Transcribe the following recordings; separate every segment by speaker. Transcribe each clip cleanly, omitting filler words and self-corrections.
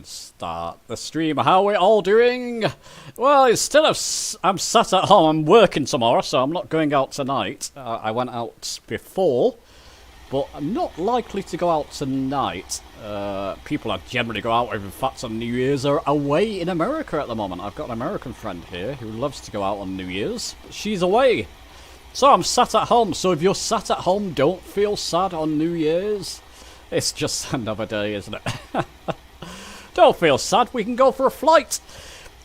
Speaker 1: Start the stream. How are we all doing? Well, instead of I'm sat at home, I'm working tomorrow, so I'm not going out tonight. I went out before, but I'm not likely to go out tonight. People I generally go out with, in fact, on New Year's are away in America at the moment. I've got an American friend here who loves to go out on New Year's, but she's away. So I'm sat at home. So if you're sat at home, don't feel sad on New Year's. It's just another day, isn't it? Don't feel sad, we can go for a flight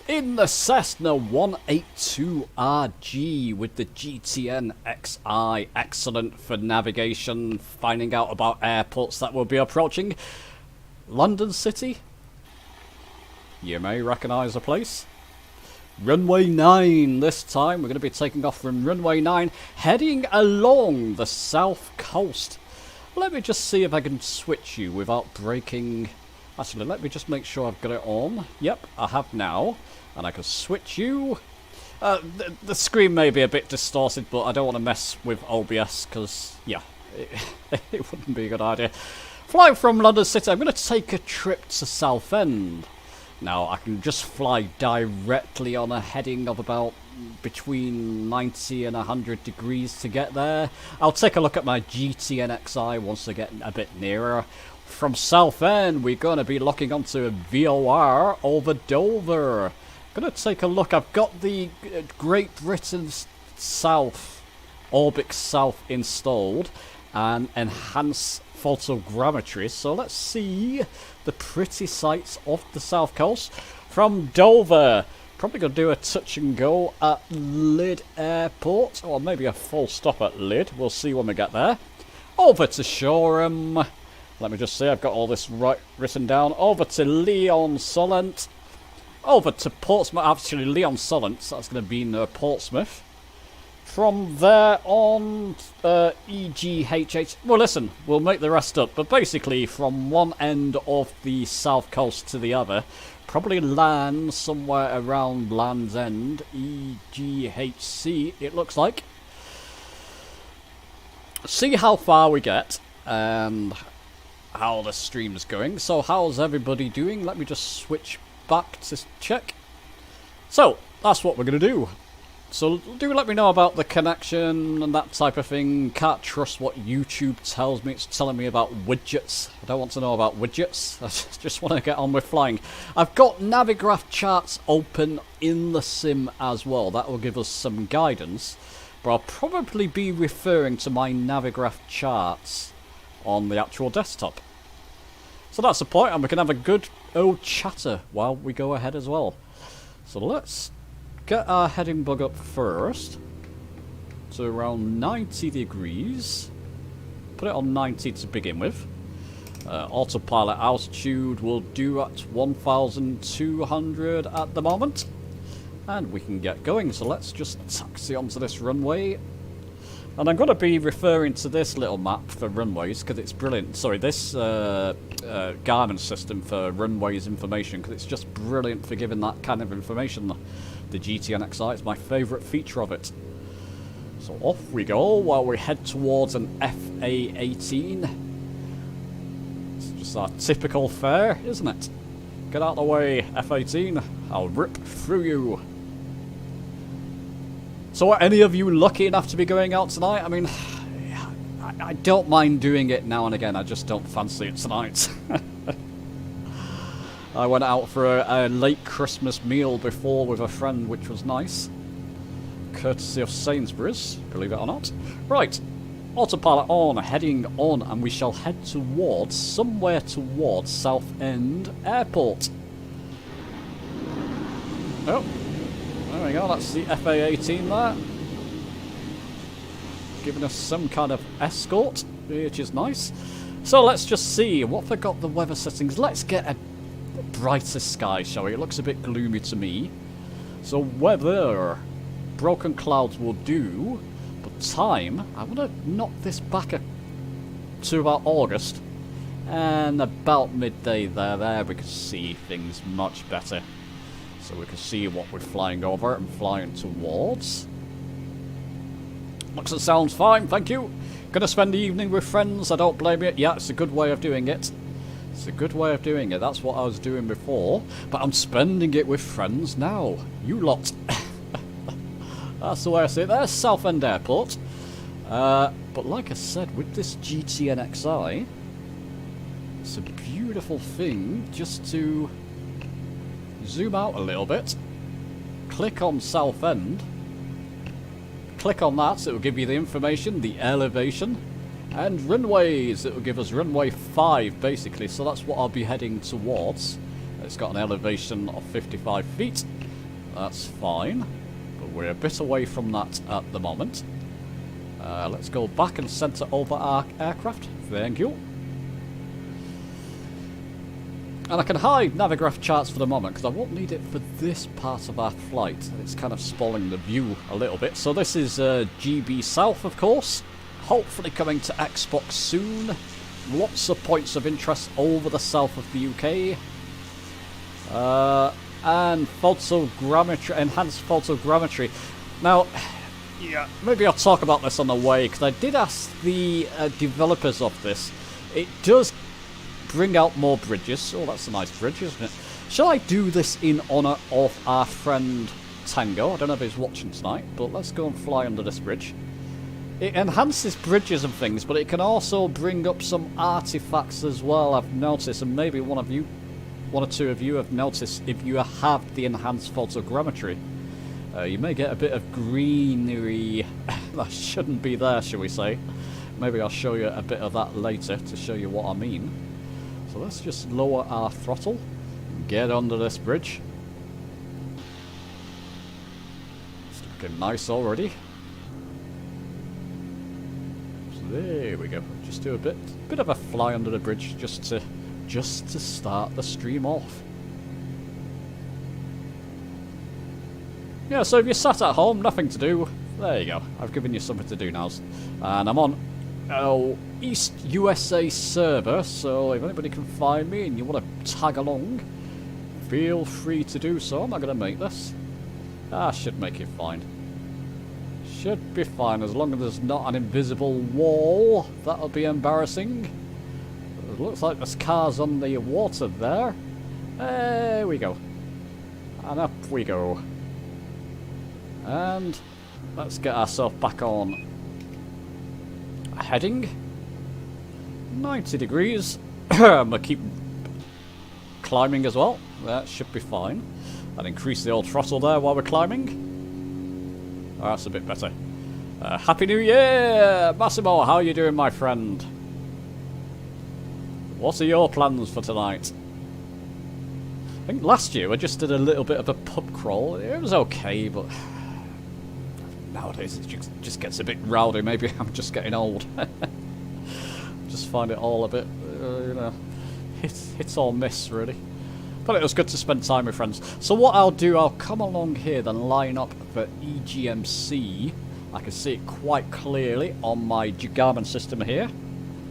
Speaker 1: in the Cessna 182RG with the GTN XI. Excellent for navigation, finding out about airports that we'll be approaching. London City, you may recognise the place. Runway 9 this time. We're going to be taking off from runway 9, heading along the south coast. Let me just see if I can switch you without breaking... Actually, let me just make sure I've got it on. Yep, I have now. And I can switch you. The screen may be a bit distorted, but I don't want to mess with OBS because, yeah, it wouldn't be a good idea. Flying from London City, I'm going to take a trip to Southend. Now, I can just fly directly on a heading of about between 90 and 100 degrees to get there. I'll take a look at my GTN XI once I get a bit nearer. From Southend, we're going to be looking onto a VOR over Dover. Going to take a look. I've got the Great Britain South, Orbix South installed and enhanced photogrammetry. So let's see the pretty sights off the south coast. From Dover, probably going to do a touch and go at Lydd Airport, or maybe a full stop at Lydd. We'll see when we get there. Over to Shoreham. Let me just say I've got all this written down. Over to Lyon-Solent. Over to Portsmouth. Actually, Lyon-Solent. That's going to be in Portsmouth. From there on, EGHH. Well, listen, we'll make the rest up. But basically, from one end of the south coast to the other, probably land somewhere around Land's End. EGHC, it looks like. See how far we get. And how the stream's going. So how's everybody doing? Let me just switch back to check. So that's what we're going to do. So do let me know about the connection and that type of thing. Can't trust what YouTube tells me. It's telling me about widgets. I don't want to know about widgets. I just want to get on with flying. I've got Navigraph charts open in the sim as well. That will give us some guidance. But I'll probably be referring to my Navigraph charts on the actual desktop. So that's the point, and we can have a good old chatter while we go ahead as well. So let's get our heading bug up first to around 90 degrees. Put it on 90 to begin with. Autopilot altitude will do at 1,200 at the moment. And we can get going, so let's just taxi onto this runway. And I'm going to be referring to this little map for runways because it's brilliant. Sorry, this Garmin system for runways information, because it's just brilliant for giving that kind of information. The GTN XI is my favourite feature of it. So off we go while we head towards an FA18. Just our typical fare, isn't it? Get out of the way, F-18. I'll rip through you. So are any of you lucky enough to be going out tonight? I mean, I don't mind doing it now and again. I just don't fancy it tonight. I went out for a late Christmas meal before with a friend, which was nice. Courtesy of Sainsbury's, believe it or not. Right, autopilot on, heading on, and we shall head towards, somewhere towards Southend Airport. Oh, there we go, that's the FA-18 there. Giving us some kind of escort, which is nice. So let's just see, what have I got the weather settings? Let's get a brighter sky, shall we? It looks a bit gloomy to me. So weather, broken clouds will do, but time, I want to knock this back to about August, and about midday there we can see things much better. So we can see what we're flying over and flying towards. Looks and sounds fine, thank you. Gonna spend the evening with friends, I don't blame you. Yeah, it's a good way of doing it. It's a good way of doing it. That's what I was doing before, but I'm spending it with friends now. You lot. That's the way I see it. There's Southend Airport. But like I said, with this GTN XI, it's a beautiful thing just to zoom out a little bit. Click on Southend. Click on that, so it will give you the information, the elevation. And runways, it will give us runway 5 basically, so that's what I'll be heading towards. It's got an elevation of 55 feet, that's fine, but we're a bit away from that at the moment. Let's go back and centre over our aircraft, thank you. And I can hide Navigraph charts for the moment because I won't need it for this part of our flight. It's kind of spoiling the view a little bit. So this is GB South, of course. Hopefully coming to Xbox soon. Lots of points of interest over the south of the UK. And photogrammetry, enhanced photogrammetry. Now, yeah, maybe I'll talk about this on the way, because I did ask the developers of this. It does bring out more bridges. Oh, that's a nice bridge, isn't it? Shall I do this in honour of our friend Tango? I don't know if he's watching tonight, but let's go and fly under this bridge. It enhances bridges and things, but it can also bring up some artifacts as well, I've noticed, and maybe one or two of you have noticed if you have the enhanced photogrammetry. You may get a bit of greenery that shouldn't be there, shall we say. Maybe I'll show you a bit of that later to show you what I mean. So let's just lower our throttle and get under this bridge. It's looking nice already. There we go. Just do a bit of a fly under the bridge just to start the stream off. Yeah, so if you're sat at home, nothing to do, there you go. I've given you something to do now. And I'm on East USA server, so if anybody can find me and you want to tag along, feel free to do so. I'm not going to make this. I should make it fine. Should be fine, as long as there's not an invisible wall. That'll be embarrassing. It looks like there's cars on the water there. There we go. And up we go. And let's get ourselves back on heading. 90 degrees. I'm going to keep climbing as well. That should be fine. And increase the old throttle there while we're climbing. Oh, that's a bit better. Happy New Year! Massimo, how are you doing, my friend? What are your plans for tonight? I think last year I just did a little bit of a pub crawl. It was okay, but nowadays it just gets a bit rowdy. Maybe I'm just getting old. Just find it all a bit, you know, hit or miss, really. But it was good to spend time with friends. So what I'll do, I'll come along here, then line up for EGMC. I can see it quite clearly on my Garmin system here.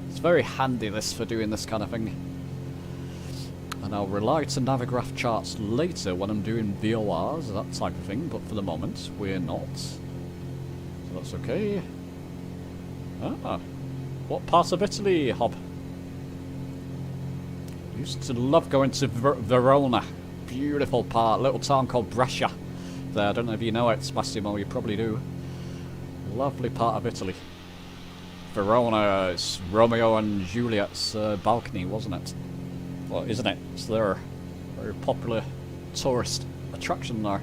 Speaker 1: It's very handy, this, for doing this kind of thing. And I'll rely to Navigraph charts later when I'm doing VORs, that type of thing. But for the moment, we're not. So that's okay. Ah, what part of Italy, Hob? Used to love going to Verona. Beautiful part, little town called Brescia. There, I don't know if you know it, Massimo, you probably do. Lovely part of Italy. Verona, it's Romeo and Juliet's balcony, wasn't it? Well, isn't it? It's their very popular tourist attraction there.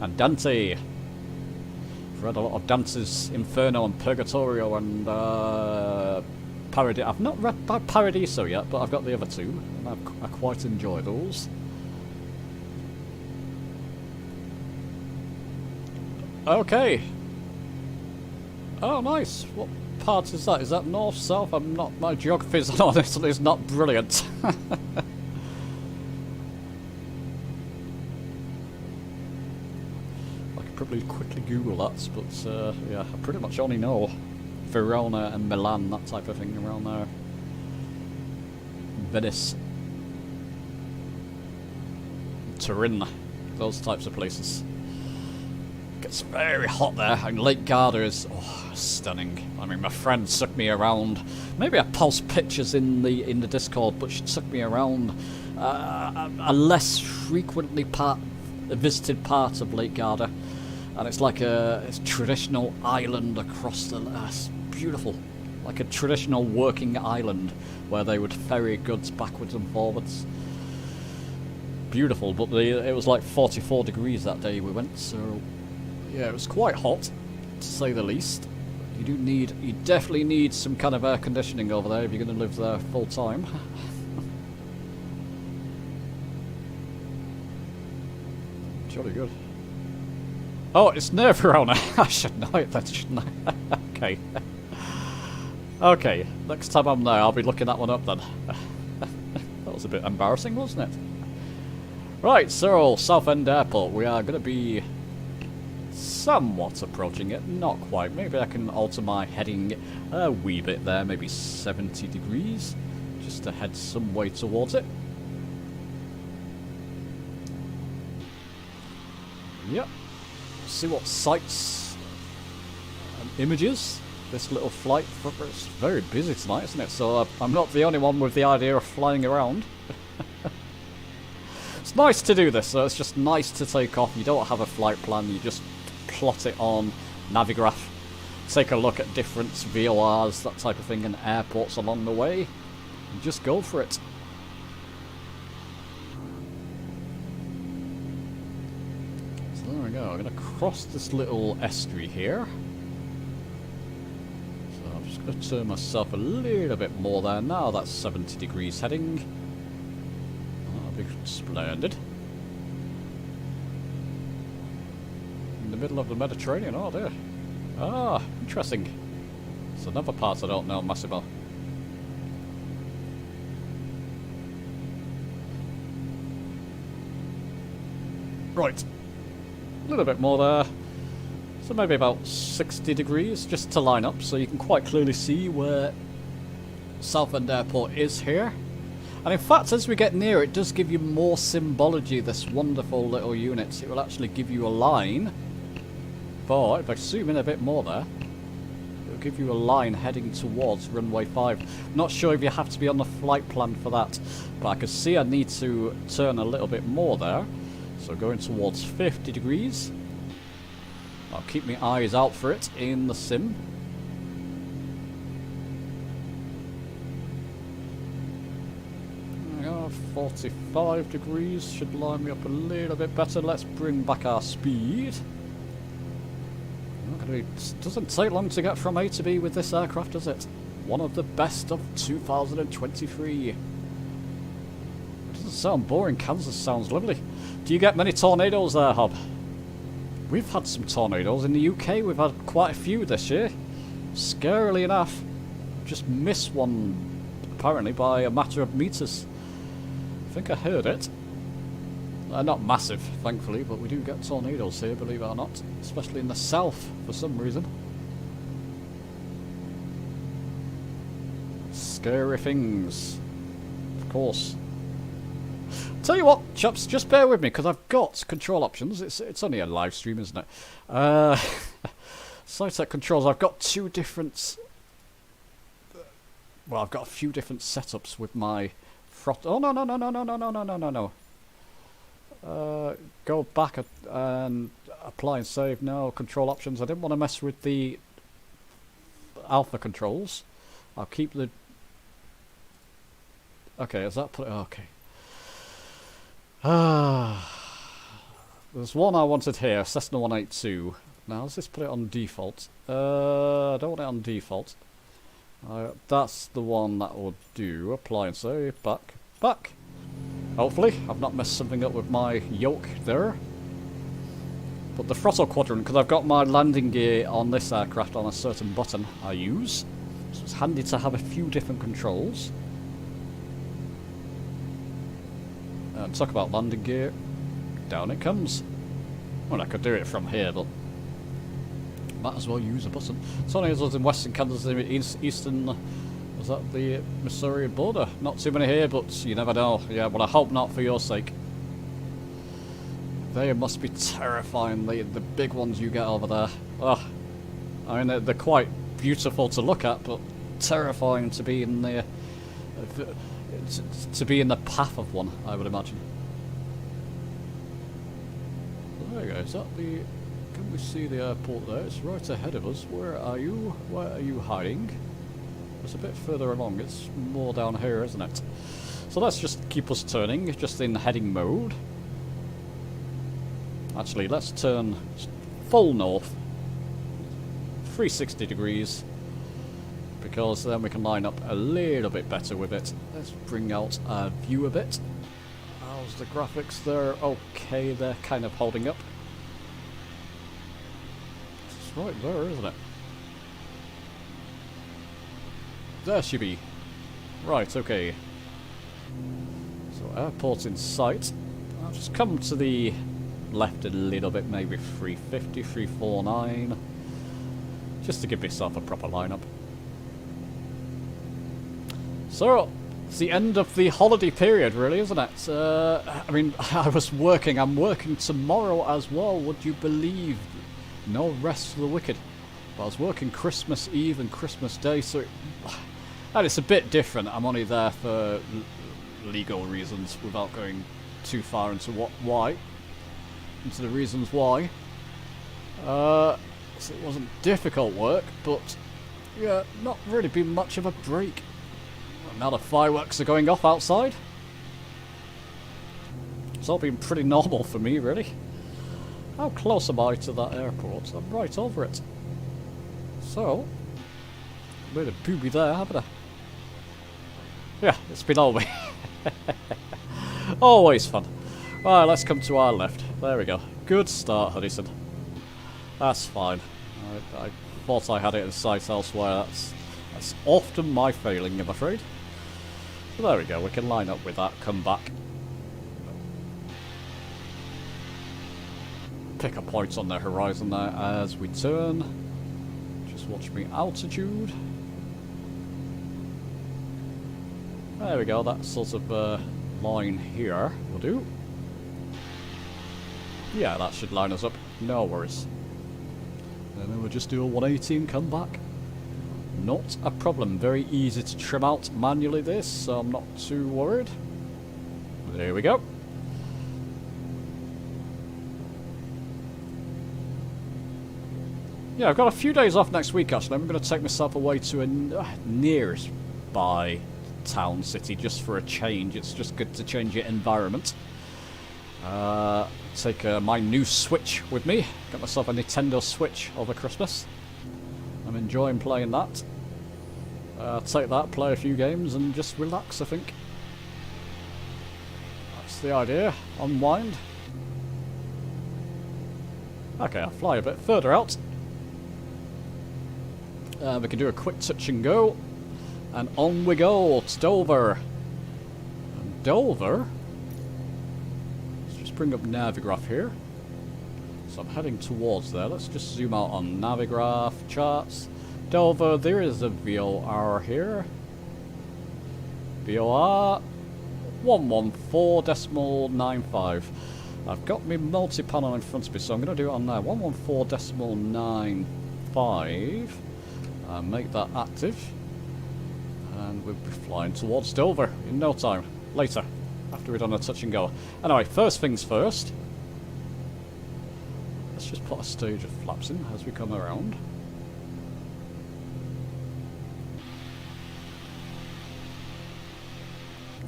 Speaker 1: And Dante. I've read a lot of Dante's Inferno and Purgatorio and Paradiso. I've not read Paradiso yet, but I've got the other two, and I quite enjoy those. Okay. Oh, nice. What part is that? Is that north, south? I'm not. My geography's honestly is not brilliant. I could probably quickly Google that, but yeah, I pretty much only know Verona and Milan, that type of thing around there. Venice, Turin, those types of places. It's very hot there, and Lake Garda is stunning. I mean, my friend took me around. Maybe I post pictures in the Discord, but she took me around a less frequently visited part of Lake Garda, and it's like it's a traditional island across the. It's beautiful, like a traditional working island where they would ferry goods backwards and forwards. Beautiful, but it was like 44 degrees that day we went, so. Yeah, it was quite hot, to say the least. You definitely need some kind of air conditioning over there if you're going to live there full time. Jolly good. Oh, it's near Verona. I should know it then, shouldn't I? Okay. Okay, next time I'm there, I'll be looking that one up then. That was a bit embarrassing, wasn't it? Right, so, Southend Airport. We are going to be somewhat approaching it, not quite. Maybe I can alter my heading a wee bit there, maybe 70 degrees, just to head some way towards it. Yep. See what sights and images this little flight. It's very busy tonight, isn't it? So I'm not the only one with the idea of flying around. It's nice to do this, so it's just nice to take off. You don't have a flight plan, you just plot it on Navigraph, take a look at different VORs, that type of thing, and airports along the way, and just go for it. So there we go, I'm going to cross this little estuary here. So I'm just going to turn myself a little bit more there now, that's 70 degrees heading. That'll be splendid. In the middle of the Mediterranean, oh dear. Ah, interesting. It's another part I don't know, Massimo. Right. A little bit more there. So maybe about 60 degrees, just to line up, so you can quite clearly see where Southend Airport is here. And in fact, as we get near, it does give you more symbology, this wonderful little unit. It will actually give you a line. But if I zoom in a bit more there, it'll give you a line heading towards runway 5. Not sure if you have to be on the flight plan for that, but I can see I need to turn a little bit more there. So going towards 50 degrees. I'll keep my eyes out for it in the sim. 45 degrees should line me up a little bit better. Let's bring back our speed. It doesn't take long to get from A to B with this aircraft, does it? One of the best of 2023. It doesn't sound boring. Kansas sounds lovely. Do you get many tornadoes there, Hob? We've had some tornadoes in the UK. We've had quite a few this year. Scarily enough, just missed one apparently by a matter of meters. I think I heard it. Not massive, thankfully, but we do get tornadoes here, believe it or not. Especially in the south, for some reason. Scary things. Of course. Tell you what, chaps, just bear with me, because I've got control options. It's only a live stream, isn't it? Site controls, I've got two different... Well, I've got a few different setups with my Oh, no, no, no, no, no, no, no, no, no, no, no. Go back and apply and save. No, control options. I didn't want to mess with the alpha controls. I'll keep the... Okay, is that... Okay. There's one I wanted here, Cessna 182. Now, let's just put it on default. I don't want it on default. That's the one that will do. Apply and save. Back. Back. Hopefully, I've not messed something up with my yoke there. But the throttle quadrant, because I've got my landing gear on this aircraft on a certain button I use. So it's handy to have a few different controls. And talk about landing gear. Down it comes. Well, I could do it from here, but might as well use a button. It's only as us in Western Kansas, in Eastern, was that the Missouri border? Not too many here, but you never know. Yeah, well, I hope not for your sake. They must be terrifying, the big ones you get over there. Oh, I mean, they're quite beautiful to look at, but terrifying to be in the path of one, I would imagine. There you go. Is that the... Can we see the airport there? It's right ahead of us. Where are you? Where are you hiding? It's a bit further along. It's more down here, isn't it? So let's just keep us turning, just in heading mode. Actually, let's turn full north. 360 degrees. Because then we can line up a little bit better with it. Let's bring out our view a bit. How's the graphics there? Okay, they're kind of holding up. It's right there, isn't it? There she be. Right, okay. So airport's in sight. I'll just come to the left a little bit, maybe 350, 349. Just to give myself a proper lineup. So, it's the end of the holiday period, really, isn't it? I mean, I'm working tomorrow as well, would you believe? No rest for the wicked. But I was working Christmas Eve and Christmas Day, so... And it's a bit different. I'm only there for legal reasons, without going too far into into the reasons why. So it wasn't difficult work, but yeah, not really been much of a break. Now the fireworks are going off outside. It's all been pretty normal for me, really. How close am I to that airport? I'm right over it. So, made a booby there, haven't I? Yeah, it's been always always fun. Right, let's come to our left. There we go. Good start, Hudson. That's fine. I thought I had it in sight elsewhere. That's often my failing, I'm afraid. So there we go. We can line up with that. Come back. Pick a point on the horizon there as we turn. Just watch me altitude. There we go. That sort of line here will do. Yeah, that should line us up. No worries. And then we'll just do a 180 and come back. Not a problem. Very easy to trim out manually this, so I'm not too worried. There we go. Yeah, I've got a few days off next week actually. I'm going to take myself away to a nearest by town city just for a change. It's just good to change your environment. Take my new Switch with me. Got myself a Nintendo Switch over Christmas. I'm enjoying playing that. Take that, play a few games and just relax, I think. That's the idea. Unwind. Okay, I'll fly a bit further out. We can do a quick touch and go. And on we go to Dover. And Dover... Let's just bring up Navigraph here. So I'm heading towards there. Let's just zoom out on Navigraph, charts. Dover, there is a VOR here. VOR 114.95. I've got my multi-panel in front of me, so I'm going to do it on there. 114.95. Make that active. And we'll be flying towards Dover in no time. Later. After we've done a touch and go. Anyway, first things first. Let's just put a stage of flaps in as we come around.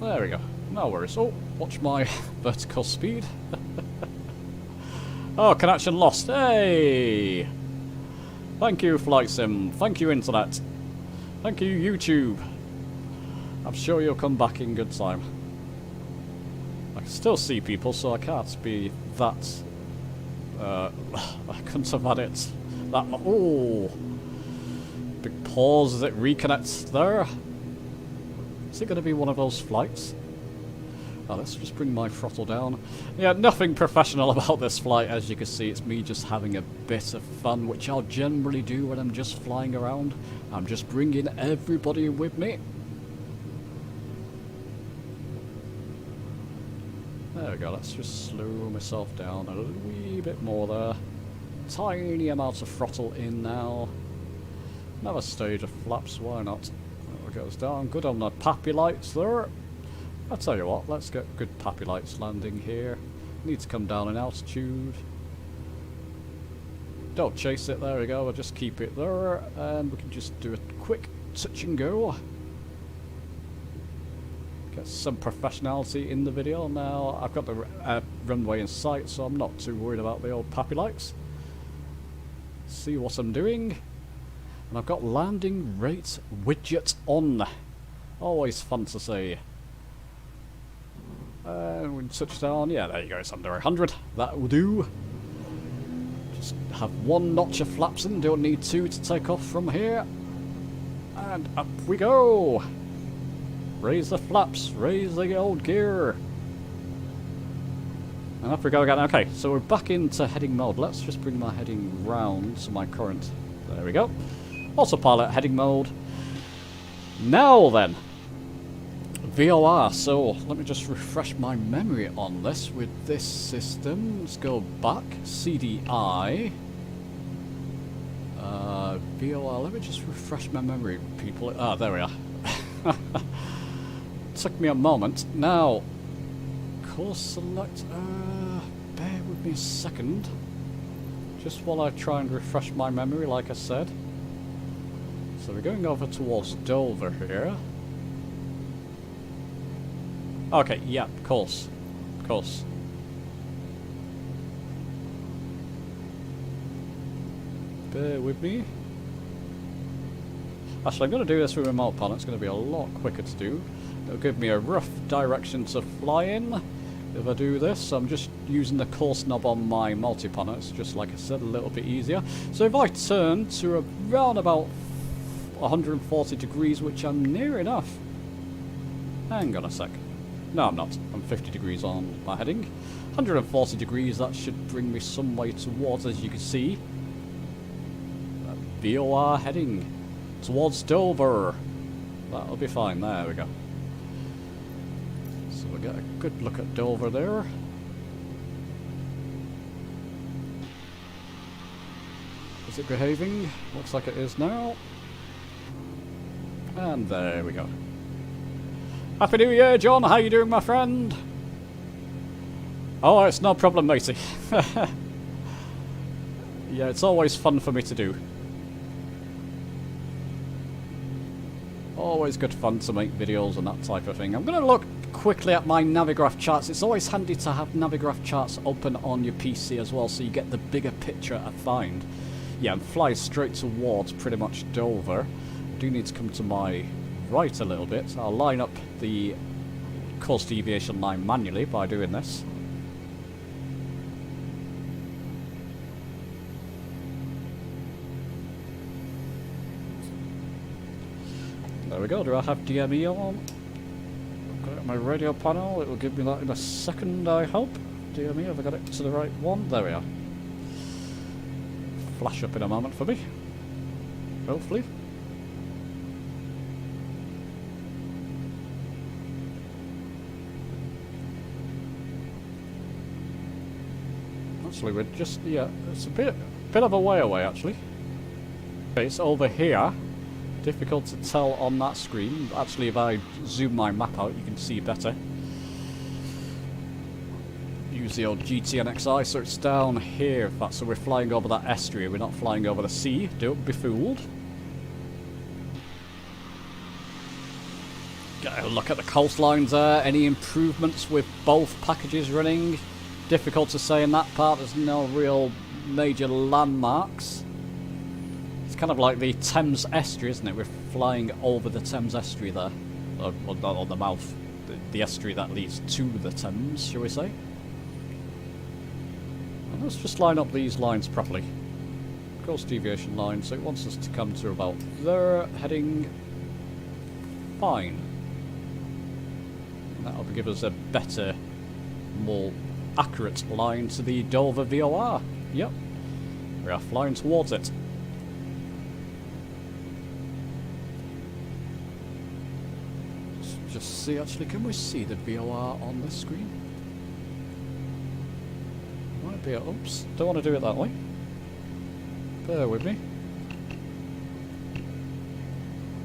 Speaker 1: There we go. No worries. Oh, watch my vertical speed. Oh, connection lost. Hey! Thank you, Flight Sim. Thank you, Internet. Thank you, YouTube. I'm sure you'll come back in good time. I can still see people, so I can't be that... I couldn't have had it that much. Oh! Big pause as it reconnects there. Is it going to be one of those flights? Oh, let's just bring my throttle down. Yeah, nothing professional about this flight, as you can see. It's me just having a bit of fun, which I'll generally do when I'm just flying around. I'm just bringing everybody with me. There we go, let's just slow myself down a wee bit more there. Tiny amount of throttle in now. Another stage of flaps, why not? Goes down. Good on the pappy lights there. I'll tell you what, let's get good pappy lights landing here. Need to come down in altitude. Don't chase it, there we go, we'll just keep it there and we can just do a quick touch and go. Get some professionality in the video. Now I've got the runway in sight, so I'm not too worried about the old pappy lights. See what I'm doing. And I've got landing rate widget on. Always fun to see. And we touch down. Yeah, there you go. It's under 100. That will do. Just have one notch of flaps in. Don't need two to take off from here. And up we go. Raise the flaps. Raise the old gear. And up we go again. Okay, so we're back into heading mode. Let's just bring my heading round to my current. There we go. Autopilot heading mode. Now then, VOR. So let me just refresh my memory on this with this system. Let's go back. CDI. VOR. Let me just refresh my memory, people. Ah, there we are. Took me a moment. Now, course select. Bear with me a second. Just while I try and refresh my memory, like I said. So we're going over towards Dover here. Okay, yeah, of course. Of course. Bear with me. Actually, I'm going to do this with remote pilot. It's going to be a lot quicker to do. It'll give me a rough direction to fly in. If I do this, I'm just using the course knob on my multi-pilot. It's just, like I said, a little bit easier. So if I turn to around about 140 degrees, which I'm near enough. Hang on a sec. No, I'm not. I'm 50 degrees on my heading. 140 degrees, that should bring me some way towards, as you can see, VOR heading towards Dover. That'll be fine. There we go. So we'll get a good look at Dover there. Is it behaving? Looks like it is now. And there we go. Happy New Year, John. How you doing, my friend? Oh, it's no problem, matey. Yeah, it's always fun for me to do. Always good fun to make videos and that type of thing. I'm going to look quickly at my Navigraph charts. It's always handy to have Navigraph charts open on your PC as well, so you get the bigger picture I find. Yeah, and fly straight towards pretty much Dover. I do need to come to my right a little bit. I'll line up the course deviation line manually by doing this. There we go. Do I have DME on? I've got it on my radio panel. It will give me that in a second, I hope. DME, have I got it to the right one? There we are. Flash up in a moment for me. Hopefully. Actually, we're just, yeah, it's a bit of a way away, actually. Okay, it's over here. Difficult to tell on that screen. Actually, if I zoom my map out, you can see better. use the old GTNXI, so it's down here. In fact, so we're flying over that estuary. We're not flying over the sea. Don't be fooled. Get a look at the coastlines there. Any improvements with both packages running? Difficult to say in that part. There's no real major landmarks. It's kind of like the Thames estuary, isn't it? We're flying over the Thames estuary there. Or not on the mouth. The estuary that leads to the Thames, shall we say. And let's just line up these lines properly. Course deviation line, so it wants us to come to about there, heading fine. And that'll give us a better, more accurate line to the Dover VOR. Yep, we are flying towards it. Let's just see, actually, can we see the VOR on this screen? Might be, oops, don't want to do it that way. Bear with me.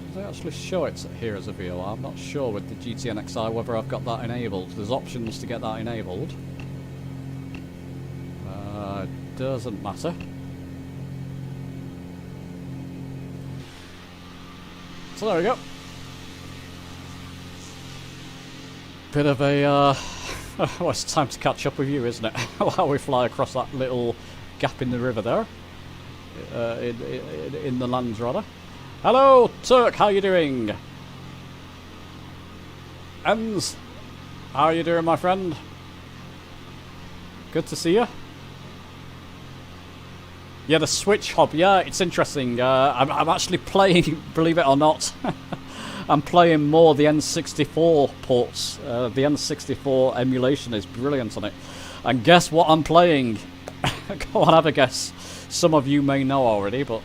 Speaker 1: Does it actually show it here as a VOR? I'm not sure with the GTNXI whether I've got that enabled. There's options to get that enabled. Doesn't matter. So there we go. Bit of a well, it's time to catch up with you, isn't it? How we fly across that little gap in the river there. In the lands, rather. Hello, Turk, how you doing? Ems, how are you doing, my friend? Good to see you. Yeah, the Switch hub, yeah, it's interesting. I'm actually playing, believe it or not, I'm playing more the N64 ports. The N64 emulation is brilliant on it. And guess what I'm playing? Go on, have a guess. Some of you may know already, but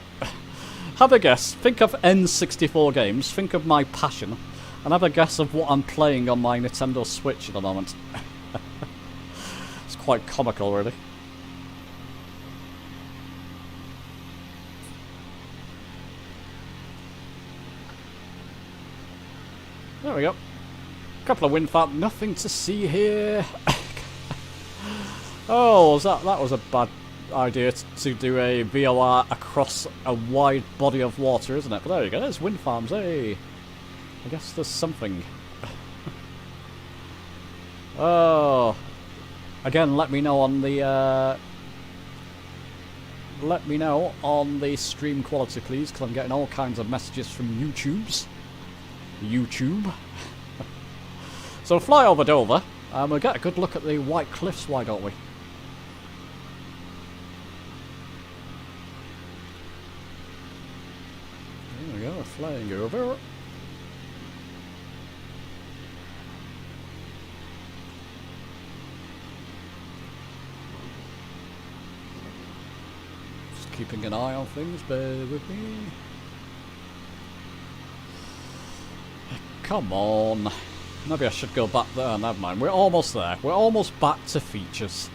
Speaker 1: have a guess. Think of N64 games, think of my passion, and have a guess of what I'm playing on my Nintendo Switch at the moment. It's quite comical, really. There we go. Couple of wind farms, nothing to see here. Oh, that was a bad idea to do a VOR across a wide body of water, isn't it? But there you go, there's wind farms, hey! I guess there's something. Oh, again, let me know on the stream quality, please, because I'm getting all kinds of messages from YouTube. So fly over Dover, and we'll get a good look at the White Cliffs, why don't we? There we go, we're flying over. Just keeping an eye on things, bear with me. Come on. Maybe I should go back there. Never mind. We're almost there. We're almost back to features.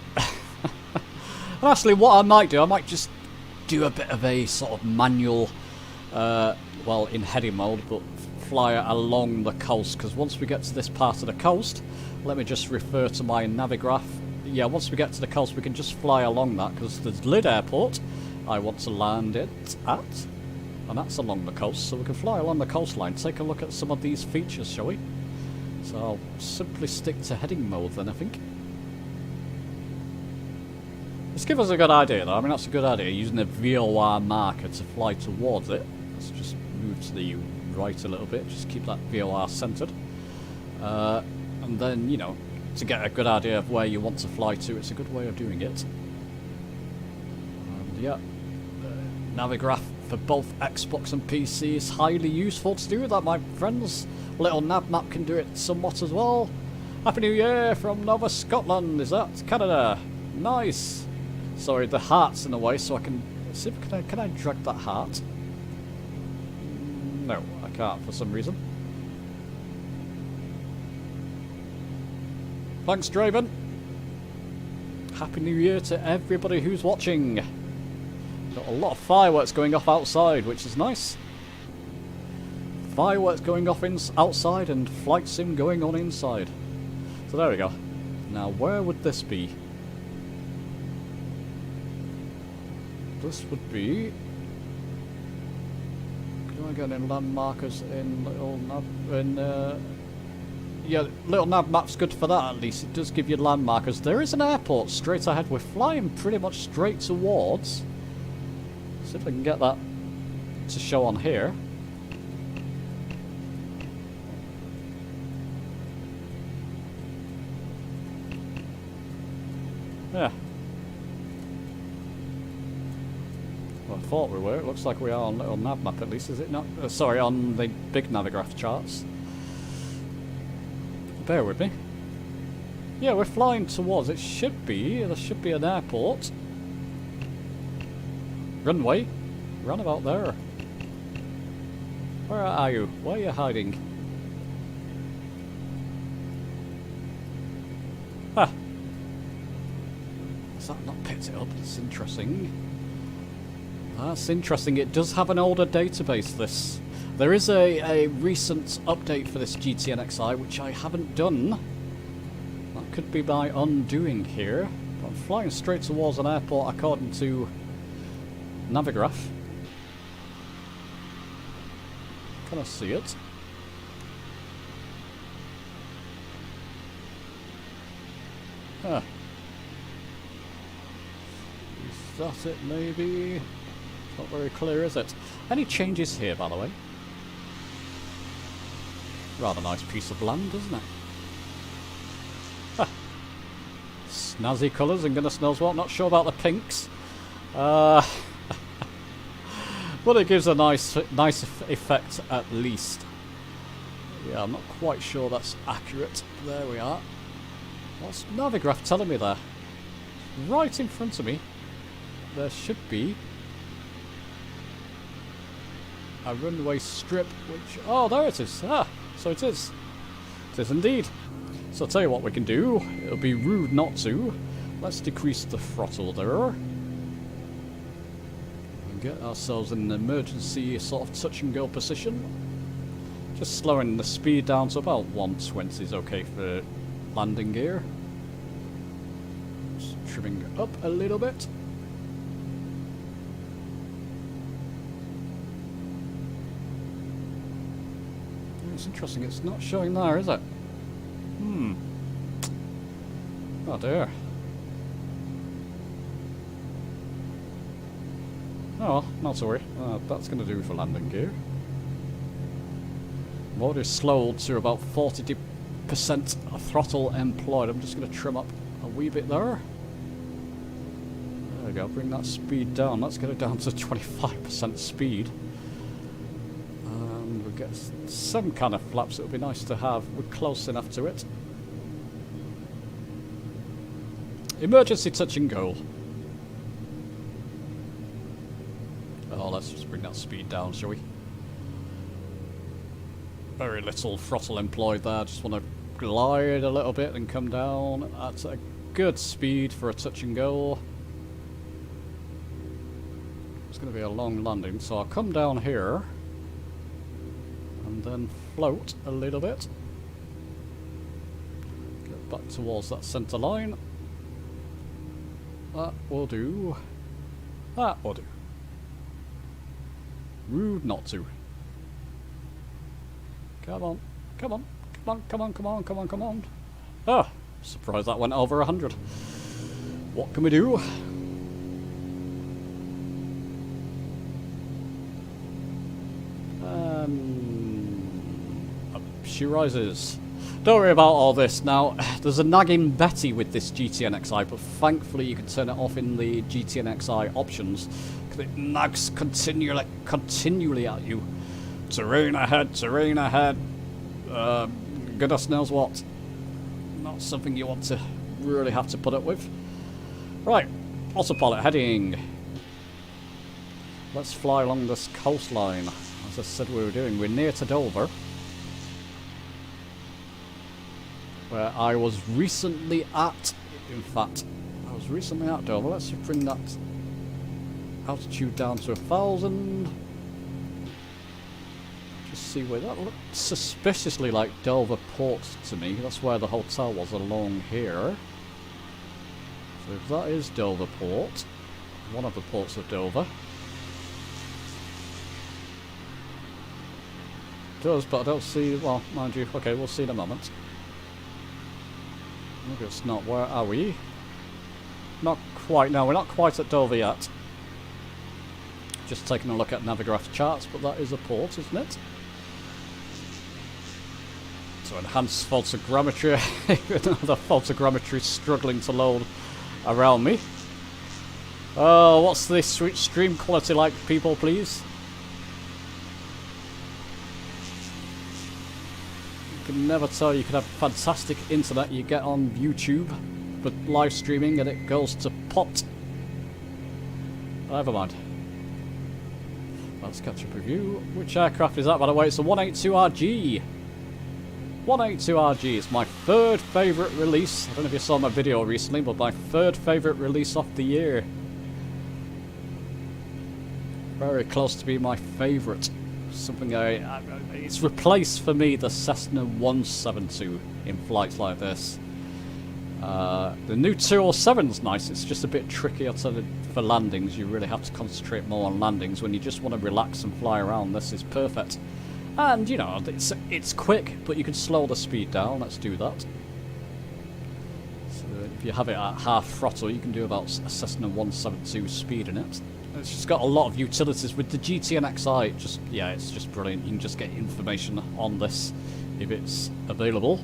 Speaker 1: Actually, what I might do, I might just do a bit of a sort of manual, well, in heading mode, but fly along the coast. Because once we get to this part of the coast, let me just refer to my navigraph. Yeah, once we get to the coast, we can just fly along that. Because there's Lyd Airport I want to land it at. And that's along the coast, so we can fly along the coastline. Take a look at some of these features, shall we? So I'll simply stick to heading mode then, I think. Let's give us a good idea, though. I mean, that's a good idea, using a VOR marker to fly towards it. Let's just move to the right a little bit, just keep that VOR centered. And then, you know, to get a good idea of where you want to fly to, it's a good way of doing it. And yeah, navigraph for both Xbox and PC is highly useful to do that, my friends. Little nav map can do it somewhat as well. Happy New Year from Nova Scotland. Is that Canada? Nice. Sorry, the heart's in the way, so I can see. Can I drag that heart? No, I can't for some reason. Thanks, Draven. Happy New Year to everybody who's watching. Got a lot of fireworks going off outside, which is nice. Fireworks going off outside and flight sim going on inside. So there we go. Now, where would this be? This would be... Can I get any landmarkers in little nav... yeah, little nav map's good for that at least. It does give you landmarkers. There is an airport straight ahead. We're flying pretty much straight towards. See if I can get that to show on here. Yeah. Well, I thought we were. It looks like we are on little nav map at least, is it not? Sorry, on the big Navigraph charts. Bear with me. Yeah, we're flying towards. It should be. There should be an airport. Runway. Run about there. Where are you? Where are you hiding? Ah. Does that not pick it up? It's interesting. That's interesting. It does have an older database, this. There is a recent update for this GTN-XI, which I haven't done. That could be my undoing here. But I'm flying straight towards an airport according to Navigraph. Can I see it? Huh. Is that it, maybe? Not very clear, is it? Any changes here, by the way? Rather nice piece of land, isn't it? Huh. Snazzy colours, and goodness knows what. Not sure about the pinks. But it gives a nice effect at least. Yeah, I'm not quite sure that's accurate. There we are. What's Navigraph telling me there? Right in front of me, there should be a runway strip, which... Oh, there it is. Ah, so it is. It is indeed. So I'll tell you what we can do. It'll be rude not to. Let's decrease the throttle there. And get ourselves in an emergency sort of touch and go position. Just slowing the speed down to about 120 is okay for landing gear. Just trimming up a little bit. It's interesting, it's not showing there, is it? Oh dear. Oh well, not to worry. That's going to do for landing gear. Motor slowed to about 40% throttle employed. I'm just going to trim up a wee bit there. There we go, bring that speed down. Let's get it down to 25% speed. And we'll get some kind of flaps. It would be nice to have. We're close enough to it. Emergency touch and go. Oh, let's just bring that speed down, shall we? Very little throttle employed there. Just want to glide a little bit and come down. That's a good speed for a touch and go. It's going to be a long landing, so I'll come down here and then float a little bit. Get back towards that centre line. That will do. That will do. Rude not to. Come on, come on, come on, come on, come on, come on, come on. Ah, surprised that went over 100. What can we do? Up she rises. Don't worry about all this. Now, there's a nagging Betty with this GTN-XI, but thankfully you can turn it off in the GTN-XI options, because it nags continually at you. Terrain ahead, goodness knows what. Not something you want to really have to put up with. Right, autopilot heading. Let's fly along this coastline. As I said we were doing, we're near to Dover, where I was recently at. In fact, I was recently at Dover. Let's just bring that altitude down to 1,000. see where that looked suspiciously like Dover Port to me. That's where the hotel was, along here. So if that is Dover Port, one of the ports of Dover. It does, but I don't see, well, mind you, okay, we'll see in a moment. Maybe it's not, where are we? Not quite, no, we're not quite at Dover yet. Just taking a look at Navigraph charts, but that is a port, isn't it? So enhanced photogrammetry, the photogrammetry struggling to load around me. Oh, what's this stream quality like, people, please? You can never tell. You can have fantastic internet you get on YouTube, but live streaming and it goes to pot. Never mind. Let's catch up with you. Which aircraft is that, by the way? It's a 182RG. 182RG. It's my third favourite release. I don't know if you saw my video recently, but my third favourite release of the year. Very close to being my favourite. Something it's replaced for me the Cessna 172 in flights like this. The new 207's nice. It's just a bit trickier for landings. You really have to concentrate more on landings. When you just want to relax and fly around, this is perfect. And you know, it's quick, but you can slow the speed down. Let's do that. So if you have it at half throttle, you can do about a Cessna 172 speed in it. It's just got a lot of utilities with the GT and XI. Yeah, it's just brilliant. You can just get information on this if it's available.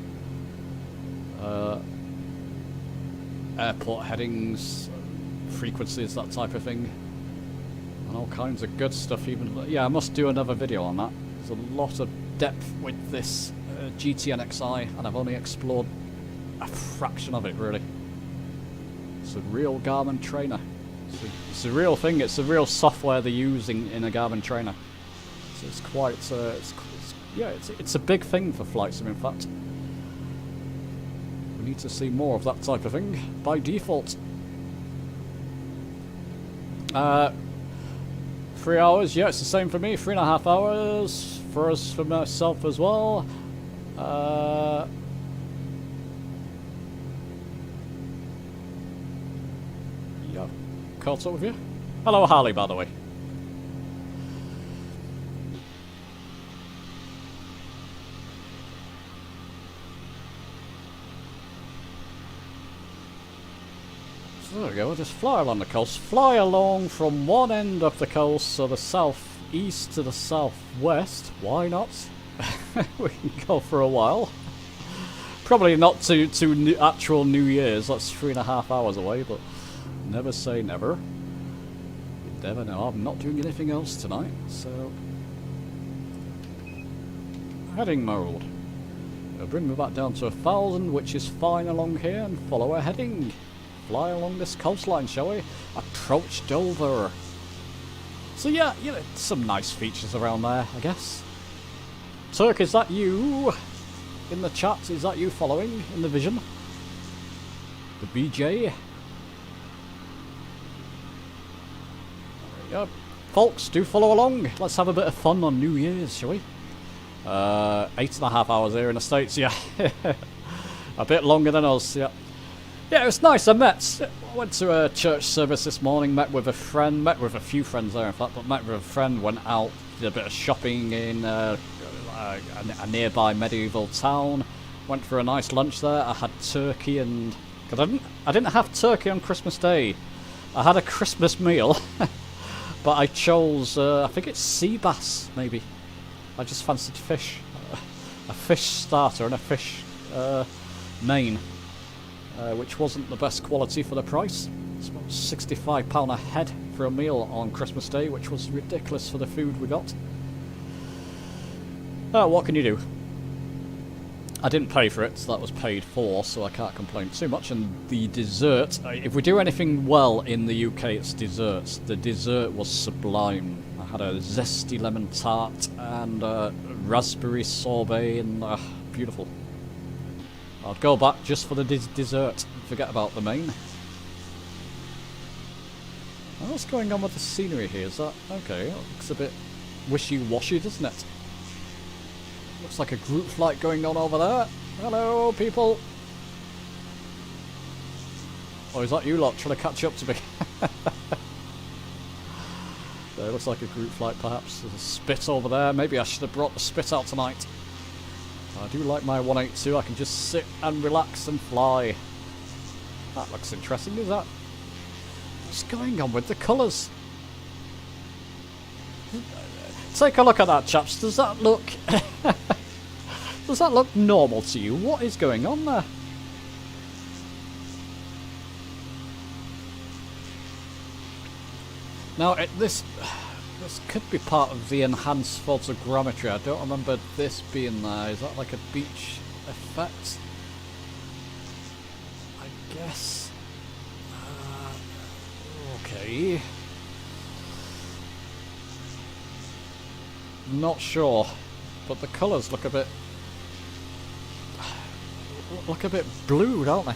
Speaker 1: Airport headings, frequencies, that type of thing, and all kinds of good stuff. Even yeah, I must do another video on that. There's a lot of depth with this GT and XI, and I've only explored a fraction of it really. It's a real Garmin trainer. It's a real thing. It's a real software they're using in a Garmin trainer. So it's quite, it's a big thing for flight sim. In fact, we need to see more of that type of thing by default. 3 hours. Yeah, it's the same for me. 3.5 hours for us, for myself as well. Yeah. Caught up with you. Hello, Harley, by the way. So there we go, we'll just fly along the coast. Fly along from one end of the coast, so the southeast to the southwest. Why not? We can go for a while. Probably not to actual New Year's, that's 3.5 hours away, but never say never. You never know. I'm not doing anything else tonight, so... Heading mode. It'll bring me back down to 1,000, which is fine along here, and follow our heading. Fly along this coastline, shall we? Approach Dover. So yeah, you know, some nice features around there, I guess. Turk, is that you? In the chat, is that you following in the vision? The BJ? Yeah, folks, do follow along. Let's have a bit of fun on New Year's, shall we? 8.5 hours here in the States, yeah. A bit longer than us, yeah. Yeah, it was nice. I went to a church service this morning, met with a friend, met with a few friends there in fact, but met with a friend, went out, did a bit of shopping in a nearby medieval town, went for a nice lunch there. I had turkey and... Cause I didn't have turkey on Christmas Day. I had a Christmas meal, but I chose, I think it's sea bass, maybe. I just fancied fish. A fish starter and a fish main. Which wasn't the best quality for the price. It's about £65 a head for a meal on Christmas Day, which was ridiculous for the food we got. What can you do? I didn't pay for it, so that was paid for, so I can't complain too much. And the dessert, if we do anything well in the UK, it's desserts. The dessert was sublime. I had a zesty lemon tart and raspberry sorbet, and beautiful. I'll go back just for the dessert. Forget about the main. What's going on with the scenery here? Is that... okay, it looks a bit wishy-washy, doesn't it? Looks like a group flight going on over there. Hello, people. Oh, is that you lot trying to catch up to me? There looks like a group flight, perhaps. There's a spit over there. Maybe I should have brought the spit out tonight. I do like my 182. I can just sit and relax and fly. That looks interesting, is that? What's going on with the colours? Take a look at that, chaps. Does that look... Does that look normal to you? What is going on there? Now, this could be part of the enhanced photogrammetry. I don't remember this being there. Is that like a beach effect? I guess. Okay. Not sure, but the colours look a bit blue, don't they?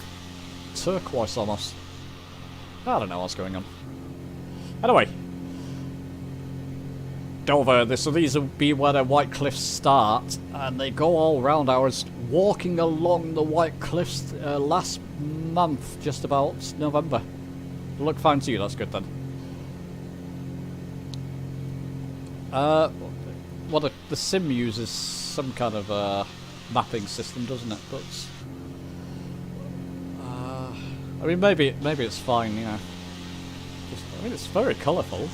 Speaker 1: Turquoise almost. I don't know what's going on. Anyway, Dover. So these will be where the White Cliffs start, and they go all round. I was walking along the White Cliffs last month, just about November. Look fine to you. That's good then. Well, the sim uses some kind of mapping system, doesn't it? But I mean, maybe it's fine. You know, I mean, it's very colourful.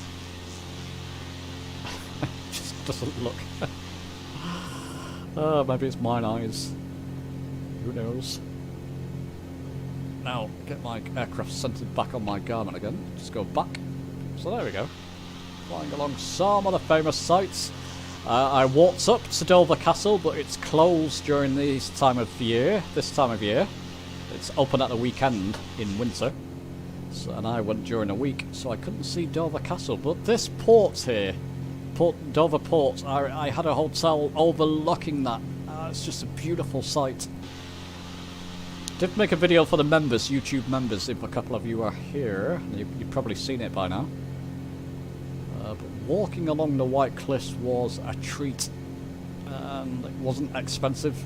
Speaker 1: Just doesn't look. Maybe it's mine eyes. Who knows? Now, get my aircraft centred back on my Garmin again. Just go back. So there we go. Flying along some of the famous sites. I walked up to Dover Castle, but it's closed during this time of year. It's open at the weekend in winter. So, and I went during the week, so I couldn't see Dover Castle. But this port here, Dover Port, I had a hotel overlooking that. It's just a beautiful sight. Did make a video for the members, YouTube members, if a couple of you are here. You've probably seen it by now. But walking along the White Cliffs was a treat, and it wasn't expensive,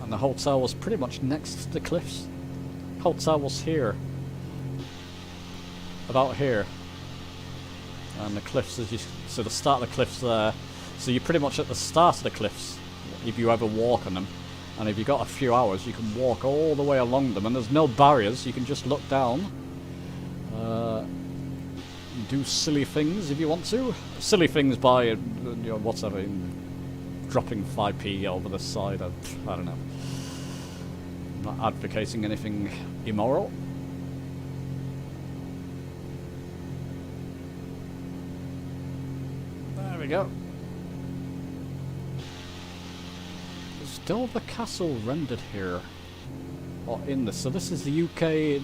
Speaker 1: and the hotel was pretty much next to the cliffs. Hotel was here, about here, and the cliffs, so the start of the cliffs there, so you're pretty much at the start of the cliffs if you ever walk on them, and if you've got a few hours you can walk all the way along them, and there's no barriers. You can just look down, do silly things if you want to. Silly things by, you know, whatever, dropping 5p over the side. I don't know. I'm not advocating anything immoral. There we go. Is Dover Castle rendered here? Or in this? So this is the UK,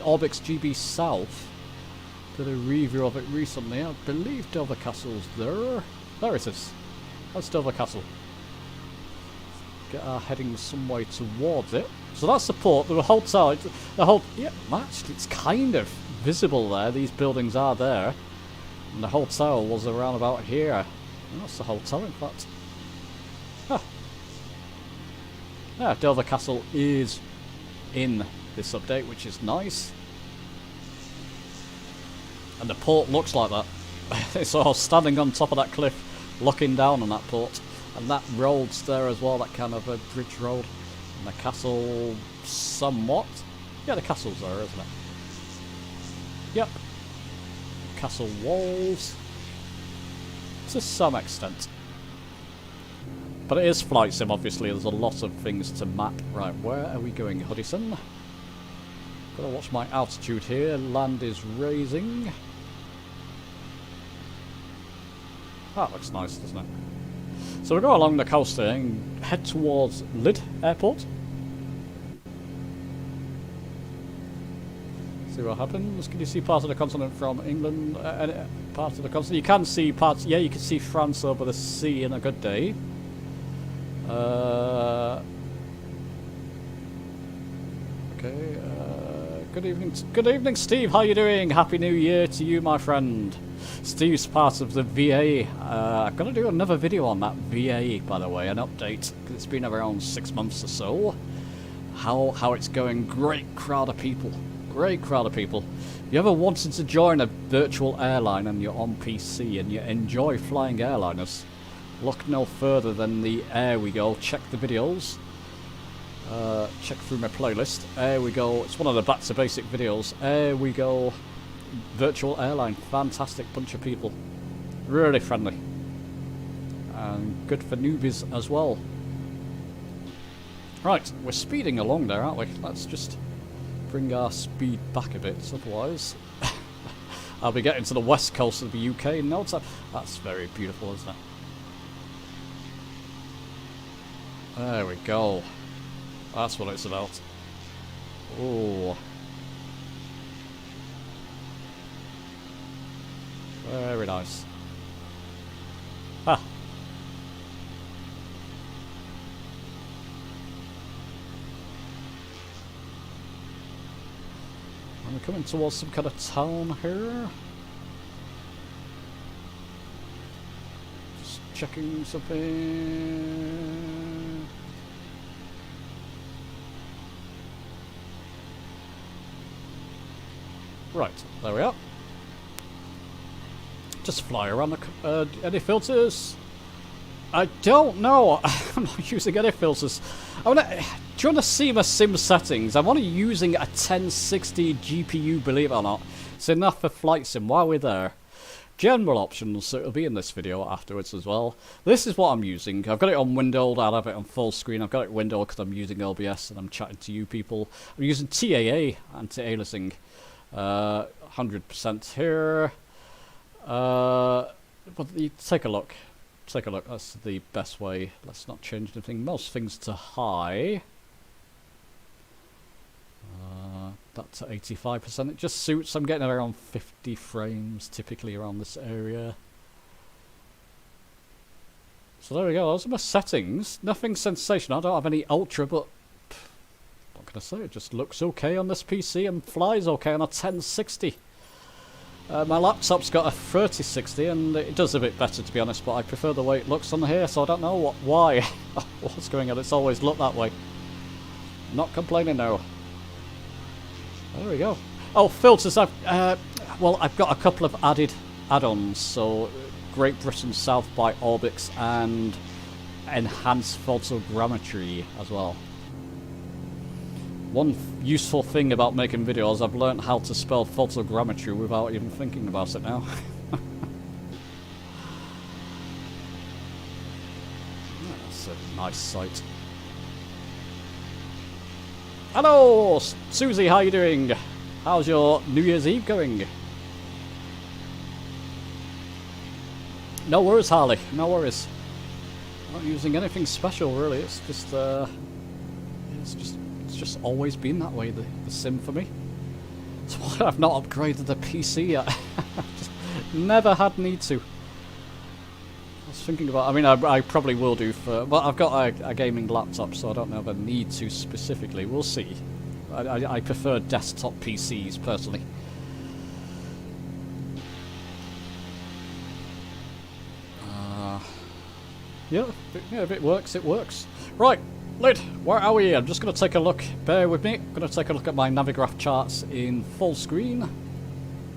Speaker 1: Orbix GB South. Did a review of it recently. I believe Dover Castle's there. There it is. That's Dover Castle. Get our heading some way towards it. So that's the port. The hotel. Yeah, actually, it's kind of visible there. These buildings are there, and the hotel was around about here. And that's the hotel, in fact. Huh. Yeah, Dover Castle is in this update, which is nice. And the port looks like that. So I was standing on top of that cliff, looking down on that port, and that road's there as well, that kind of a bridge road. And the castle, somewhat. Yeah, the castle's there, isn't it? Yep. Castle walls. To some extent. But it is flight sim, obviously. There's a lot of things to map. Right, where are we going, Huddison? Gotta watch my altitude here. Land is raising. That looks nice, doesn't it? So we go along the coast here and head towards Lyd Airport. See what happens. Can you see part of the continent from England? Part of the continent. You can see parts. Yeah, you can see France over the sea in a good day. Okay. Good evening, Steve. How you doing? Happy New Year to you, my friend. Steve's part of the VA. I'm going to do another video on that VA, by the way, an update, because it's been around 6 months or so. How it's going. Great crowd of people. Great crowd of people. If you ever wanted to join a virtual airline and you're on PC and you enjoy flying airliners, look no further than the Air We Go. Check the videos. Check through my playlist. Air We Go. It's one of the back to basic videos. Air We Go. Virtual airline. Fantastic bunch of people. Really friendly. And good for newbies as well. Right, we're speeding along there, aren't we? Let's just bring our speed back a bit, otherwise I'll be getting to the west coast of the UK in no time. That's very beautiful, isn't it? There we go. That's what it's about. Oh. Very nice. Ah. And we're coming towards some kind of town here. Just checking something. Right, there we are. Just fly around the... any filters? I don't know. I'm not using any filters. Do you want to see my sim settings? I'm only using a 1060 GPU, believe it or not. It's enough for flight sim while we're there. General options, so it'll be in this video afterwards as well. This is what I'm using. I've got it on windowed, I'll have it on full screen. I've got it windowed because I'm using OBS and I'm chatting to you people. I'm using TAA, anti-aliasing. 100% here. But take a look. Take a look. That's the best way. Let's not change anything. Most things to high. That to 85%. It just suits. I'm getting around 50 frames typically around this area. So there we go. Those are my settings. Nothing sensational. I don't have any ultra, but what can I say? It just looks okay on this PC and flies okay on a 1060. My laptop's got a 3060 and it does a bit better, to be honest, but I prefer the way it looks on here, so I don't know why. What's going on? It's always looked that way. Not complaining now. There we go. Oh, filters. Well, I've got a couple of added add-ons. So, Great Britain South by Orbix and enhanced photogrammetry as well. One useful thing about making videos, I've learned how to spell photogrammetry without even thinking about it now. That's a nice sight. Hello, Susie, how you doing? How's your New Year's Eve going? No worries, Harley, no worries. Not using anything special, really. It's just always been that way, the sim for me. That's why I've not upgraded the PC yet. Just never had need to. I was thinking about, I mean, I probably will do for, but I've got a gaming laptop, so I don't know if I need to specifically. We'll see. I prefer desktop PCs, personally. Yeah, if it works, it works. Right. Lid, where are we? I'm just going to take a look. Bear with me. I'm going to take a look at my Navigraph charts in full screen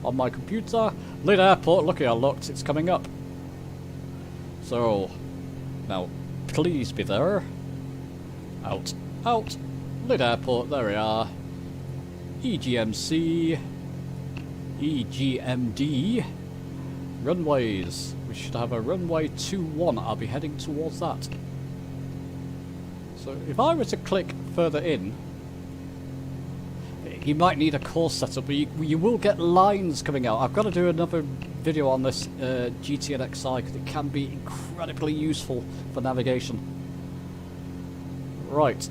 Speaker 1: on my computer. Lid Airport, look, I looked. It's coming up. So, now, please be there. Out. Out. Lid Airport, there we are. EGMC. EGMD. Runways. We should have a runway 21. I'll be heading towards that. So if I were to click further in, you might need a course setup, but you will get lines coming out. I've got to do another video on this GTN XI because it can be incredibly useful for navigation. Right,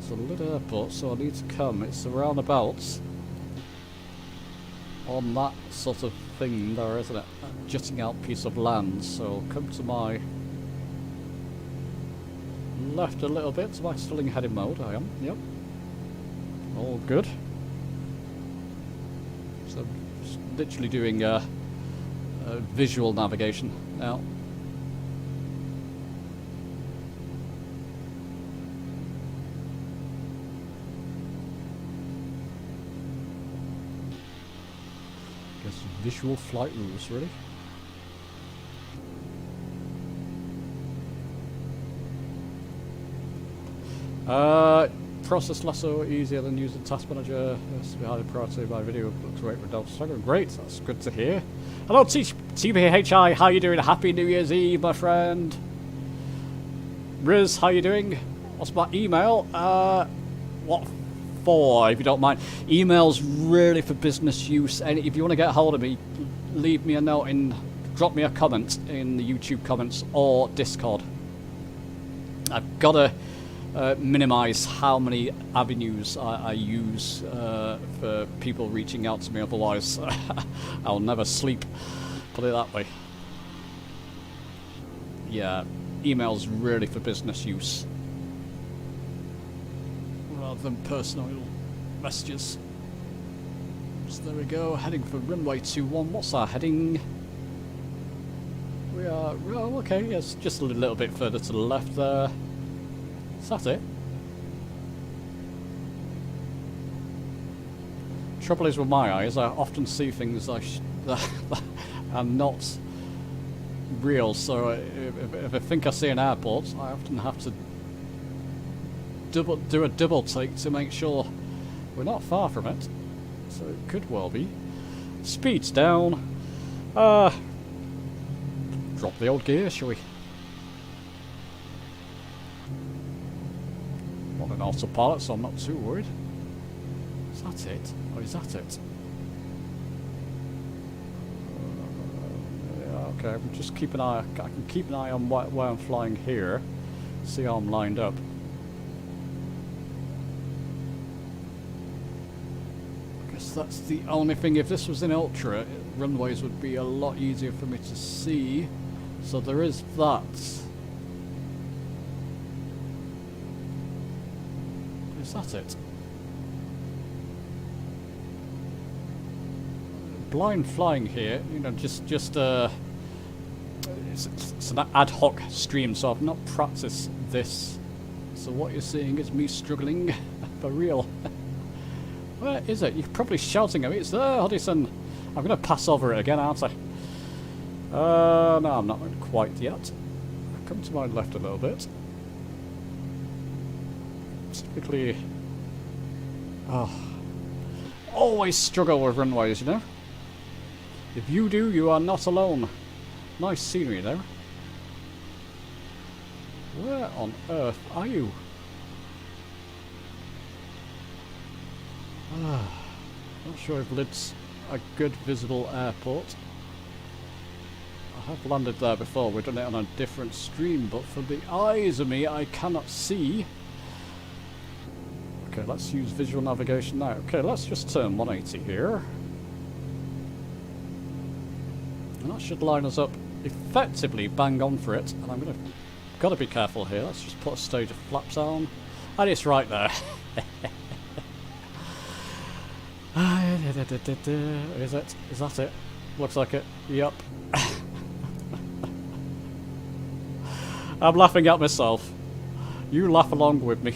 Speaker 1: so Lid Airport, so I need to come. It's the roundabouts on that sort of thing there, isn't it? A jutting out piece of land, so come to my left a little bit. Am I still in heading mode? I am, yep. All good. So just literally doing visual navigation now. Guess visual flight rules, really. Process less or easier than using Task Manager. This will be highly priority by video. Looks great for Delta Struggle. Great, that's good to hear. Hello, TBHI. How you doing? Happy New Year's Eve, my friend. Riz, how you doing? What's my email? What for, if you don't mind? Email's really for business use. And if you want to get a hold of me, leave me a note and drop me a comment in the YouTube comments or Discord. I've got to minimize how many avenues I use for people reaching out to me, otherwise I'll never sleep, put it that way. Yeah, email's really for business use rather than personal messages. So there we go, heading for runway 21. What's our heading? We are, oh okay, yes, just a little bit further to the left there. Is that it? Trouble is with my eyes, I often see things that are not real, so if I think I see an airport, I often have to do a double take to make sure we're not far from it. So it could well be. Speed's down. Drop the old gear, shall we? On an autopilot, so I'm not too worried. Is that it? Or is that it? Yeah, okay, we'll just keep an eye. I can keep an eye on where I'm flying here. See how I'm lined up. I guess that's the only thing. If this was in Ultra, runways would be a lot easier for me to see. So there is that. Is that it? Blind flying here, you know, just it's an ad hoc stream, so I've not practiced this. So what you're seeing is me struggling for real. Where is it? You're probably shouting at me. It's there, Hodison. I'm going to pass over it again, aren't I? No, I'm not quite yet. Come to my left a little bit. Typically, always struggle with runways, you know. If you do, you are not alone. Nice scenery there. Where on earth are you? Not sure if Lid's a good visible airport. I have landed there before. We've done it on a different stream, but for the eyes of me, I cannot see. Okay, let's use visual navigation now. Okay, let's just turn 180 here. And that should line us up effectively bang on for it. And I'm gotta be careful here. Let's just put a stage of flaps on. And it's right there. Is it? Is that it? Looks like it. Yup. I'm laughing at myself. You laugh along with me.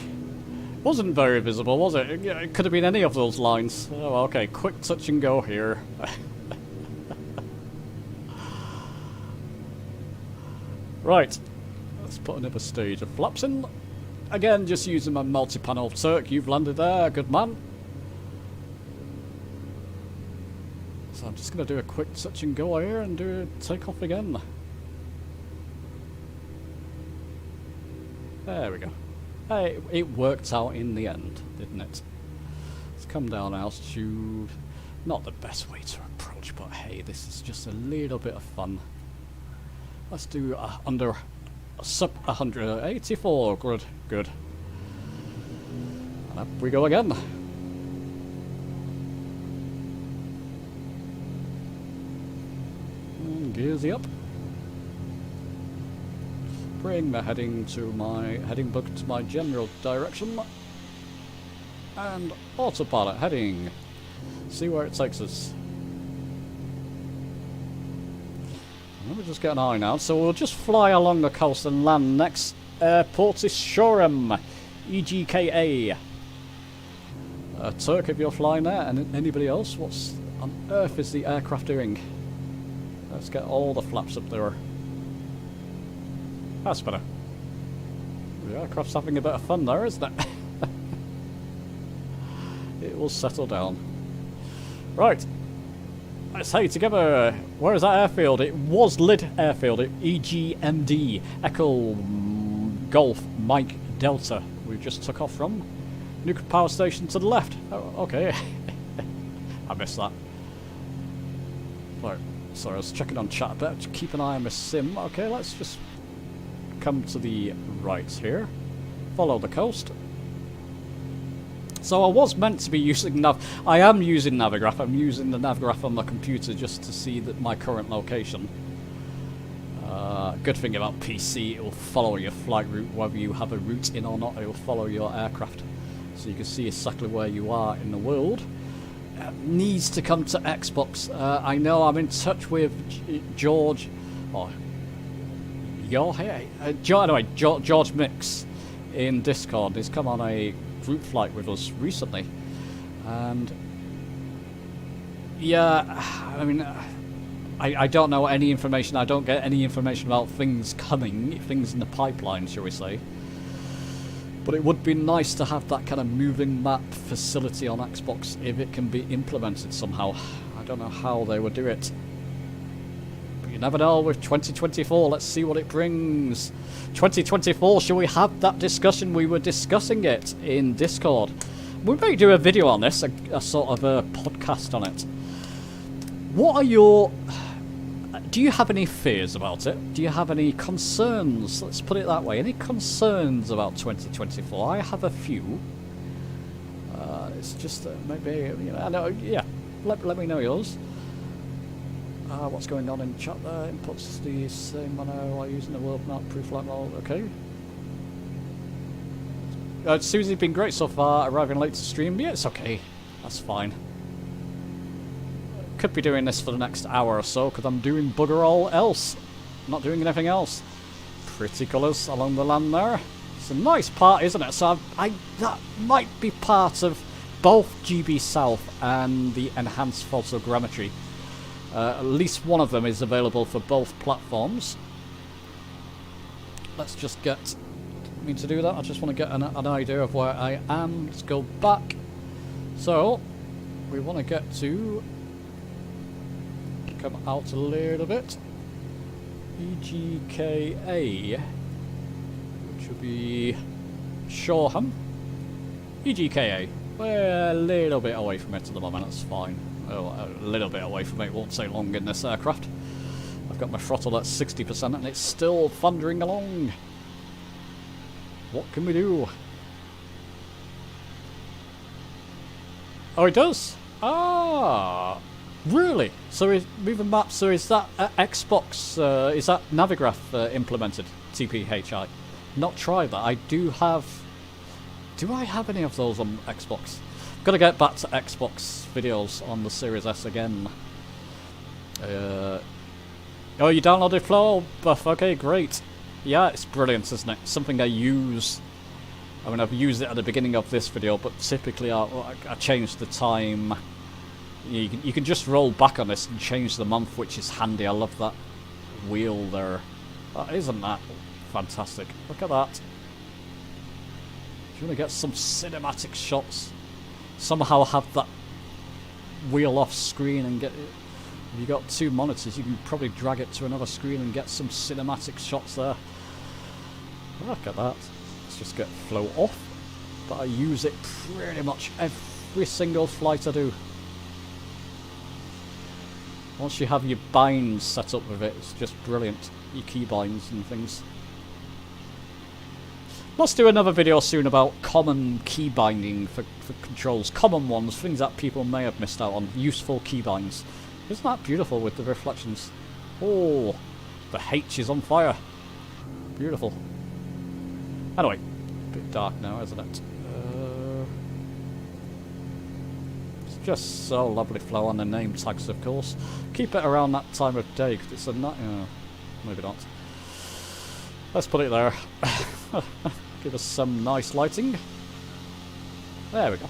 Speaker 1: Wasn't very visible, was it? It could have been any of those lines. Oh, okay. Quick touch and go here. Right. Let's put another stage of flaps in. Again, just using my multi-panel Turk. You've landed there. Good man. So I'm just going to do a quick touch and go here and do a takeoff again. There we go. Hey, it worked out in the end, didn't it? Let's come down altitude. Not the best way to approach, but hey, this is just a little bit of fun. Let's do under sub 184. Good, good. And up we go again. And gearsy up. Bring the heading book to my general direction. And autopilot heading. See where it takes us. Let me just get an eye now. So we'll just fly along the coast and land. Next airport is Shoreham, EGKA. Turk, if you're flying there, and anybody else, what's on earth is the aircraft doing? Let's get all the flaps up there. That's better. The aircraft's having a bit of fun there, isn't it? It will settle down. Right. Let's head together. Where is that airfield? It was Lid Airfield at EGMD, Echo Golf Mike Delta. We just took off from. Nuclear power station to the left. Oh, okay. I missed that. Right. Sorry, I was checking on chat a bit. Keep an eye on my sim. Okay, let's just come to the right here. Follow the coast. So I was meant to be using I am using Navigraph. I'm using the Navigraph on my computer just to see my current location. Good thing about PC, it will follow your flight route, whether you have a route in or not. It will follow your aircraft, so you can see exactly where you are in the world. Needs to come to Xbox. I know I'm in touch with George. Oh, anyway, George Mix in Discord. He's come on a group flight with us recently, and yeah, I mean, I don't know any information. I don't get any information about things coming, things in the pipeline, shall we say. But it would be nice to have that kind of moving map facility on Xbox if it can be implemented somehow. I don't know how they would do it. But you never know with 2024. Let's see what it brings. 2024, shall we have that discussion? We were discussing it in Discord. We may do a video on this, a sort of a podcast on it. What are your... Do you have any fears about it? Do you have any concerns? Let's put it that way. Any concerns about 2024? I have a few. It's just maybe, you know, I know, yeah. Let me know yours. What's going on in chat there? Inputs the same manner while using the world map pre-flight mode. Okay. Susie's been great so far. Arriving late to stream. Yeah, it's okay. That's fine. Could be doing this for the next hour or so because I'm doing bugger all else. Not doing anything else. Pretty colours along the land there. It's a nice part, isn't it? So that might be part of both GB South and the enhanced photogrammetry. At least one of them is available for both platforms. Let's just get... I mean to do that. I just want to get an idea of where I am. Let's go back. So we want to get to... Come out a little bit. EGKA, which would be Shoreham. EGKA. We're a little bit away from it at the moment. That's fine. Oh, a little bit away from it. Won't take long in this aircraft. I've got my throttle at 60% and it's still thundering along. What can we do? Oh, it does. Ah. Really? So is moving maps? So is that Xbox? Is that Navigraph implemented? TPHI? Not tried that. I do have. Do I have any of those on Xbox? Got to get back to Xbox videos on the Series S again. Oh, you downloaded Flow Buff? Okay, great. Yeah, it's brilliant, isn't it? Something I use. I mean, I've used it at the beginning of this video, but typically I change the time. You can just roll back on this and change the month, which is handy. I love that wheel there. Isn't that fantastic? Look at that. If you want to get some cinematic shots, somehow have that wheel off screen and get it. If you've got two monitors, you can probably drag it to another screen and get some cinematic shots there. Look at that. Let's just get flow off. But I use it pretty much every single flight I do. Once you have your binds set up with it, it's just brilliant. Your key binds and things. Let's do another video soon about common key binding for controls. Common ones, things that people may have missed out on. Useful key binds. Isn't that beautiful with the reflections? Oh, the H is on fire. Beautiful. Anyway, a bit dark now, isn't it? Let's Just so lovely flow on the name tags, of course. Keep it around that time of day, because it's a night... maybe not. Let's put it there. Give us some nice lighting. There we go.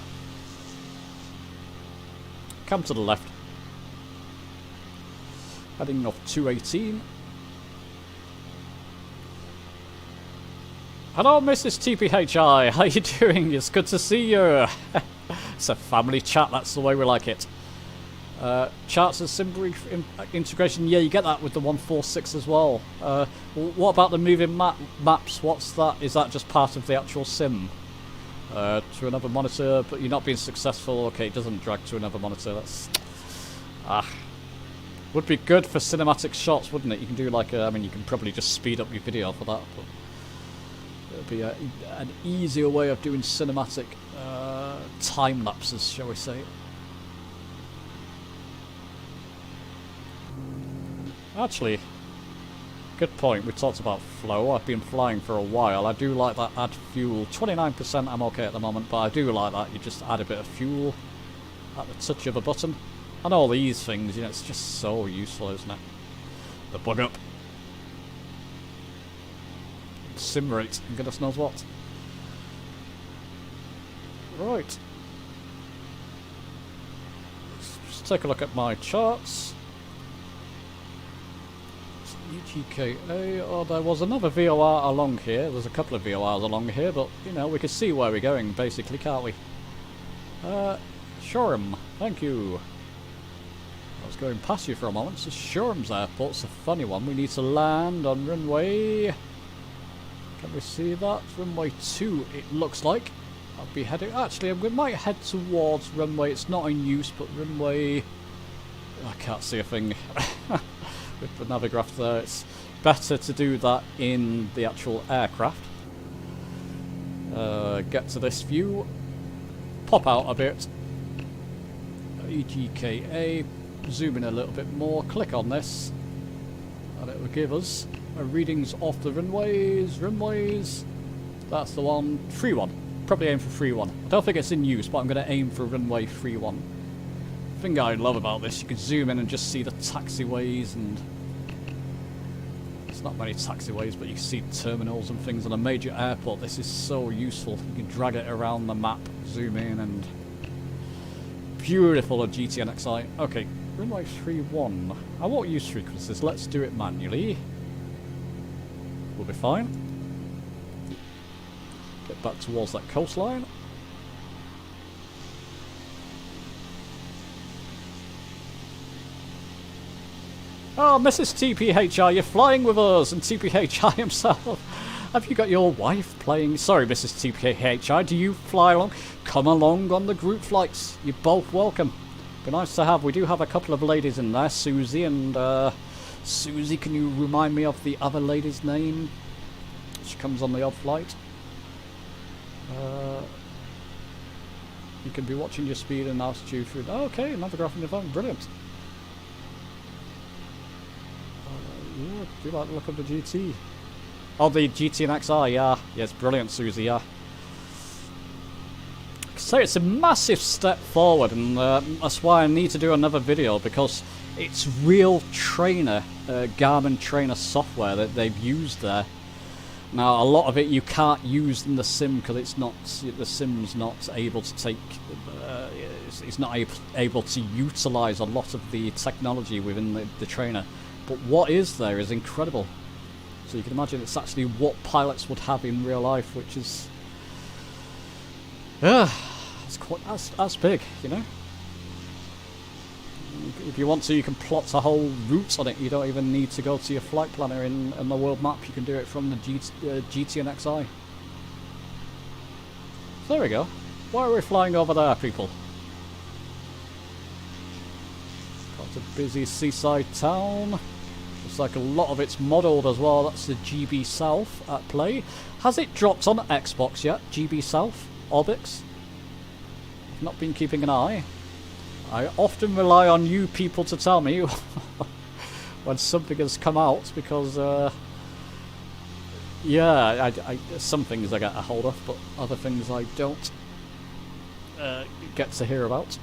Speaker 1: Come to the left. Heading off 218. Hello, Mrs. TPHI. How you doing? It's good to see you. It's a family chat. That's the way we like it. Charts and symbol integration. Yeah, you get that with the 146 as well. What about the moving maps? What's that? Is that just part of the actual sim? To another monitor, but you're not being successful. Okay, it doesn't drag to another monitor. That's... would be good for cinematic shots, wouldn't it? You can do like I mean, you can probably just speed up your video for that, but it would be an easier way of doing cinematic time lapses, shall we say. Actually, good point. We talked about flow. I've been flying for a while. I do like that add fuel. 29% I'm okay at the moment, but I do like that. You just add a bit of fuel at the touch of a button. And all these things, you know, it's just so useful, isn't it? The bug up. Sim rate, and goodness knows what. Right. Let's just take a look at my charts. UGKA, oh, there was another VOR along here. There's a couple of VORs along here, but, you know, we can see where we're going, basically, can't we? Shoreham, thank you. I was going past you for a moment. So Shoreham's airport's a funny one. We need to land on runway... Can we see that? Runway 2, it looks like. I'll be heading... Actually, we might head towards runway. It's not in use, but runway... I can't see a thing. With the navigraph there. It's better to do that in the actual aircraft. Get to this view. Pop out a bit. EGKA. Zoom in a little bit more. Click on this. And it will give us readings off the runways. Runways. That's the one. 3-1. Probably aim for 3-1. I don't think it's in use, but I'm going to aim for runway 3-1. The thing I love about this, you can zoom in and just see the taxiways, and it's not many taxiways, but you can see terminals and things on a major airport. This is so useful. You can drag it around the map, zoom in, and beautiful on GTN-XI. Okay, runway 3-1. I won't use frequencies. Let's do it manually. We'll be fine. Get back towards that coastline. Oh, Mrs. TPHI, you're flying with us, and TPHI himself. Have you got your wife playing? Sorry, Mrs. TPHI, do you fly along? Come along on the group flights. You're both welcome. Be nice to have. We do have a couple of ladies in there, Susie and Susie. Can you remind me of the other lady's name? She comes on the odd flight. You can be watching your speed and altitude through. Oh, okay, another graph on your phone. Brilliant. Yeah, do you like the look of the GT? Oh, the GT&XI, yeah. Yes, brilliant, Susie, yeah. So it's a massive step forward, and that's why I need to do another video, because it's real trainer, Garmin trainer software that they've used there. Now, a lot of it you can't use in the sim because it's not, the sim's not able to take, it's not able to utilize a lot of the technology within the trainer. But what is there is incredible. So you can imagine it's actually what pilots would have in real life, which is, it's quite, that's big, you know. If you want to, you can plot a whole route on it. You don't even need to go to your flight planner in the world map. You can do it from the GT&XI. So there we go. Why are we flying over there, people? Got a busy seaside town. Looks like a lot of it's modelled as well. That's the GB South at play. Has it dropped on Xbox yet? GB South? Orbix? I've not been keeping an eye. I often rely on you people to tell me when something has come out, because yeah, some things I get a hold of, but other things I don't get to hear about.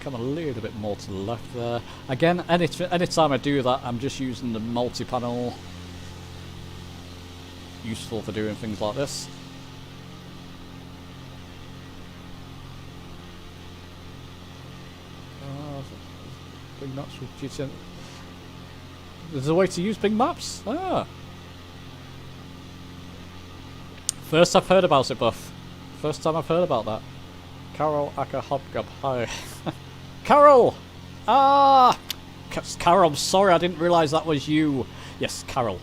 Speaker 1: come a little bit more to the left there. Again, anytime I do that, I'm just using the multi-panel. Useful for doing things like this. Big maps with GTN. There's a way to use big maps? Ah. First I've heard about it, Buff. First time I've heard about that. Carol Aka Hobgob. Hi. Carol! Ah! Carol, I'm sorry, I didn't realise that was you. Yes, Carol.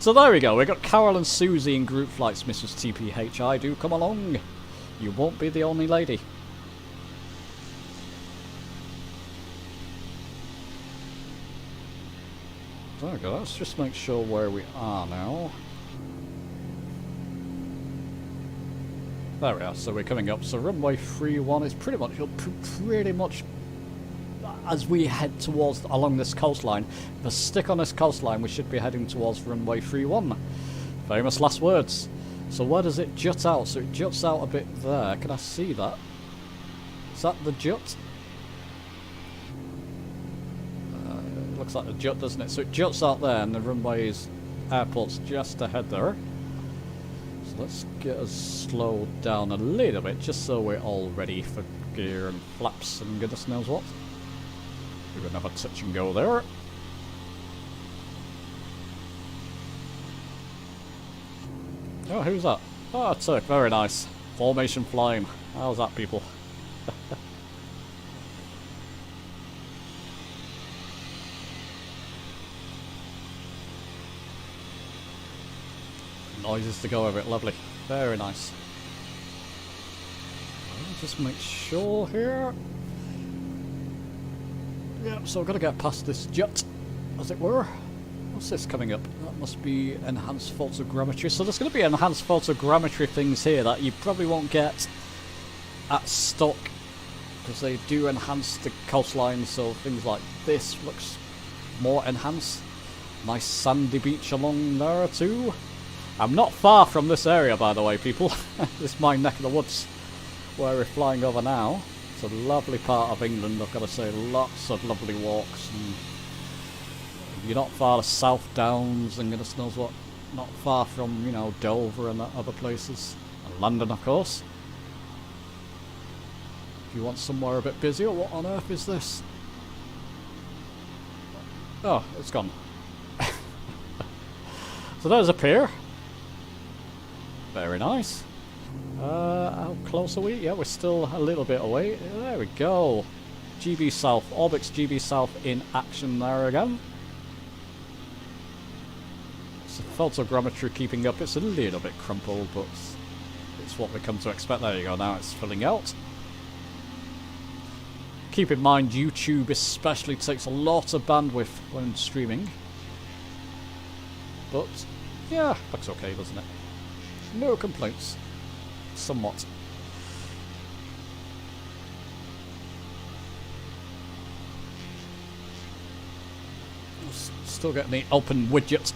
Speaker 1: So there we go. We've got Carol and Susie in group flights, Mrs. TPHI. Do come along. You won't be the only lady. There we go. Let's just make sure where we are now. There we are. So we're coming up. So runway 31 is pretty much as we head towards along this coastline. If I stick on this coastline, we should be heading towards runway 31. Famous last words. So where does it jut out? So it juts out a bit there. Can I see that? Is that the jut? Looks like a jut, doesn't it? So it juts out there, and the runway's airport's just ahead there. So let's get us slowed down a little bit, just so we're all ready for gear and flaps and goodness knows what. We're gonna have a touch and go there. Oh, who's that? Oh, Turk, very nice. Formation flying. How's that, people? Noises to go over it, lovely. Very nice. I'll just make sure here. Yep, so we've got to get past this jut, as it were. What's this coming up? That must be enhanced photogrammetry. So there's going to be enhanced photogrammetry things here that you probably won't get at stock, because they do enhance the coastline, so things like this looks more enhanced. Nice sandy beach along there too. I'm not far from this area, by the way, people. This is my neck of the woods where we're flying over now. It's a lovely part of England, I've got to say. Lots of lovely walks. And you're not far to South Downs and goodness knows what. Not far from, you know, Dover and other places. And London, of course. If you want somewhere a bit busier, what on earth is this? Oh, it's gone. So there's a pier. Very nice. How close are we? Yeah, we're still a little bit away. There we go. GB South. Orbix GB South in action there again. So photogrammetry keeping up. It's a little bit crumpled, but it's what we come to expect. There you go. Now it's filling out. Keep in mind, YouTube especially takes a lot of bandwidth when streaming. But, yeah, looks okay, doesn't it? No complaints. Somewhat. Still getting the open widget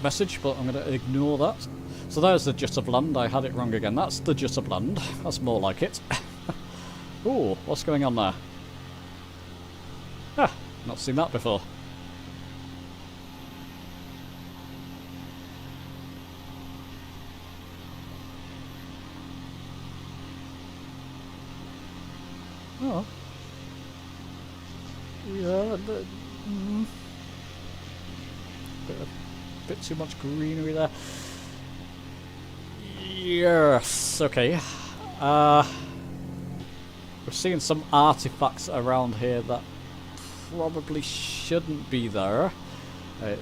Speaker 1: message, but I'm going to ignore that. So there's the jut of land. I had it wrong again. That's the jut of land. That's more like it. Ooh, what's going on there? Ah, not seen that before. Oh. Yeah, bit too much greenery there. Yes, okay. We're seeing some artifacts around here that probably shouldn't be there. I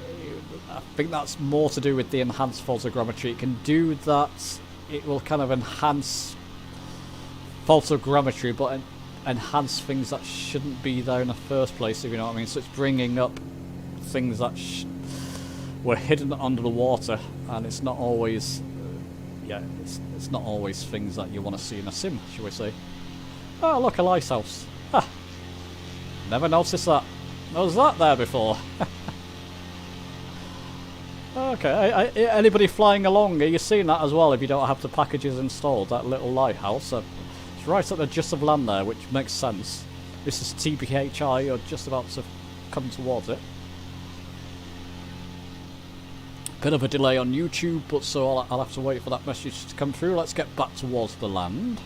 Speaker 1: think that's more to do with the enhanced photogrammetry. It can do that. It will kind of enhance photogrammetry, but enhance things that shouldn't be there in the first place, if you know what I mean. So it's bringing up things that were hidden under the water, and it's not always yeah, it's not always things that you want to see in a sim, shall we say. Oh, look, a lighthouse. Ha! Never noticed that. Was that there before? Okay, anybody flying along, are you seeing that as well if you don't have the packages installed, that little lighthouse? It's right at the just of land there, which makes sense. This is TBHI, you're just about to come towards it. Bit of a delay on YouTube, but so I'll have to wait for that message to come through. Let's get back towards the land.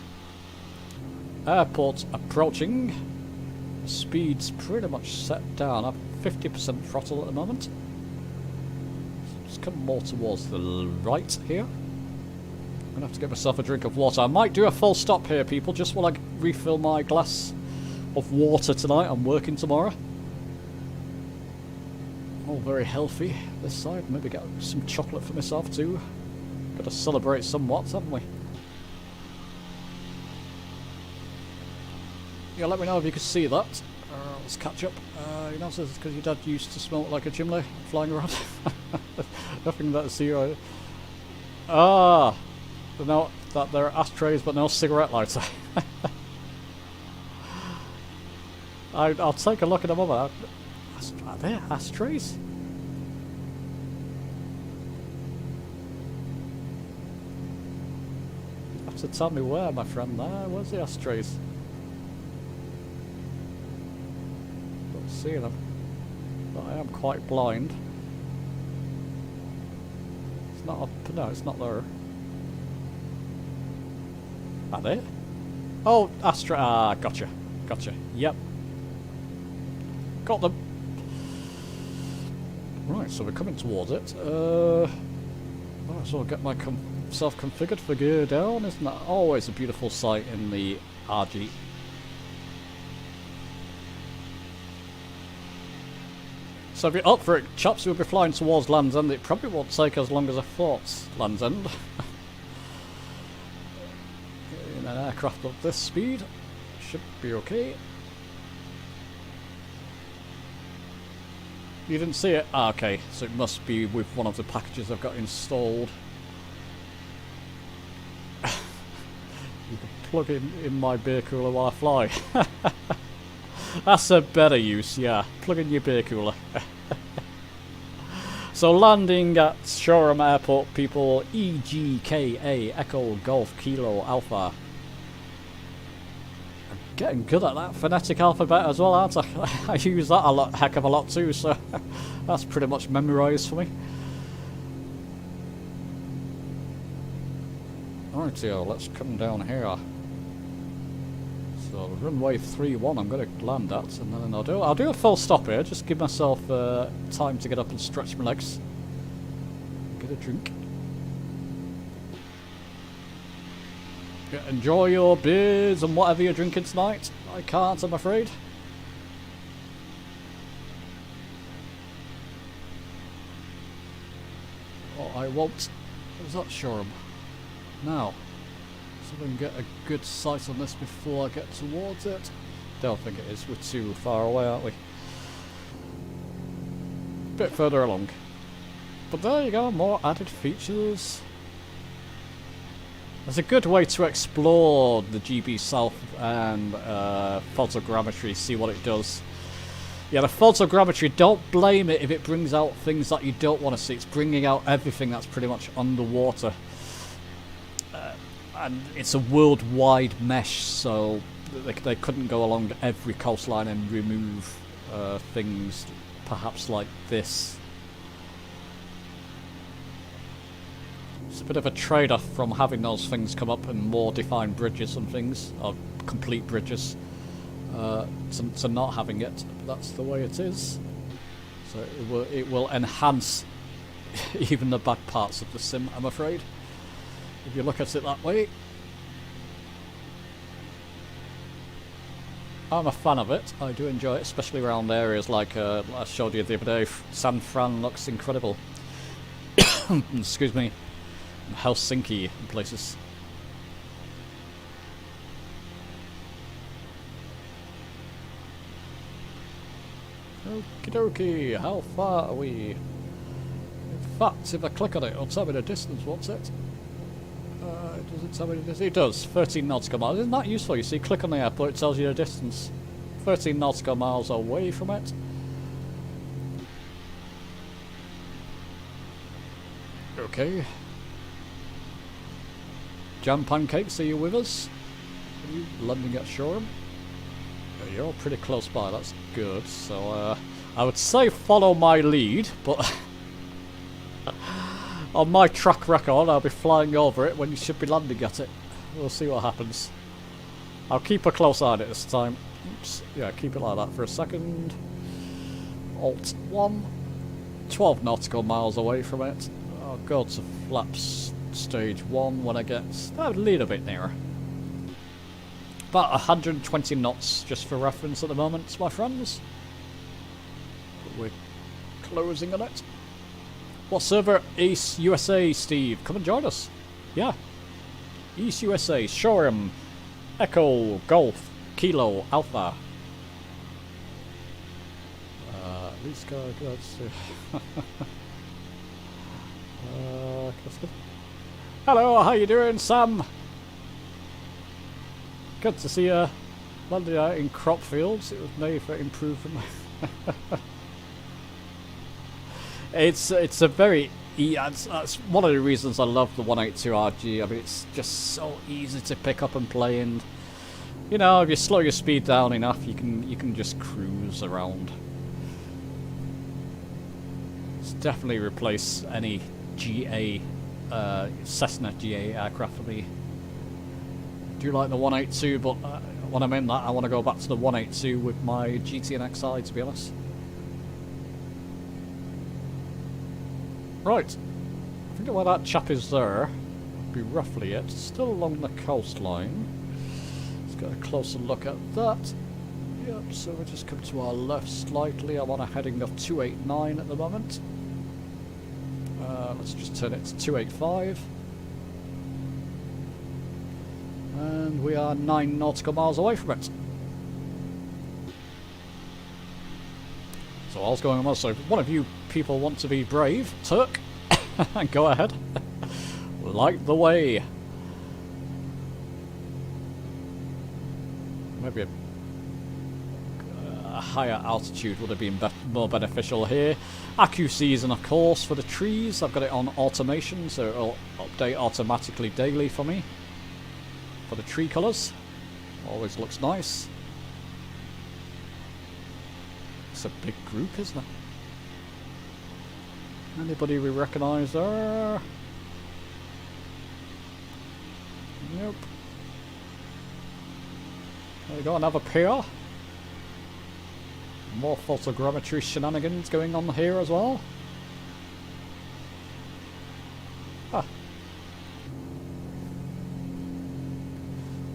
Speaker 1: Airport approaching. Speed's pretty much set down. I'm 50% throttle at the moment. Just come more towards the right here. I'm gonna have to get myself a drink of water. I might do a full stop here, people, just while I refill my glass of water tonight. I'm working tomorrow. All very healthy this side. Maybe get some chocolate for myself too. Got to celebrate somewhat, haven't we? Yeah, let me know if you can see that. Let's catch up. You know, because your dad used to smell like a chimney flying around. Nothing that zero. Ah, now that there are ashtrays, but no cigarette lighter. I'll take a look in a moment. Are there ashtrays? You have to tell me where, my friend. There, where's the ashtrays? Don't see them. But I am quite blind. It's not up. No, it's not there. Are they? Oh, ashtray. Ah, gotcha. Gotcha. Yep. Got them. Right, so we're coming towards it. Might as well get myself configured for gear down. Isn't that always a beautiful sight in the RG? So if you're up for it, chaps, we'll be flying towards Land's End. It probably won't take as long as I thought, Land's End. In an aircraft of this speed, should be okay. You didn't see it? Ah, okay. So it must be with one of the packages I've got installed. You can plug in my beer cooler while I fly. That's a better use, yeah. Plug in your beer cooler. So landing at Shoreham Airport, people. EGKA Echo Golf Kilo Alpha. Getting good at that phonetic alphabet as well, aren't I? I use that a heck of a lot too, so that's pretty much memorised for me. Alright, so let's come down here. So runway 31 I'm going to land at, and then I'll do a full stop here, just give myself time to get up and stretch my legs. Get a drink. Enjoy your beers and whatever you're drinking tonight. I can't, I'm afraid. Oh, I won't. Was that Shoreham? Now, so we can get a good sight on this before I get towards it. Don't think it is. We're too far away, aren't we? Bit further along. But there you go, more added features. It's a good way to explore the GB South and photogrammetry, see what it does. Yeah, the photogrammetry, don't blame it if it brings out things that you don't want to see. It's bringing out everything that's pretty much underwater. And it's a worldwide mesh, so they couldn't go along every coastline and remove things perhaps like this. It's a bit of a trade-off from having those things come up and more defined bridges and things, or complete bridges, to not having it. That's the way it is. So it will enhance even the bad parts of the sim, I'm afraid, if you look at it that way. I'm a fan of it. I do enjoy it, especially around areas like I showed you the other day. San Fran looks incredible. Excuse me. Helsinki and places. Okie dokie, how far are we? In fact, if I click on it, it'll tell me the distance, what's it? Does it tell me the distance? It does, 13 nautical miles. Isn't that useful? You see, click on the airport, it tells you the distance. 13 nautical miles away from it. Okay. Jam Pancakes, are you with us? Are you landing at Shoreham? Yeah, you're all pretty close by, that's good. So I would say follow my lead, but on my track record I'll be flying over it when you should be landing at it. We'll see what happens. I'll keep a close eye on it this time. Oops. Yeah, keep it like that for a second. Alt 1. 12 nautical miles away from it. I'll go to flaps stage 1 when I get a little bit nearer. About 120 knots just for reference at the moment, my friends. But we're closing on it. What server? East USA, Steve. Come and join us. Yeah. East USA, Shoreham, Echo, Golf, Kilo, Alpha. These guys, let's see. Hello, how you doing, Sam? Good to see you landing out in crop fields. It was made for improvement. It's a very that's one of the reasons I love the 182 RG. I mean, it's just so easy to pick up and play, and you know, if you slow your speed down enough, you can just cruise around. It's definitely replace any GA Cessna GA aircraft for me. I do like the 182, but when I'm in that, I want to go back to the 182 with my GT and XI, to be honest. Right, I think where that chap is there would be roughly it. Still along the coastline. Let's get a closer look at that. Yep, so we just come to our left slightly. I'm on a heading of 289 at the moment. Let's just turn it to 285. And we are 9 nautical miles away from it. So all's going on well. So if one of you people want to be brave, Turk, go ahead. Light the way. Maybe a higher altitude would have been more beneficial here. AccuSeason, of course, for the trees. I've got it on automation, so it'll update automatically daily for me. For the tree colours. Always looks nice. It's a big group, isn't it? Anybody we recognise there? Nope. There we go, another pier. More photogrammetry shenanigans going on here as well. Ah.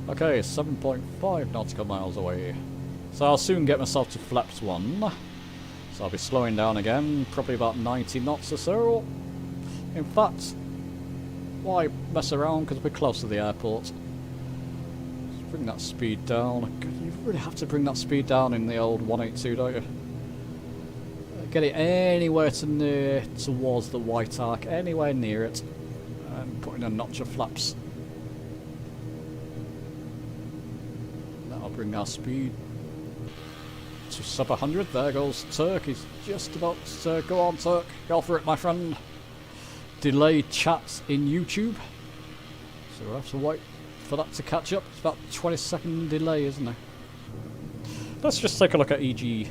Speaker 1: Okay, 7.5 nautical miles away. So I'll soon get myself to flaps 1. So I'll be slowing down again, probably about 90 knots or so. In fact, why mess around, because we're close to the airport. Let's bring that speed down. You really have to bring that speed down in the old 182, don't you? Get it anywhere towards the white arc, anywhere near it, and put in a notch of flaps. That'll bring our speed to sub 100. There goes Turk. He's just about to go on, Turk. Go for it, my friend. Delayed chat in YouTube, so we'll have to wait for that to catch up. It's about 20-second delay, isn't there? Let's just take a look at EGKA.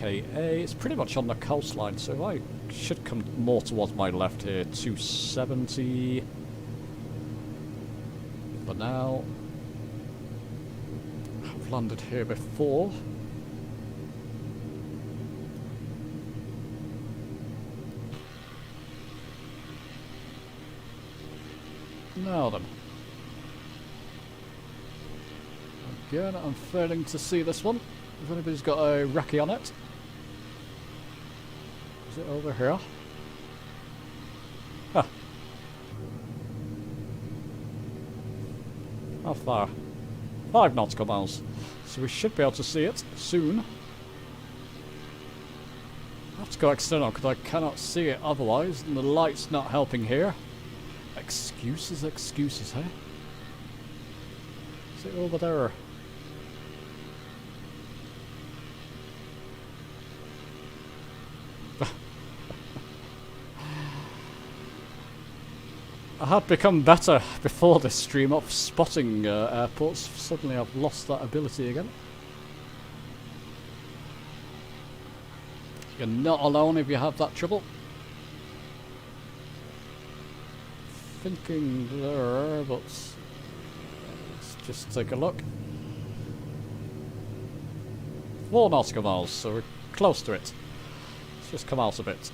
Speaker 1: It's pretty much on the coastline, so I should come more towards my left here. 270 for now. I've landed here before. Now then. Again, I'm failing to see this one. If anybody's got a recce on it. Is it over here? Huh. How far? 5 nautical miles. So we should be able to see it soon. I have to go external because I cannot see it otherwise, and the light's not helping here. Excuses, excuses, hey? Is it over there? I had become better before this stream of spotting airports. Suddenly I've lost that ability again. You're not alone if you have that trouble. Thinking there, but let's just take a look. 4 nautical miles, so we're close to it. Let's just come out a bit.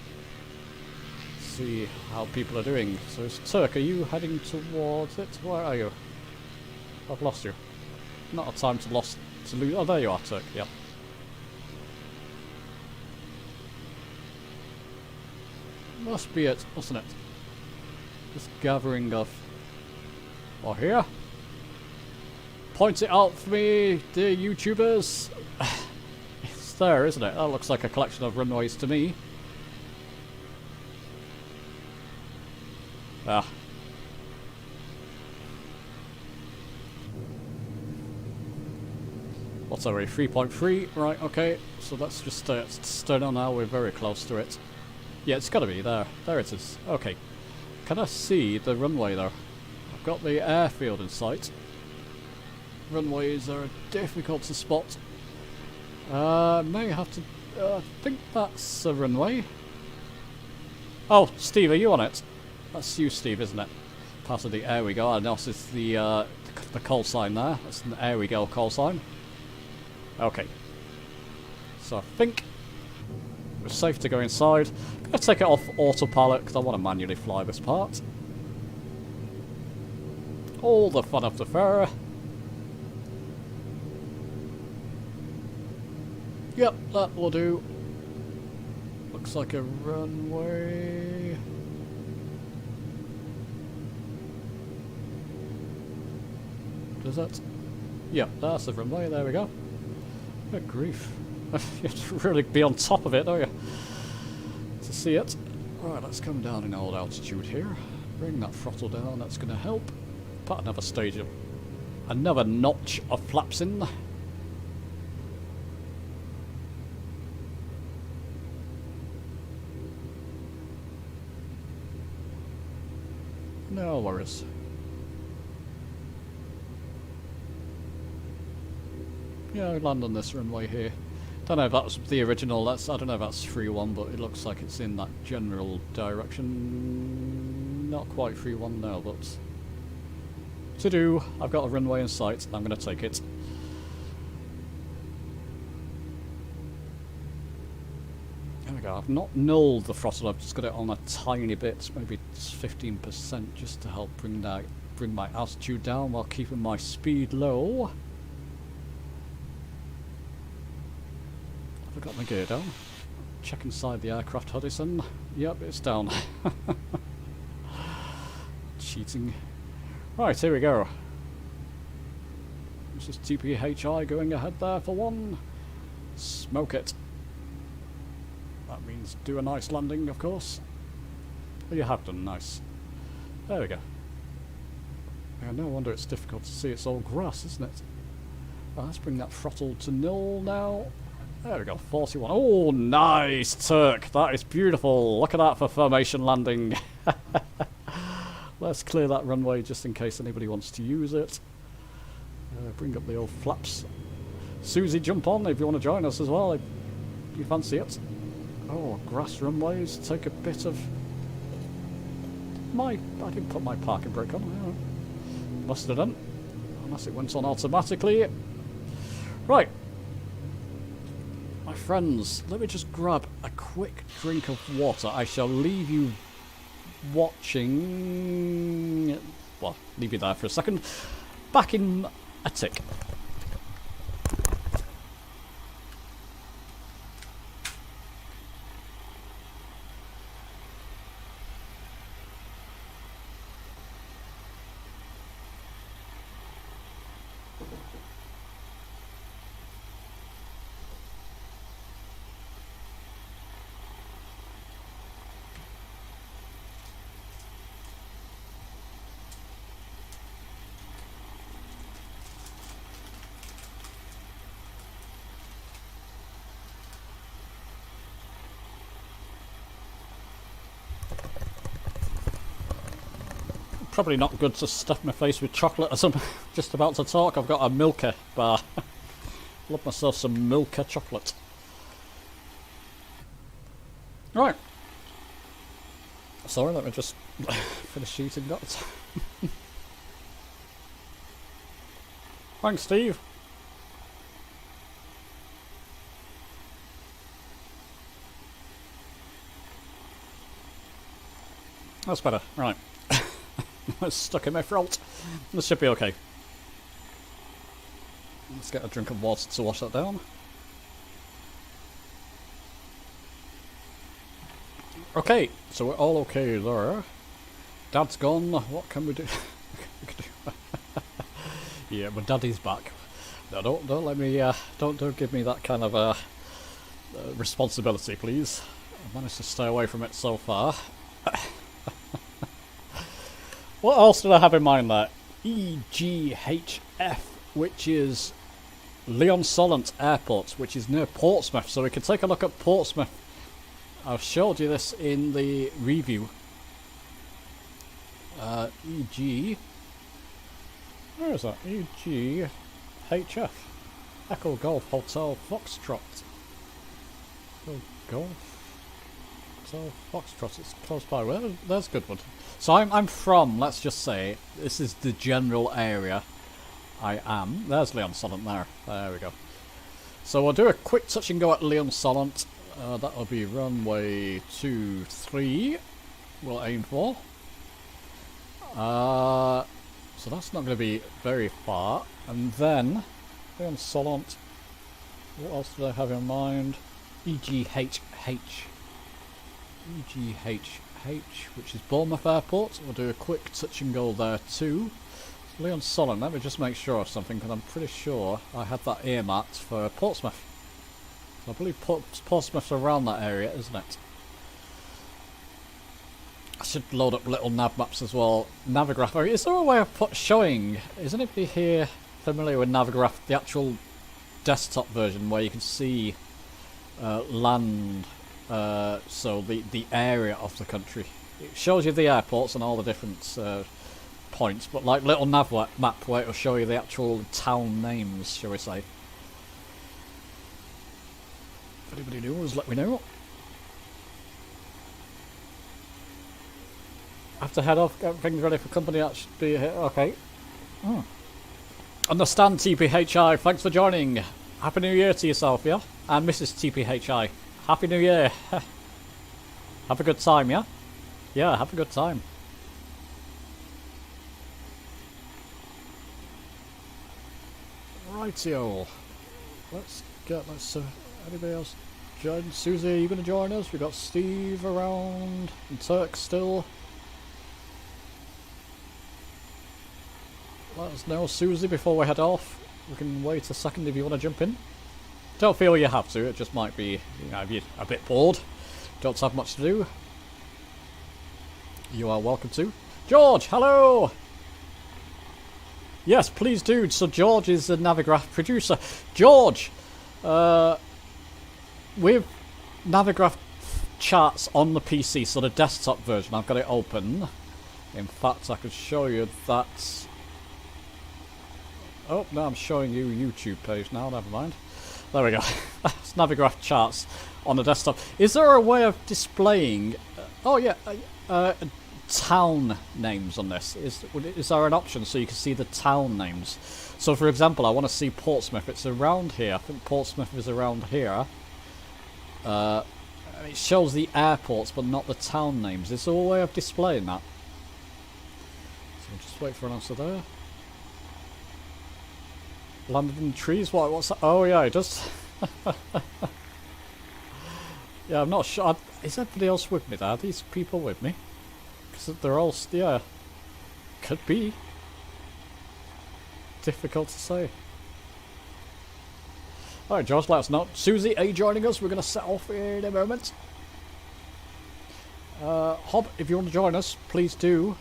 Speaker 1: See how people are doing. So it's Turk, are you heading towards it? Where are you? I've lost you. Not a time to lose. Oh, there you are, Turk. Yep. Must be it, mustn't it? This gathering of... Oh, here? Point it out for me, dear YouTubers. It's there, isn't it? That looks like a collection of runways to me. Ah. What's our 3.3? Right, okay. So let's just start on now. We're very close to it. Yeah, it's gotta be there. There it is. Okay. Can I see the runway there? I've got the airfield in sight. Runways are difficult to spot. May have to... I think that's a runway. Oh, Steve, are you on it? That's you, Steve, isn't it? Part of the air we go. I noticed the call sign there. That's an air we go call sign. Okay. So I think we're safe to go inside. I'm going to take it off autopilot because I want to manually fly this part. All the fun of the fair. Yep, that will do. Looks like a runway. Does that? Yep, that's the runway. There we go. Good grief. You have to really be on top of it, don't you? To see it. Right, let's come down in old altitude here. Bring that throttle down, that's going to help. Put another stage of... Another notch of flaps in. No worries. Yeah, I land on this runway here. Don't know if that's the original, I don't know if that's 3-1, but it looks like it's in that general direction. Not quite 3-1 now, but... To do, I've got a runway in sight, I'm going to take it. There we go, I've not nulled the throttle, I've just got it on a tiny bit, maybe it's 15%, just to help bring my altitude down while keeping my speed low. I've got my gear down. Check inside the aircraft, Hudson. Yep, it's down. Cheating. Right, here we go. This is TPHI going ahead there for 1. Smoke it. That means do a nice landing, of course. Oh, you have done, nice. There we go. Yeah, no wonder it's difficult to see, it's all grass, isn't it? Well, let's bring that throttle to 0 now. There we go, 41. Oh, nice, Turk. That is beautiful. Look at that for formation landing. Let's clear that runway just in case anybody wants to use it. Bring up the old flaps. Susie, jump on if you want to join us as well, if you fancy it. Oh, grass runways take a bit of... I didn't put my parking brake on. Must have done. Unless it went on automatically. Right. My friends, let me just grab a quick drink of water. I shall leave you watching... Well, leave you there for a second. Back in a tick. probably not good to stuff my face with chocolate as I'm just about to talk. I've got a Milka bar. Love myself some Milka chocolate. Right. Sorry, let me just finish eating that. Thanks, Steve. That's better. Right. It's stuck in my throat. This should be okay. Let's get a drink of water to wash that down. Okay, so we're all okay there. Dad's gone. What can we do? Yeah, but Daddy's back. No, don't let me. Don't give me that kind of responsibility, please. I've managed to stay away from it so far. What else did I have in mind there? EGHF, which is Leon Solent Airport, which is near Portsmouth. So we can take a look at Portsmouth. I've showed you this in the review. EG. Where is that? EGHF. Echo Golf Hotel Foxtrot. Echo Golf Hotel Foxtrot. It's close by. Well, there's a good one. So I'm from, let's just say, this is the general area I am. There's Leon Solent there. There we go. So we'll do a quick touch and go at Leon Solent. That'll be runway 23. We'll aim for. So that's not going to be very far. And then, Leon Solent. What else did I have in mind? EGHH. EGHH, which is Bournemouth Airport. We'll do a quick touch and go there too. Leon Solent, let me just make sure of something, because I'm pretty sure I had that earmarked for Portsmouth. I believe Portsmouth's around that area, isn't it? I should load up little nav maps as well. Navigraph. Is there a way of showing? Is anybody here familiar with Navigraph, the actual desktop version where you can see land? So the area of the country. It shows you the airports and all the different points, but like little nav map where it'll show you the actual town names, shall we say. If anybody knows, let me know. I have to head off, get things ready for company. That should be here. Okay. Understand, TPHI. Thanks for joining. Happy New Year to yourself, yeah? And Mrs. TPHI. Happy New Year. Have a good time, yeah? Yeah, have a good time. Rightio. Let's anybody else join? Susie, are you going to join us? We've got Steve around and Turk still. Let us know, Susie, before we head off. We can wait a second if you want to jump in. Don't feel you have to, it just might be, you know, if you're a bit bored, don't have much to do. You are welcome to. George, hello! Yes, please do. So George is the Navigraph producer. George, with Navigraph charts on the PC, so the desktop version, I've got it open. In fact, I could show you that. Oh, no, I'm showing you YouTube page now, never mind. There we go. It's Navigraph charts on the desktop. Is there a way of displaying... oh, yeah. Town names on this. Is there an option so you can see the town names? So, for example, I want to see Portsmouth. It's around here. I think Portsmouth is around here. It shows the airports, but not the town names. Is there a way of displaying that? So, just wait for an answer there. Landed in the trees? What's that? Oh yeah, it does. Yeah, I'm not sure. Is everybody else with me there? Are these people with me? Because they're all... yeah. Could be. Difficult to say. Alright, George, let us know. Susie, are you joining us? We're going to set off in a moment. Hob, if you want to join us, please do.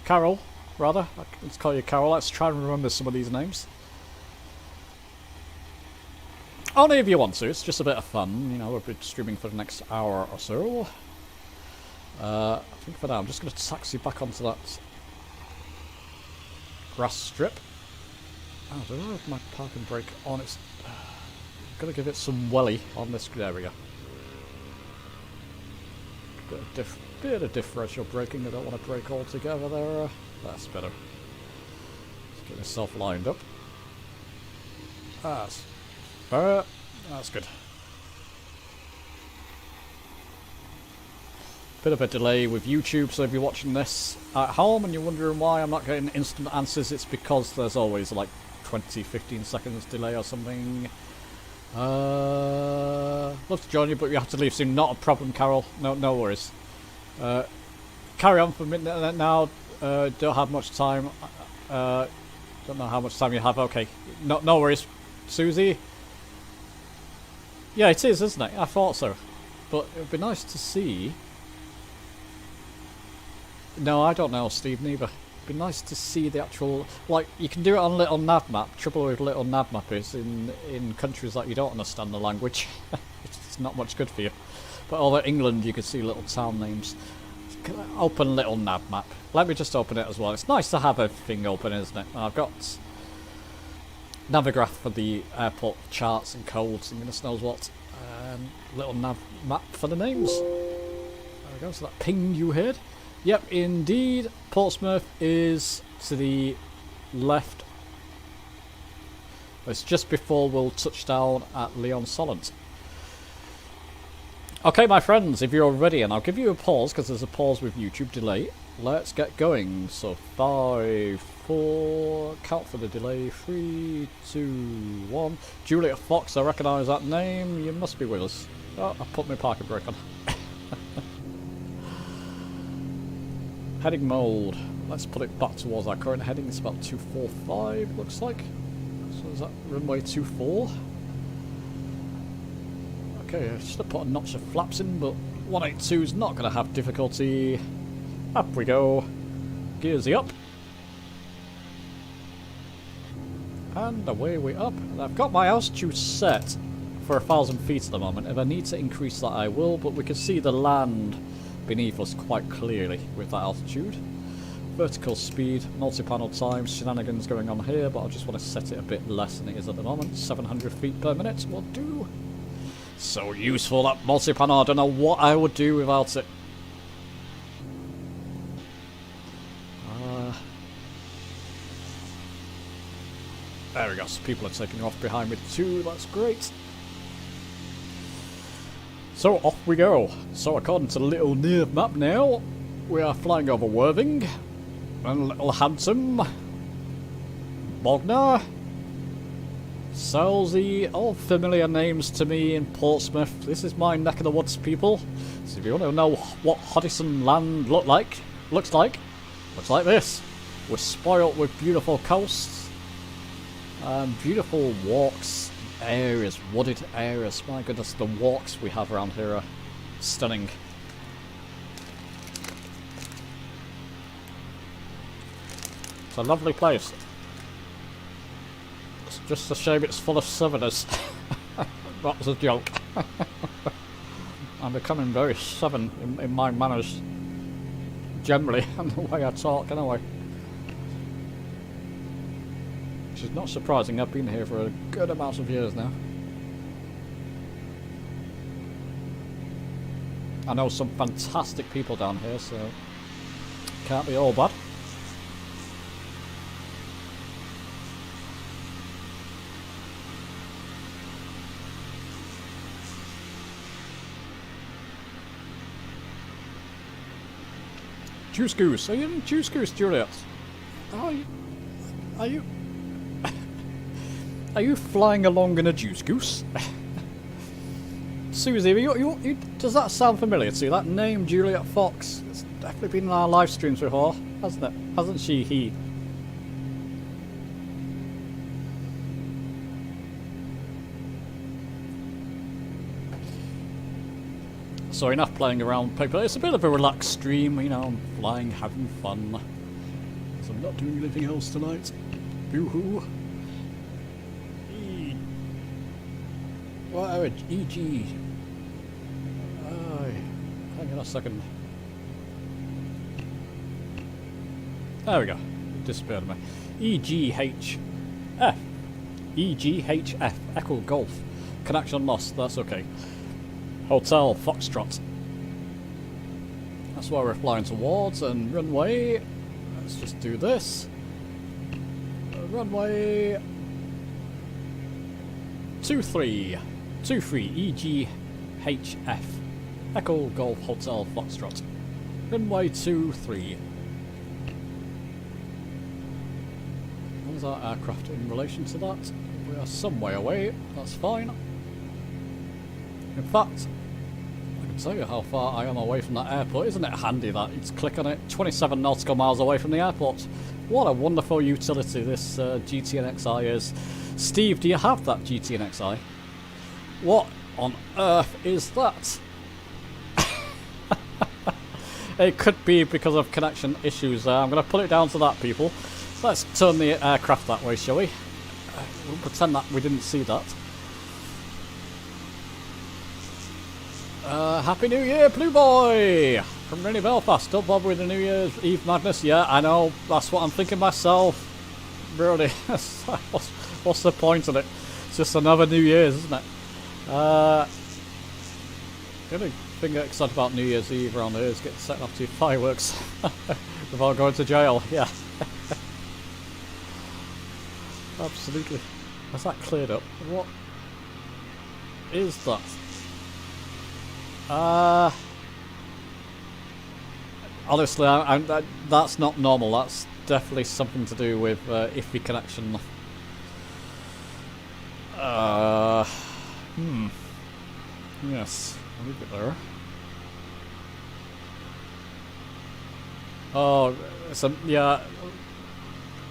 Speaker 1: Carol. Rather, let's call you Carol. Let's try and remember some of these names. Only if you want to. It's just a bit of fun. You know, we'll be streaming for the next hour or so. I think for now I'm just going to taxi back onto that grass strip. Oh, do I have my parking brake on? It's going to give it some welly on this. There we go. Bit of differential braking. I don't want to brake altogether there. That's better. Let's get myself lined up. That's good. Bit of a delay with YouTube, so if you're watching this at home and you're wondering why I'm not getting instant answers, it's because there's always like 20-15 seconds delay or something. Love to join you, but you have to leave soon. Not a problem, Carol. No worries. Carry on for a minute now. Don't have much time. Don't know how much time you have. Okay. No worries. Susie? Yeah, it is, isn't it? I thought so. But it would be nice to see. No, I don't know, Steve, neither. It'd be nice to see the actual... Like, you can do it on little nav map. Trouble with little nav map is in countries that you don't understand the language. It's not much good for you. But over England, you can see little town names. Can I open little nav map? Let me just open it as well. It's nice to have everything open, isn't it? I've got Navigraph for the airport charts and codes and goodness knows what. Little nav map for the names. There we go, so that ping you heard. Yep, indeed. Portsmouth is to the left. It's just before we'll touch down at Leon Solent. Okay, my friends, if you're ready, and I'll give you a pause because there's a pause with YouTube delay. Let's get going. So 5, 4, count for the delay. 3, 2, 1. Juliet Fox, I recognise that name. You must be with us. Oh, I put my parking brake on. Heading mode. Let's put it back towards our current heading. It's about 245, looks like. So is that runway 24? Okay, I should have put a notch of flaps in, but 182 is not going to have difficulty. Up we go. Gearsy up. And away we up. And I've got my altitude set for 1,000 feet at the moment. If I need to increase that, I will, but we can see the land beneath us quite clearly with that altitude. Vertical speed, multi-panel time, shenanigans going on here, but I just want to set it a bit less than it is at the moment. 700 feet per minute will do. So useful, that multi-panel. I don't know what I would do without it. There we go, so people are taking off behind me too, that's great. So off we go. So according to the little nav map now, we are flying over Worthing, and Little Handsome, Bognor, Selsey, all familiar names to me in Portsmouth. This is my neck of the woods, people. So if you want to know what Hoddesdon land looks like this. We're spoilt with beautiful coasts, beautiful walks, areas, wooded areas. My goodness, the walks we have around here are stunning. It's a lovely place. It's just a shame it's full of southerners. That was a joke. I'm becoming very southern in my manners generally and the way I talk anyway. Which is not surprising, I've been here for a good amount of years now. I know some fantastic people down here, so can't be all bad. Juice Goose, are you in Juice Goose, Juliet? Are you are you flying along in a Juice Goose? Susie, does that sound familiar to you? That name, Juliet Fox, it's definitely been in our live streams before, hasn't it? Hasn't she, he? So enough playing around, people. It's a bit of a relaxed stream, you know, I'm flying, having fun. So I'm not doing anything else tonight. Boo-hoo. What, EG? Hang on a second. There we go. It disappeared on me. EGHF. EGHF. Echo Golf. Connection lost. That's okay. Hotel Foxtrot. That's where we're flying towards. And runway. Let's just do this. Runway 23 EGHF Echo Golf Hotel Foxtrot. Runway 23. What is our aircraft in relation to that? We are some way away, that's fine. In fact, I can tell you how far I am away from that airport. Isn't it handy that it's click on it? 27 nautical miles away from the airport. What a wonderful utility this GTN-XI is. Steve, do you have that GTN-XI? What on earth is that? It could be because of connection issues. I'm going to put it down to that, people. Let's turn the aircraft that way, shall we? We'll pretend that we didn't see that. Happy New Year, Blue Boy! From Rainy Belfast. Don't bother with the New Year's Eve madness. Yeah, I know. That's what I'm thinking myself. Really. What's the point of it? It's just another New Year's, isn't it? The only thing I'm excited about New Year's Eve around here is getting set off to fireworks without going to jail. Yeah. Absolutely. Has that cleared up? What is that? Honestly, that's not normal. That's definitely something to do with iffy connection. Yes, I'll leave it there. Oh, so yeah.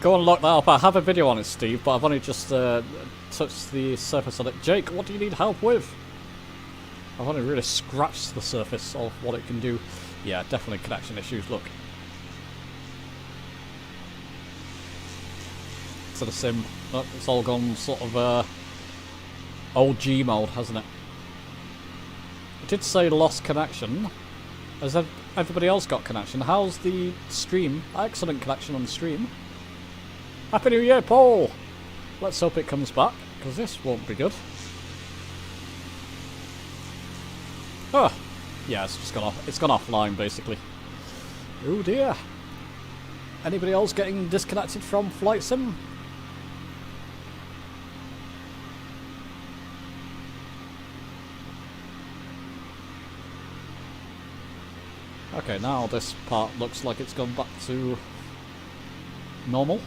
Speaker 1: Go and lock that up. I have a video on it, Steve, but I've only just touched the surface on it. Jake, what do you need help with? I've only really scratched the surface of what it can do. Yeah, definitely connection issues, look. To the sim. Look, it's all gone sort of old G mode, hasn't it? It did say lost connection. Has everybody else got connection? How's the stream? Excellent connection on the stream. Happy New Year, Paul! Let's hope it comes back, because this won't be good. Oh, yeah, it's just gone off. It's gone offline, basically. Oh dear. Anybody else getting disconnected from Flight Sim? Okay, now this part looks like it's gone back to normal.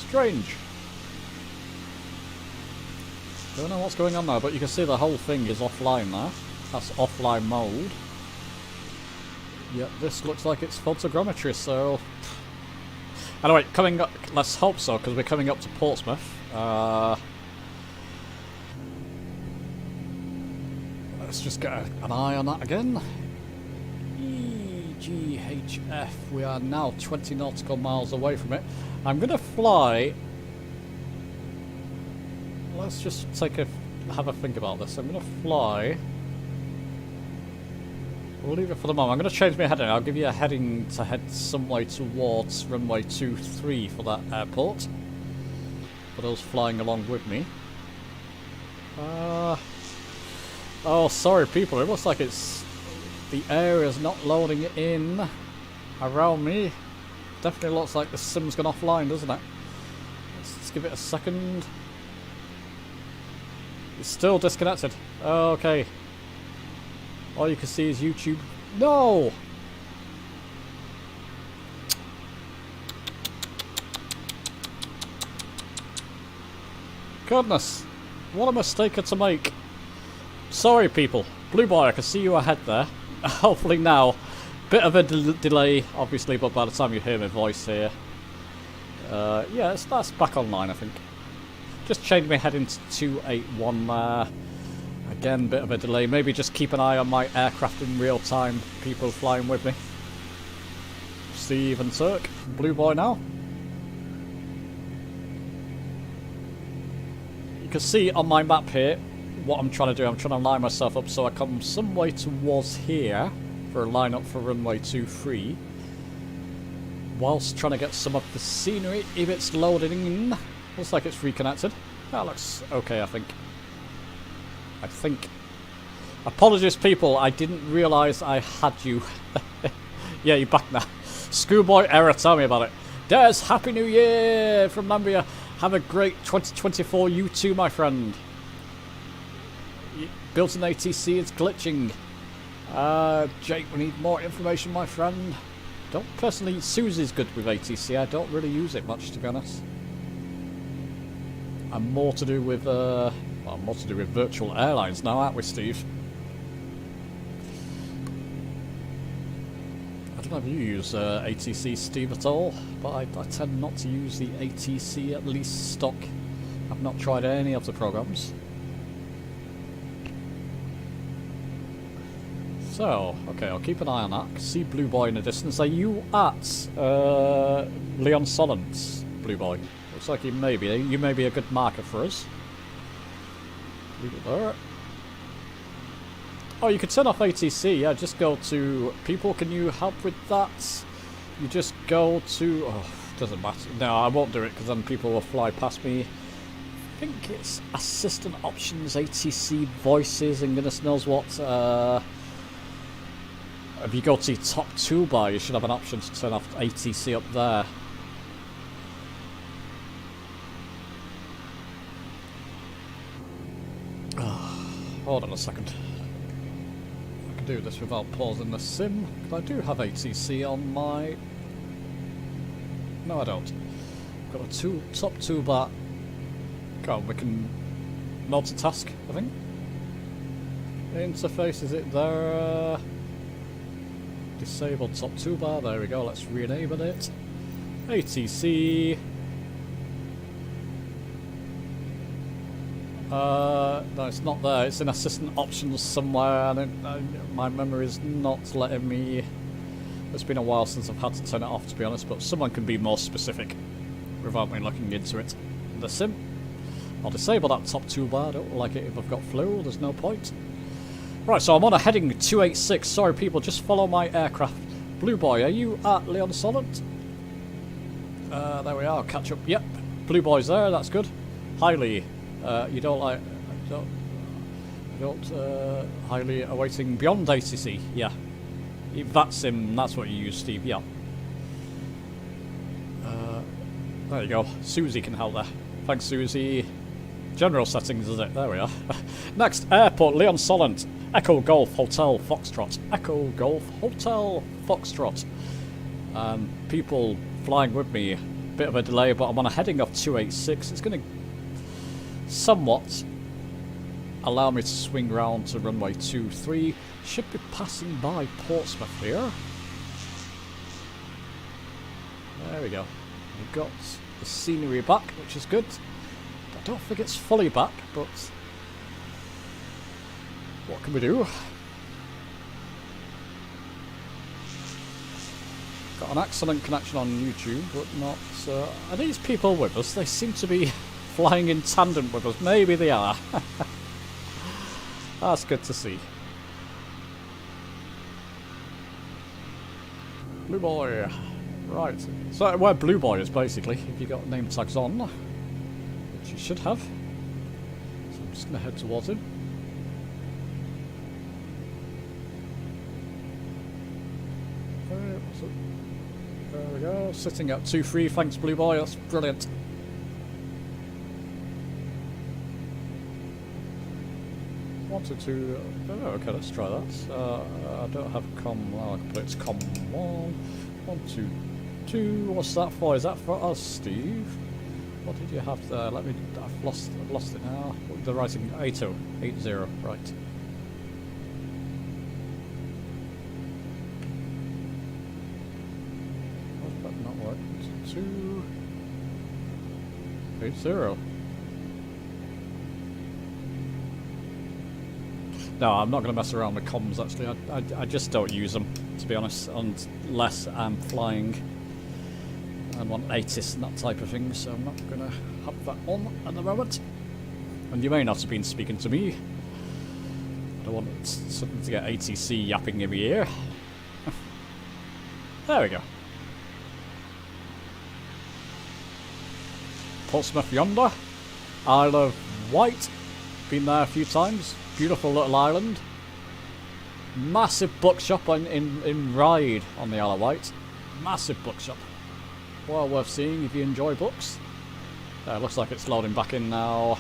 Speaker 1: Strange. Don't know what's going on now, but you can see the whole thing is offline now. That's offline mode. Yep, this looks like it's photogrammetry, so... Anyway, coming up, let's hope so, because we're coming up to Portsmouth. Let's just get an eye on that again. EGHF, we are now 20 nautical miles away from it. I'm going to fly... Let's just have a think about this. I'm going to fly... We'll leave it for the moment. I'm going to change my heading. I'll give you a heading to head some way towards runway 23 for that airport. For those flying along with me. Oh, sorry people. It looks like it's... The area's not loading it in around me. Definitely looks like the sim's gone offline, doesn't it? Let's give it a second. It's still disconnected. Okay. All you can see is YouTube. No! Goodness. What a mistake to make. Sorry people. Blue Boy, I can see you ahead there. Hopefully now. Bit of a delay, obviously, but by the time you hear my voice here. Yeah, that's back online, I think. Just changed my heading to 281 there. Again, bit of a delay. Maybe just keep an eye on my aircraft in real time. People flying with me. Steve and Turk. Blue Boy now. You can see on my map here, what I'm trying to do, I'm trying to line myself up so I come some way towards here for a line up for runway 23, whilst trying to get some of the scenery if it's loading in. Looks like it's reconnected. That looks okay, I think. Apologies, people, I didn't realise I had you. Yeah, you're back now. Schoolboy error, tell me about it. Des, Happy New Year from Lambia. Have a great 2024, you too, my friend. Built-in ATC is glitching. Jake, we need more information, my friend. Don't personally, Susie's good with ATC. I don't really use it much, to be honest. I'm more to do with, more to do with virtual airlines now, aren't we, Steve? I don't know if you use ATC, Steve, at all, but I tend not to use the ATC, at least stock. I've not tried any of the programs. So, okay, I'll keep an eye on that. See Blue Boy in the distance. Are you at Leon Solent's Blue Boy? Looks like you may be a good marker for us. Leave it there. Oh, you could turn off ATC, yeah, just go to people, can you help with that? You just go to, oh, doesn't matter. No, I won't do it because then people will fly past me. I think it's assistant options, ATC voices, and goodness knows what. If you go to your top toolbar, you should have an option to turn off ATC up there. Hold on a second. I can do this without pausing the sim. I do have ATC on my... No, I don't. Got a top toolbar. Go on, we can multitask, I think. Interface, is it there? Disable top toolbar, there we go, let's re-enable it. ATC. No, it's not there, it's in assistant options somewhere, and my memory is not letting me... It's been a while since I've had to turn it off, to be honest, but someone can be more specific without me looking into it. The sim. I'll disable that top toolbar, I don't like it if I've got flow, there's no point. Right, so I'm on a heading 286. Sorry, people, just follow my aircraft. Blue Boy, are you at Leon Solent? There we are, catch up. Yep, Blue Boy's there, that's good. Highly, you don't like... highly awaiting beyond ATC, yeah. That's him, that's what you use, Steve, yeah. There you go, Susie can help there. Thanks, Susie. General settings, is it? There we are. Next, airport, Leon Solent. Echo Golf Hotel Foxtrot. Echo Golf Hotel Foxtrot. People flying with me, a bit of a delay, but I'm on a heading of 286. It's going to somewhat allow me to swing round to runway 23. Should be passing by Portsmouth here. There we go. We've got the scenery back, which is good. I don't think it's fully back, but what can we do? Got an excellent connection on YouTube, but not... are these people with us? They seem to be flying in tandem with us. Maybe they are. That's good to see. Blue Boy. Right. So where Blue Boy is, basically, if you got name tags on, which you should have. So I'm just going to head towards him. There we go, sitting at 2-3, thanks Blue Boy, that's brilliant. Wanted to, oh, okay, let's try that. I don't have com, well, I can put it to com 1, 1, 2, 2, what's that for? Is that for us, Steve? What did you have there? Let me, I've lost it now. The writing, 80, right. Not work. 280. No, I'm not going to mess around with comms actually. I just don't use them, to be honest, unless I'm flying and want ATIS and that type of thing, so I'm not going to have that on at the moment. And you may not have been speaking to me. don't want something to get ATC yapping in my ear. There we go. Portsmouth yonder. Isle of Wight. Been there a few times. Beautiful little island. Massive bookshop in Ryde on the Isle of Wight. Massive bookshop. Well worth seeing if you enjoy books. Looks like it's loading back in now.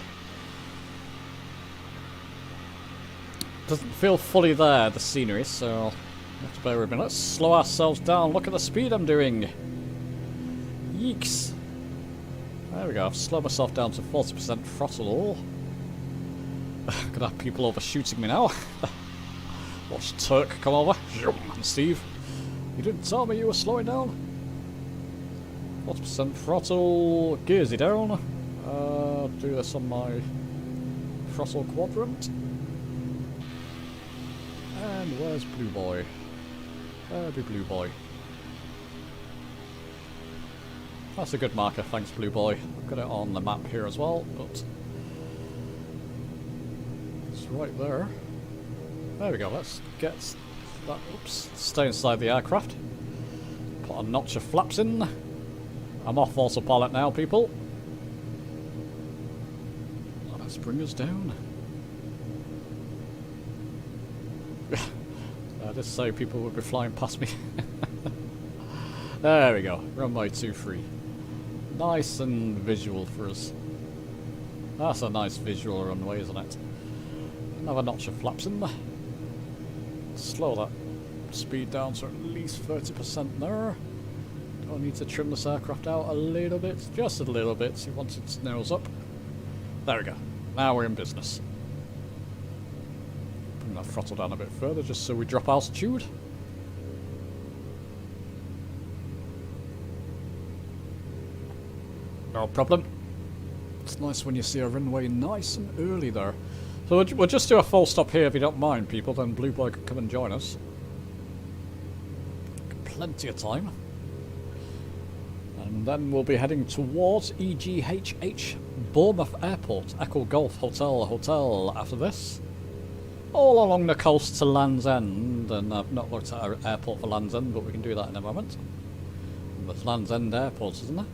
Speaker 1: Doesn't feel fully there, the scenery, so you have to bear with me. Let's slow ourselves down. Look at the speed I'm doing. Yeeks. There we go. I've slowed myself down to 40% throttle. Gonna have people overshooting me now. Watch Turk come over. And Steve, you didn't tell me you were slowing down. 40% throttle. Gearsy down. Do this on my throttle quadrant. And where's Blue Boy? There'll be Blue Boy. That's a good marker, thanks Blue Boy. I've got it on the map here as well, but it's right there. There we go, let's get that, oops, stay inside the aircraft. Put a notch of flaps in. I'm off autopilot now, people. Let's bring us down. I did say people would be flying past me. There we go, runway 23. Nice and visual for us. That's a nice visual runway, isn't it? Another notch of flaps in there. Slow that speed down to at least 30% there. Do I need to trim this aircraft out a little bit? Just a little bit, see once it nose up. There we go. Now we're in business. Bring that throttle down a bit further just so we drop altitude. No problem. It's nice when you see a runway nice and early there. So we'll just do a full stop here if you don't mind, people, then Blue Boy can come and join us. Plenty of time. And then we'll be heading towards EGHH Bournemouth Airport, Echo Golf Hotel after this. All along the coast to Land's End, and I've not looked at our airport for Land's End, but we can do that in a moment. And there's Land's End Airport, isn't there?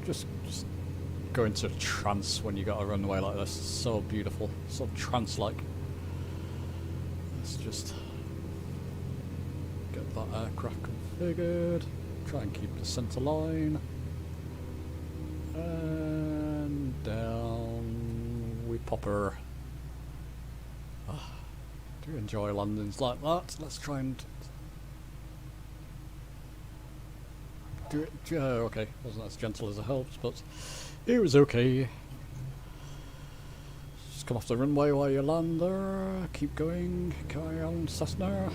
Speaker 1: Just go into a trance when you got a runway like this. It's so beautiful, so trance-like. Let's just get that aircraft configured. Try and keep the centre line. And down we pop her. Oh, do enjoy landings like that. Let's try and do it. Okay, wasn't as gentle as it hoped, but it was okay. Just come off the runway while you land there. Keep going. Carry on, Cessna.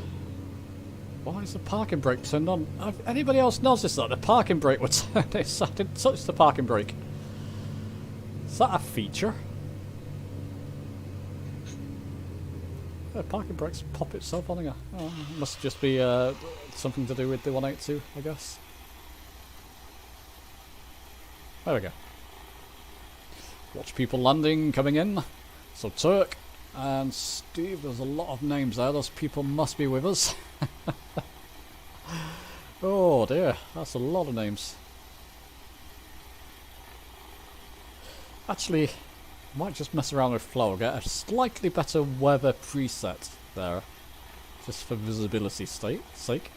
Speaker 1: Why is the parking brake turned on? Have anybody else noticed that the parking brake was turned? I didn't touch the parking brake. Is that a feature? The parking brakes pop itself on again. Oh, it must just be something to do with the 182, I guess. There we go. Watch people landing, coming in. So Turk and Steve, there's a lot of names there. Those people must be with us. Oh dear, that's a lot of names. Actually, I might just mess around with flow, get a slightly better weather preset there. Just for visibility's sake.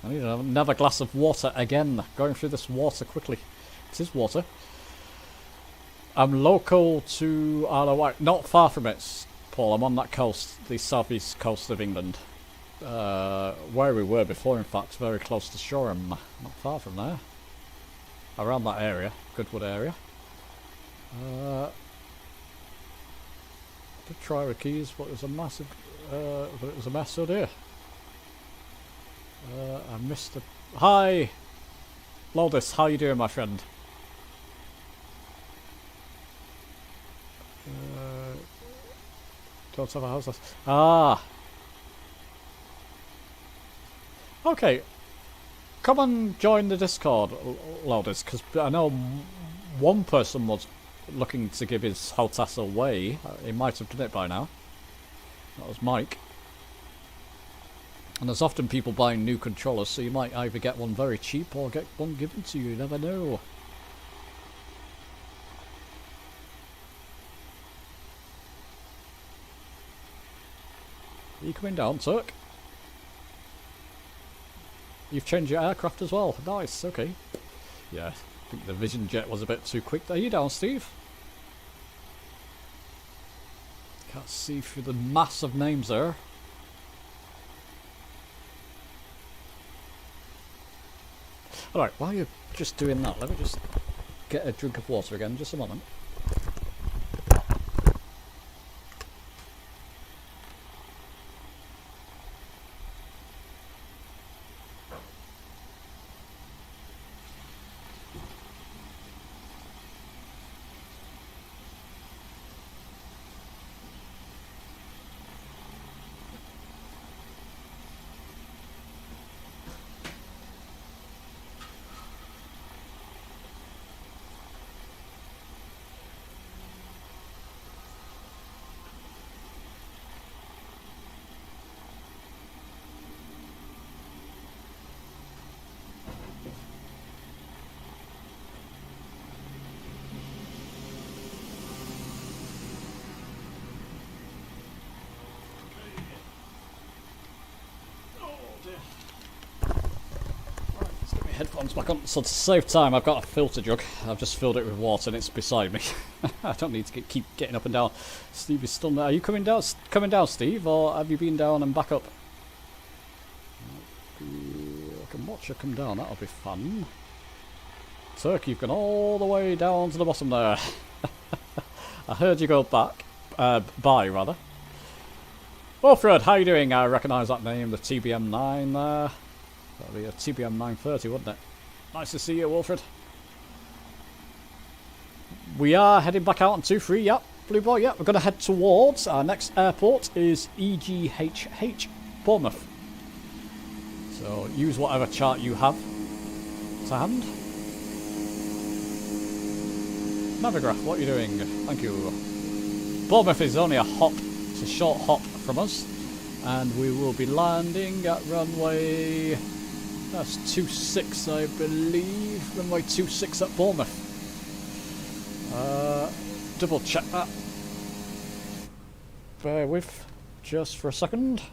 Speaker 1: I need another glass of water again. Going through this water quickly. It is water. I'm local to Isle of Wight. Not far from it, Paul. I'm on that coast, the southeast coast of England. Where we were before, in fact, very close to Shoreham. Not far from there. Around that area, Goodwood area. Did try with keys, but it was a massive... but it was a mess, oh dear. I missed the... Hi! Loldis, how you doing, my friend? Don't have a house. Ah! Okay. Come and join the Discord, Loldis, because I know one person was looking to give his Hotas away. He might have done it by now. That was Mike. And there's often people buying new controllers, so you might either get one very cheap or get one given to you. You never know. Are you coming down, Turk? You've changed your aircraft as well. Nice, okay. Yeah, I think the Vision Jet was a bit too quick. Are you down, Steve? Can't see through the mass of names there. Alright, while you're just doing that, let me just get a drink of water again, just a moment. Headphones back on. So to save time, I've got a filter jug. I've just filled it with water and it's beside me. I don't need to keep getting up and down. Steve is still there. Are you coming down, Steve, or have you been down and back up? I can watch you come down. That'll be fun. Turk, you've gone all the way down to the bottom there. I heard you go back. Bye, rather. Wilfred, how you doing? I recognise that name, the TBM9 there. That'll be a TBM 930, wouldn't it? Nice to see you, Wilfred. We are heading back out on 2-3, yep. Blue Boy, yep. We're going to head towards our next airport is EGHH, Bournemouth. So use whatever chart you have to hand. Navigraph, what are you doing? Thank you. Bournemouth is only a hop. It's a short hop from us. And we will be landing at runway... That's 26, I believe. Runway 26 at Bournemouth. Double check that. Bear with just for a second.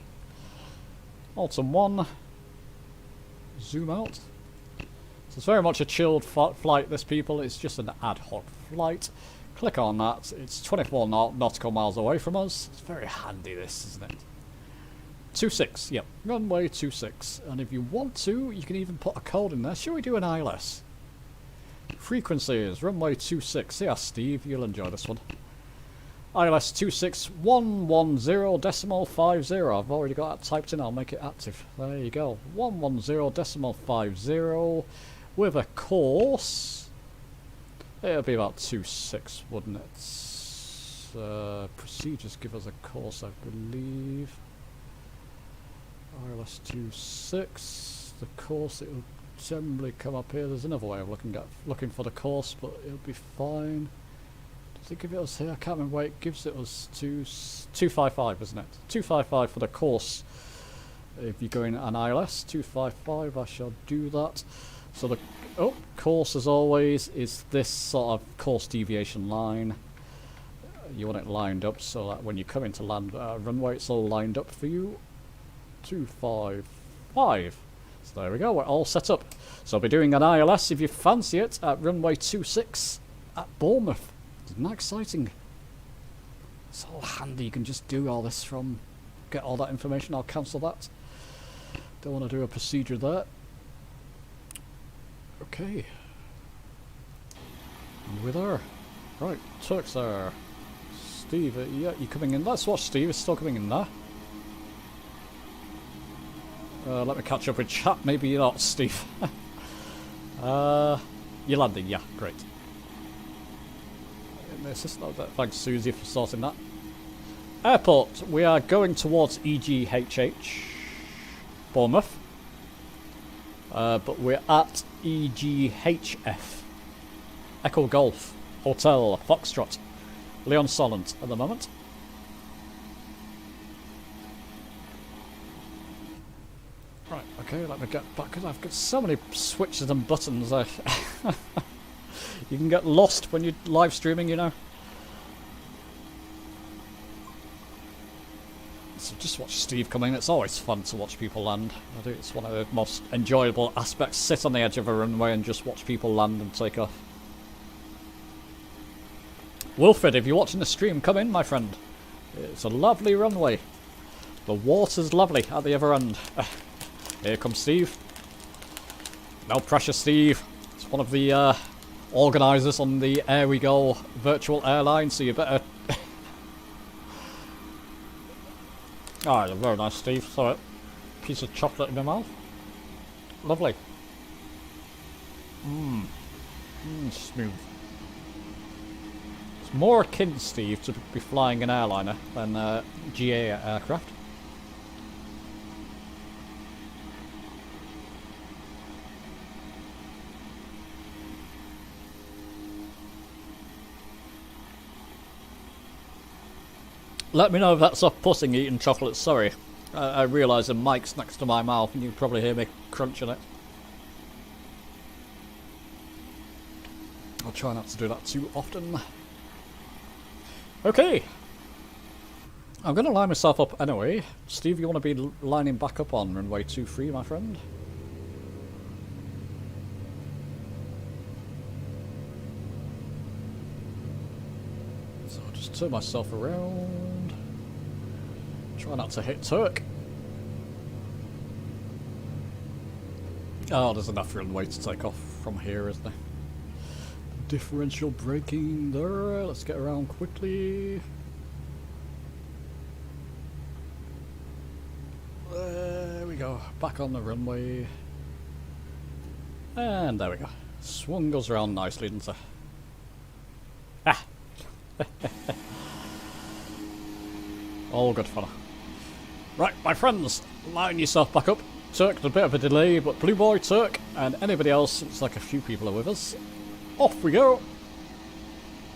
Speaker 1: Alton 1. Zoom out. So it's very much a chilled flight, this, people. It's just an ad hoc flight. Click on that. It's 24 nautical miles away from us. It's very handy, this, isn't it? 26, yep, runway 26, and if you want to, you can even put a code in there. Shall we do an ILS? Frequencies, runway 26, yeah, Steve, you'll enjoy this one. ILS 26110.50, I've already got that typed in, I'll make it active. There you go, 110.50, with a course, it'll be about 26, wouldn't it? Procedures give us a course, I believe. ILS 26, the course, it will generally come up here. There's another way of looking for the course, but it'll be fine. Does it give it us here? I can't remember where it gives it us. 255, isn't it? 255 for the course. If you're going an ILS, 255, I shall do that. So the course, as always, is this sort of course deviation line. You want it lined up so that when you come into land runway, it's all lined up for you. 255. So there we go, we're all set up. So I'll be doing an ILS if you fancy it at runway 26 at Bournemouth. Isn't that exciting? It's all handy, you can just do all this from, get all that information. I'll cancel that. Don't want to do a procedure there. Okay. And we're there. Right, Turk's there. Steve, yeah, you coming in? Let's watch Steve, is still coming in there. Let me catch up with chat. Maybe you're not, Steve. You're landing, yeah, great. Thanks, Susie, for sorting that. Airport, we are going towards EGHH, Bournemouth. But we're at EGHF Echo Golf, Hotel, Foxtrot, Leon Solent at the moment. Right, okay, let me get back, because I've got so many switches and buttons. You can get lost when you're live streaming, you know. So just watch Steve come in. It's always fun to watch people land. I think it's one of the most enjoyable aspects. Sit on the edge of a runway and just watch people land and take off. Wilfred, if you're watching the stream, come in, my friend. It's a lovely runway. The water's lovely at the other end. Here comes Steve. No pressure, Steve. It's one of the organisers on the Air We Go virtual airline, so you better... Ah, you're very nice, Steve. Sorry. Piece of chocolate in my mouth. Lovely. Smooth. It's more akin, Steve, to be flying an airliner than GA aircraft. Let me know if that's off-putting eating chocolate, sorry. I realise the mic's next to my mouth and you can probably hear me crunching it. I'll try not to do that too often. Okay. I'm going to line myself up anyway. Steve, you want to be lining back up on runway 23, my friend? So I'll just turn myself around. Try not to hit Turk. Oh, there's enough runway to take off from here, isn't there? Differential braking there. Let's get around quickly. There we go. Back on the runway. And there we go. Swung goes around nicely, didn't it? Ah! All good fun. Right, my friends, line yourself back up. Turk, a bit of a delay, but Blue Boy, Turk, and anybody else, it's like a few people are with us. Off we go.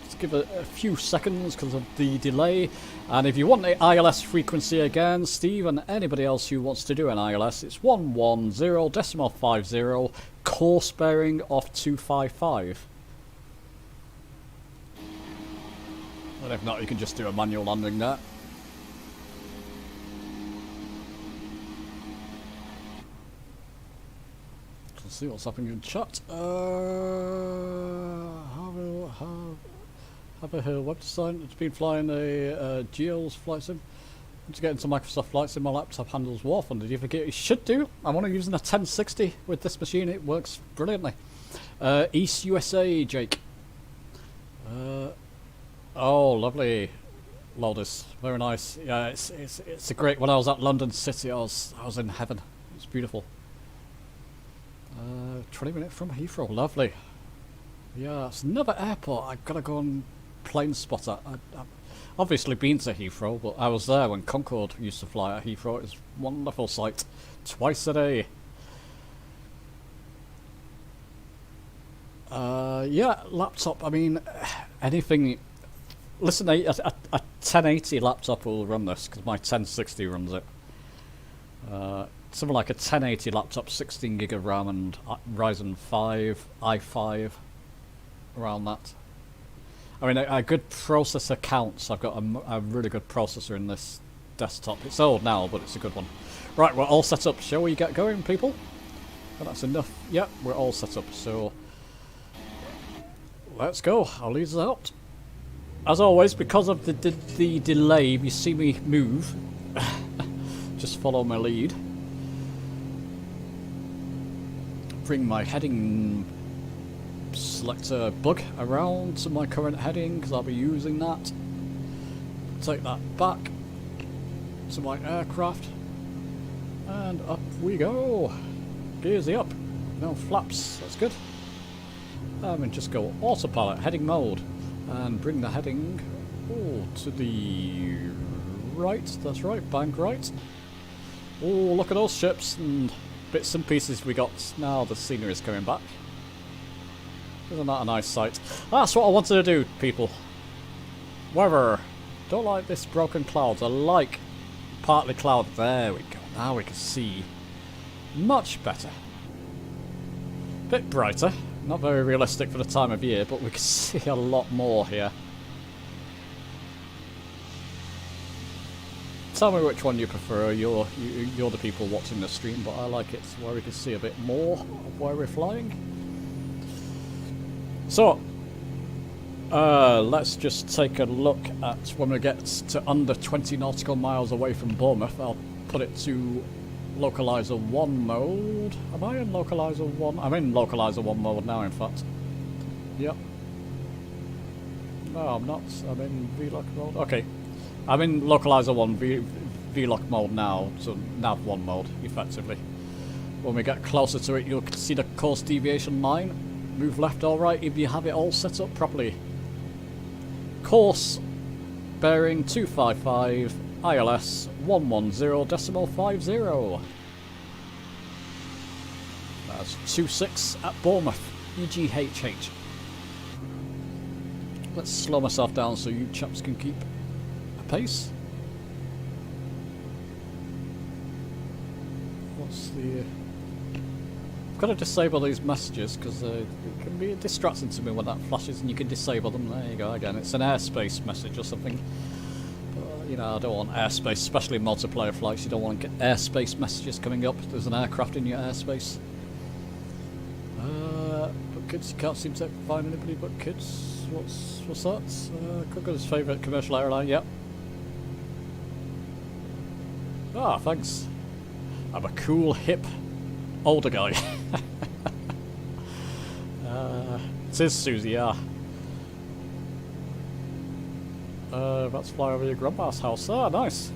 Speaker 1: Let's give it a few seconds because of the delay. And if you want the ILS frequency again, Steve and anybody else who wants to do an ILS, it's 110.50, course bearing off 255. And if not, you can just do a manual landing there. Let's see what's happening in chat. Have a web design. It's been flying a Geo's flight sim. To get into Microsoft Flight Sim, my laptop handles Warfund. Did you forget? You should do. I'm only using a 1060 with this machine. It works brilliantly. East USA, Jake. Oh, lovely, Loldis. Very nice. Yeah, it's a great. When I was at London City, I was in heaven. It's beautiful. 20 minutes from Heathrow. Lovely. Yeah, it's another airport I've got to go and plane spotter. I've obviously been to Heathrow, but I was there when Concorde used to fly at Heathrow. It's a wonderful sight. Twice a day. Yeah, laptop. I mean, anything. Listen, a 1080 laptop will run this because my 1060 runs it. Something like a 1080 laptop, 16 gig of RAM and Ryzen 5, i5, around that. I mean, a good processor counts. I've got a really good processor in this desktop. It's old now, but it's a good one. Right, we're all set up. Shall we get going, people? Well, that's enough. Yeah, we're all set up, so let's go. I'll lead us out. As always, because of the delay, if you see me move, just follow my lead. Bring my heading selector bug around to my current heading because I'll be using that. Take that back to my aircraft and up we go. Gearsy up. No flaps. That's good. And just go autopilot heading mode and bring the heading to the right. That's right. Bank right. Oh, look at those ships and bits and pieces we got. Now the scenery is coming back. Isn't that a nice sight? That's what I wanted to do, people. Weather. Don't like this broken clouds. I like partly cloud. There we go. Now we can see much better. Bit brighter. Not very realistic for the time of year, but we can see a lot more here. Tell me which one you prefer. You're the people watching the stream, but I like it where we can see a bit more of where we're flying. So, let's just take a look at when we get to under 20 nautical miles away from Bournemouth. I'll put it to localizer 1 mode. Am I in localizer 1? I'm in localizer 1 mode now, in fact. Yep. No, I'm not. I'm in VLOC mode. Okay. I'm in localizer 1 VLOC mode now, so nav 1 mode, effectively. When we get closer to it, you'll see the course deviation line. Move left or right if you have it all set up properly. Course bearing 255, ILS 110.50. That's 26 at Bournemouth, EGHH. Let's slow myself down so you chaps can keep a pace. What's the... I've got to disable these messages because it can be distracting to me when that flashes, and you can disable them. There you go again. It's an airspace message or something. But, you know, I don't want airspace, especially in multiplayer flights. You don't want to get airspace messages coming up. There's an aircraft in your airspace. But kids, you can't seem to find anybody but kids. What's that? Cook's favourite commercial airline. Yep. Ah, thanks. I'm a cool, hip, older guy. It is Susie, yeah. Let's fly over your grandpa's house. Ah, nice.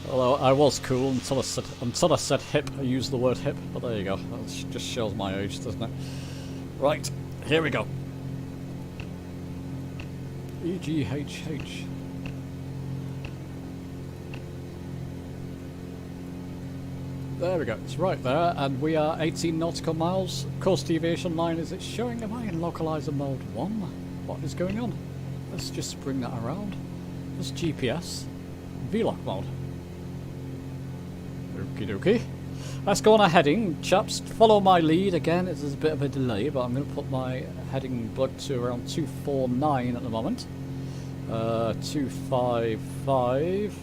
Speaker 1: Although I was cool until I said hip. I used the word hip, but there you go. That just shows my age, doesn't it? Right, here we go. EGHH. There we go, it's right there, and we are 18 nautical miles. Course deviation line, is it showing? Am I in localizer mode 1? What is going on? Let's just bring that around. That's GPS. VLOC mode. Okie dokie. Let's go on a heading, chaps. Follow my lead again. There's a bit of a delay, but I'm going to put my heading bug to around 249 at the moment. 255.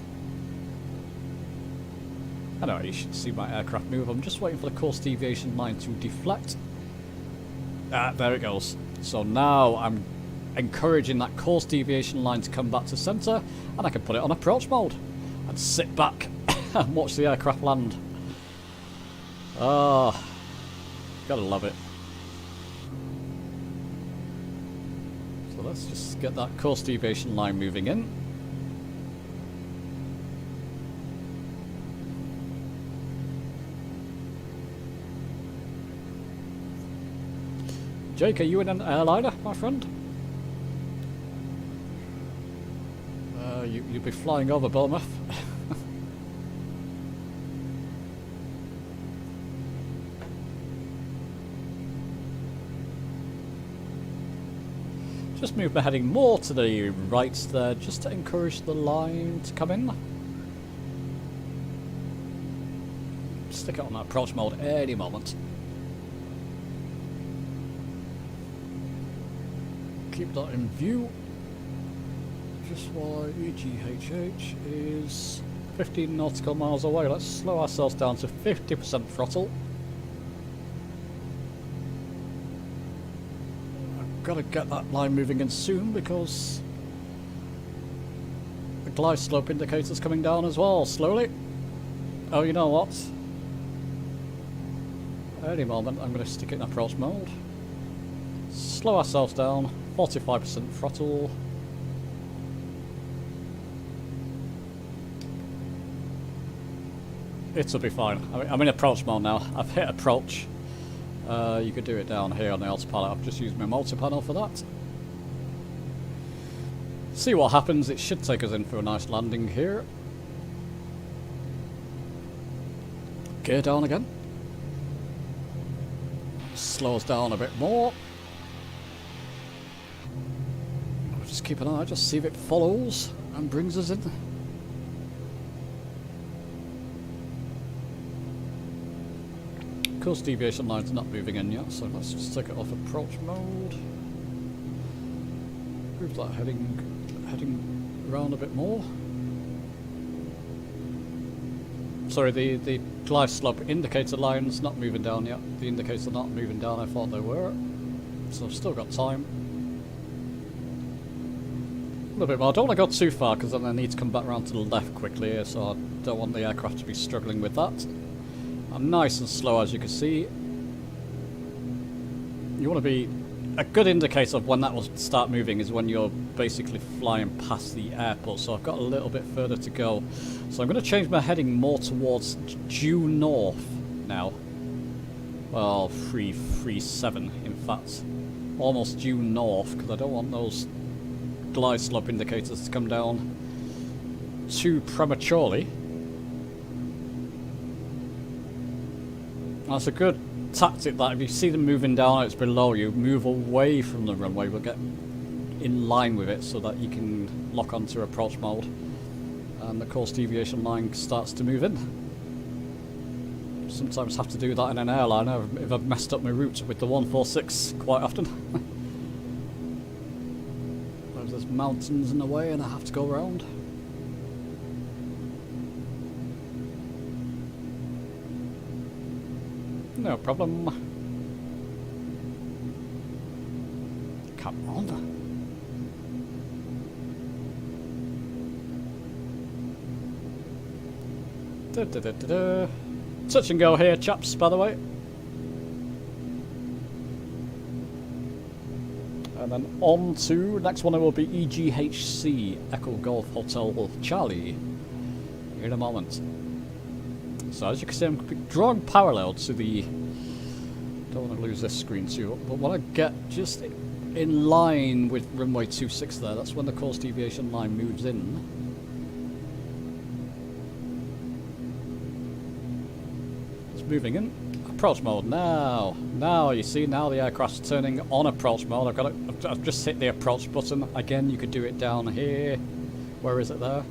Speaker 1: Anyway, you should see my aircraft move. I'm just waiting for the course deviation line to deflect. Ah, there it goes. So now I'm encouraging that course deviation line to come back to centre, and I can put it on approach mode and sit back and watch the aircraft land. Ah, gotta love it. So let's just get that course deviation line moving in. Jake, are you in an airliner, my friend? You'll be flying over Bournemouth. Just move my heading more to the right there, just to encourage the line to come in. Stick it on that approach mode any moment. Keep that in view. Just while EGHH is 15 nautical miles away. Let's slow ourselves down to 50% throttle. I've got to get that line moving in soon because the glide slope indicator's coming down as well, slowly. Oh, you know what? Any moment I'm going to stick it in approach mode. Slow ourselves down. 45% throttle. It'll be fine. I'm in approach mode now. I've hit approach. You could do it down here on the autopilot. I've just used my multi-panel for that. See what happens. It should take us in for a nice landing here. Gear down again. slow us down a bit more. We'll just keep an eye, just see if it follows and brings us in. Course deviation line's not moving in yet, so let's just take it off approach mode. Move that heading around a bit more. Sorry, the glide slope indicator line's not moving down yet. The indicator's not moving down, I thought they were. So I've still got time. A little bit more. I don't want to go too far because then I need to come back around to the left quickly here, so I don't want the aircraft to be struggling with that. I'm nice and slow, as you can see. You want to be... A good indicator of when that will start moving is when you're basically flying past the airport, so I've got a little bit further to go. So I'm going to change my heading more towards due north now. Well, 337 in fact. Almost due north, because I don't want those glide slope indicators to come down too prematurely. That's a good tactic, that if you see them moving down, it's below you, move away from the runway, we'll get in line with it so that you can lock onto approach mode and the course deviation line starts to move in. Sometimes have to do that in an airliner if I've messed up my route with the 146 quite often. There's mountains in the way and I have to go around. No problem. Come on. Touch and go here, chaps, by the way. And then on to next one. It will be EGHC Echo Golf Hotel Charlie in a moment. So as you can see, I'm drawing parallel to the... Don't want to lose this screen too, but when I get just in line with runway 26 there, that's when the course deviation line moves in. It's moving in. Approach mode now. Now you see, now the aircraft's turning on approach mode. I've just hit the approach button. Again, you could do it down here. Where is it there?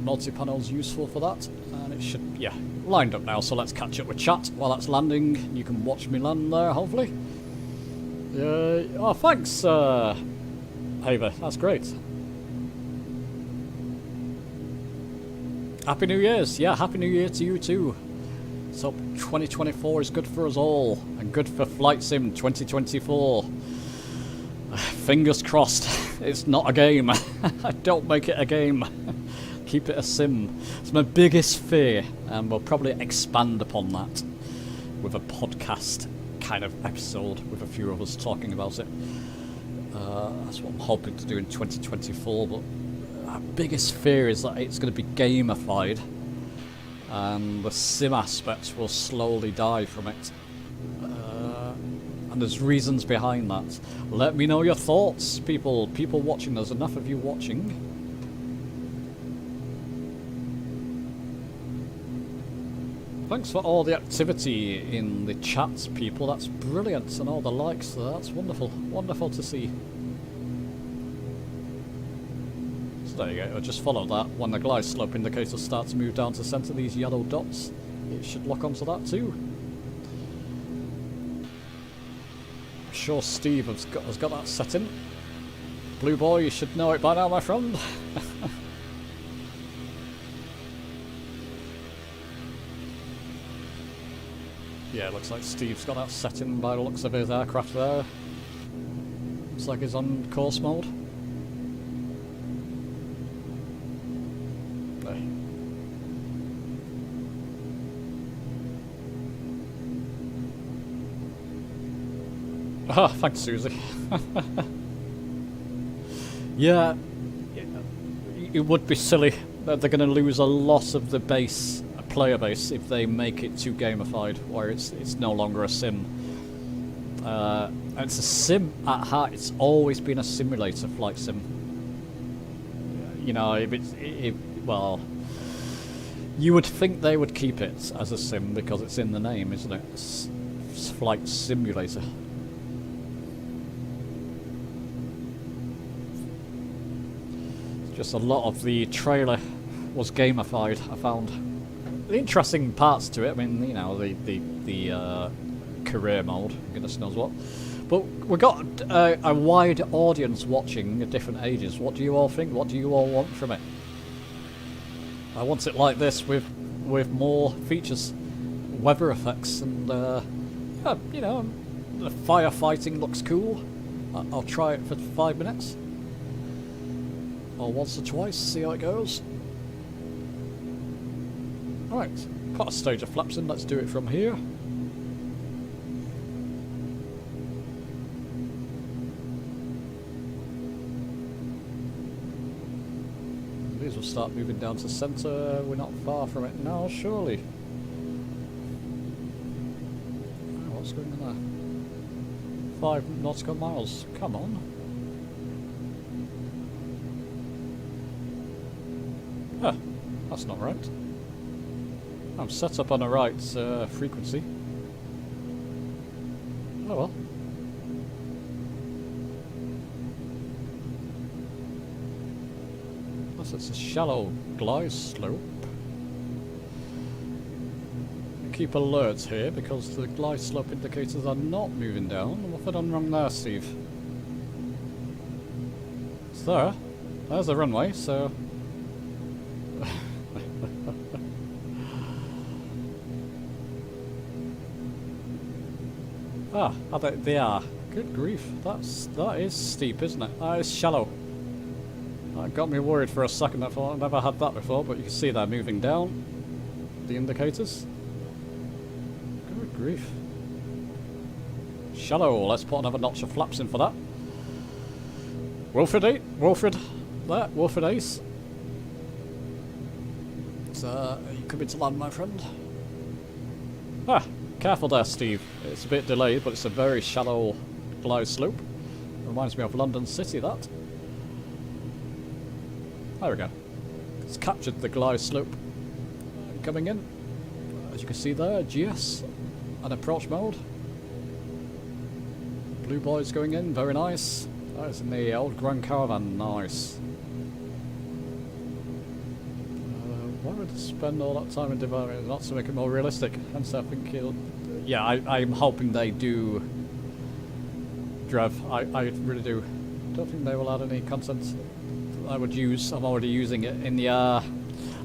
Speaker 1: Multi-panel's useful for that, and it should, yeah, lined up now, so let's catch up with chat while that's landing. You can watch me land there, hopefully. Oh, thanks, Haver, that's great. Happy New Year's, yeah, Happy New Year to you too. So 2024 is good for us all, and good for Flight Sim 2024. Fingers crossed, it's not a game. Don't make it a game. Keep it a sim. It's my biggest fear, and we'll probably expand upon that with a podcast kind of episode with a few of us talking about it. That's what I'm hoping to do in 2024, but our biggest fear is that it's going to be gamified and the sim aspect will slowly die from it. And there's reasons behind that. Let me know your thoughts, people watching. There's enough of you watching. Thanks for all the activity in the chats, people. That's brilliant, and all the likes. So that's wonderful. Wonderful to see. So there you go. Just follow that. When the glide slope indicator starts to move down to centre, these yellow dots, it should lock onto that too. I'm sure Steve has got that set in. Blue boy, you should know it by now, my friend. Yeah, it looks like Steve's got that set in by the looks of his aircraft there. Looks like he's on course mode. There. Ah, thanks, Susie. Yeah, it would be silly that they're going to lose a lot of the base. Player base if they make it too gamified, where it's no longer a sim. It's a sim at heart. It's always been a simulator, flight sim. You know, well, You would think they would keep it as a sim because it's in the name, isn't it? Flight simulator. Just a lot of the trailer was gamified, I found. The interesting parts to it, I mean, you know, the career mode, goodness knows what. But we got a wide audience watching at different ages. What do you all think? What do you all want from it? I want it like this with more features, weather effects, and yeah, you know, the firefighting looks cool. I'll try it for 5 minutes, or once or twice, see how it goes. Right, got a stage of flaps in. Let's do it from here. These will start moving down to centre. We're not far from it now, surely. Oh, what's going on there? 5 nautical miles. Come on. Huh, that's not right. I'm set up on the right frequency. Oh well. It's a shallow glide slope. Keep alert here because the glide slope indicators are not moving down. What have I done wrong there, Steve? It's there. There's the runway, so... ah, they are. Good grief. That is steep, isn't it? That is shallow. That got me worried for a second. I thought I've never had that before, but you can see they're moving down. The indicators. Good grief. Shallow. Let's put another notch of flaps in for that. Wilfred there, Wilfred Ace. So, you coming to land, my friend? Ah, careful there, Steve. It's a bit delayed, but it's a very shallow glide slope. Reminds me of London City, that. There we go. It's captured the glide slope. Coming in. As you can see there, GS and approach mode. Blue boys going in, very nice. That is in the old Grand Caravan, nice. Why would I spend all that time in development? Not to make it more realistic. Hence, I think it'll. Yeah, I'm hoping they do. Drev, I really do. Don't think they will add any content I would use. I'm already using it in the. I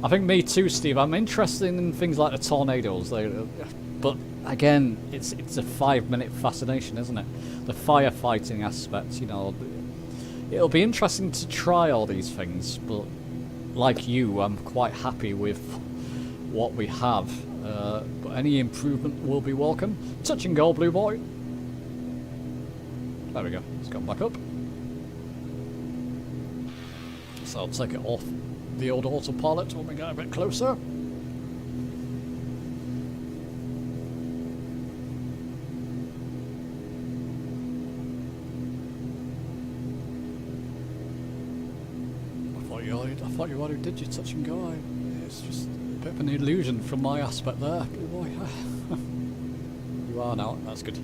Speaker 1: think me too, Steve. I'm interested in things like the tornadoes. But again, it's a 5-minute fascination, isn't it? The firefighting aspect, you know. It'll be interesting to try all these things, but like you, I'm quite happy with what we have. But any improvement will be welcome. Touch and go, blue boy. There we go. It's gone back up. So I'll take it off the old autopilot when we get a bit closer. I thought you already did your touch and go. It's just a bit of an illusion from my aspect there, blue boy. You are now, that's good.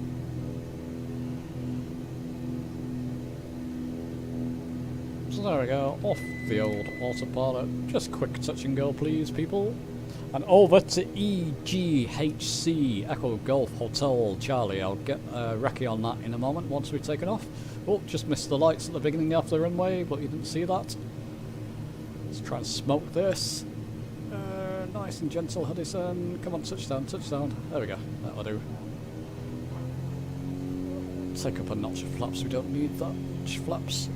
Speaker 1: So there we go, off the old autopilot. Just quick touch and go please, people. And over to EGHC, Echo Golf Hotel Charlie. I'll get recce on that in a moment once we've taken off. Oh, just missed the lights at the beginning of the runway, but you didn't see that. Let's try and smoke this. Nice and gentle, Huddison. Come on, touchdown, touchdown. There we go, that'll do. Take up a notch of flaps, we don't need that much flaps.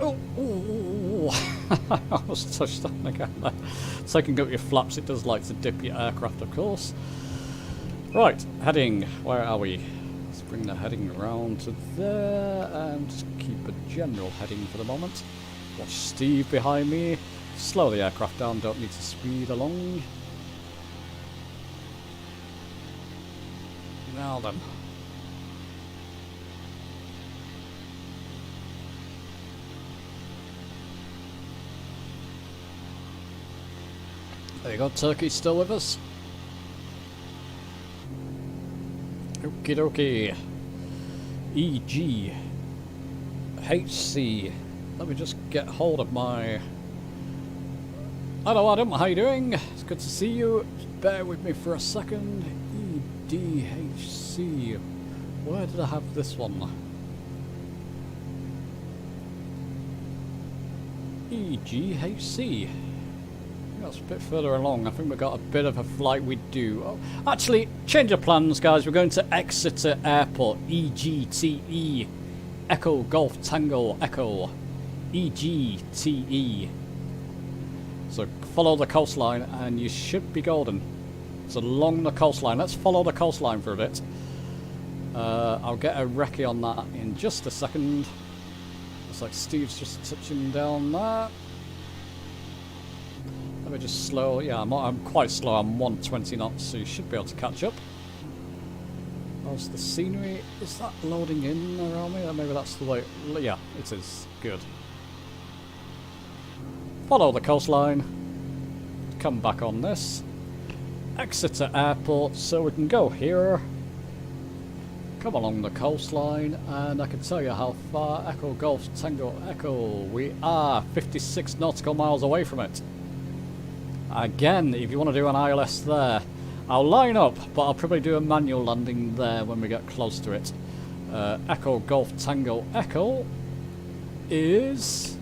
Speaker 1: I was touched on again there. Taking up your flaps, it does like to dip your aircraft, of course. Right, heading, where are we? Let's bring the heading around to there and just keep a general heading for the moment. Watch Steve behind me. Slow the aircraft down, don't need to speed along. Now then. There you go, Turkey's still with us. Okie dokie. EG. HC. Let me just get hold of my... Hello Adam, how you doing? It's good to see you. Just bear with me for a second. EDHC. Where did I have this one? EGHC. That's a bit further along. I think we've got a bit of a flight we do. Oh, actually, change of plans, guys. We're going to Exeter Airport. EGTE. Echo Golf Tango Echo. EGTE. So follow the coastline and you should be golden. It's along the coastline. Let's follow the coastline for a bit. I'll get a recce on that in just a second. Looks like Steve's just touching down there. Let me just slow. Yeah, I'm quite slow. I'm 120 knots, so you should be able to catch up. How's the scenery? Is that loading in around me? Or maybe that's the way. Yeah, it is. Good. Follow the coastline. Come back on this. Exeter Airport, so we can go here. Come along the coastline, and I can tell you how far. Echo Golf Tango Echo. We are 56 nautical miles away from it. Again, if you want to do an ILS there, I'll line up, but I'll probably do a manual landing there when we get close to it. Echo Golf Tango Echo is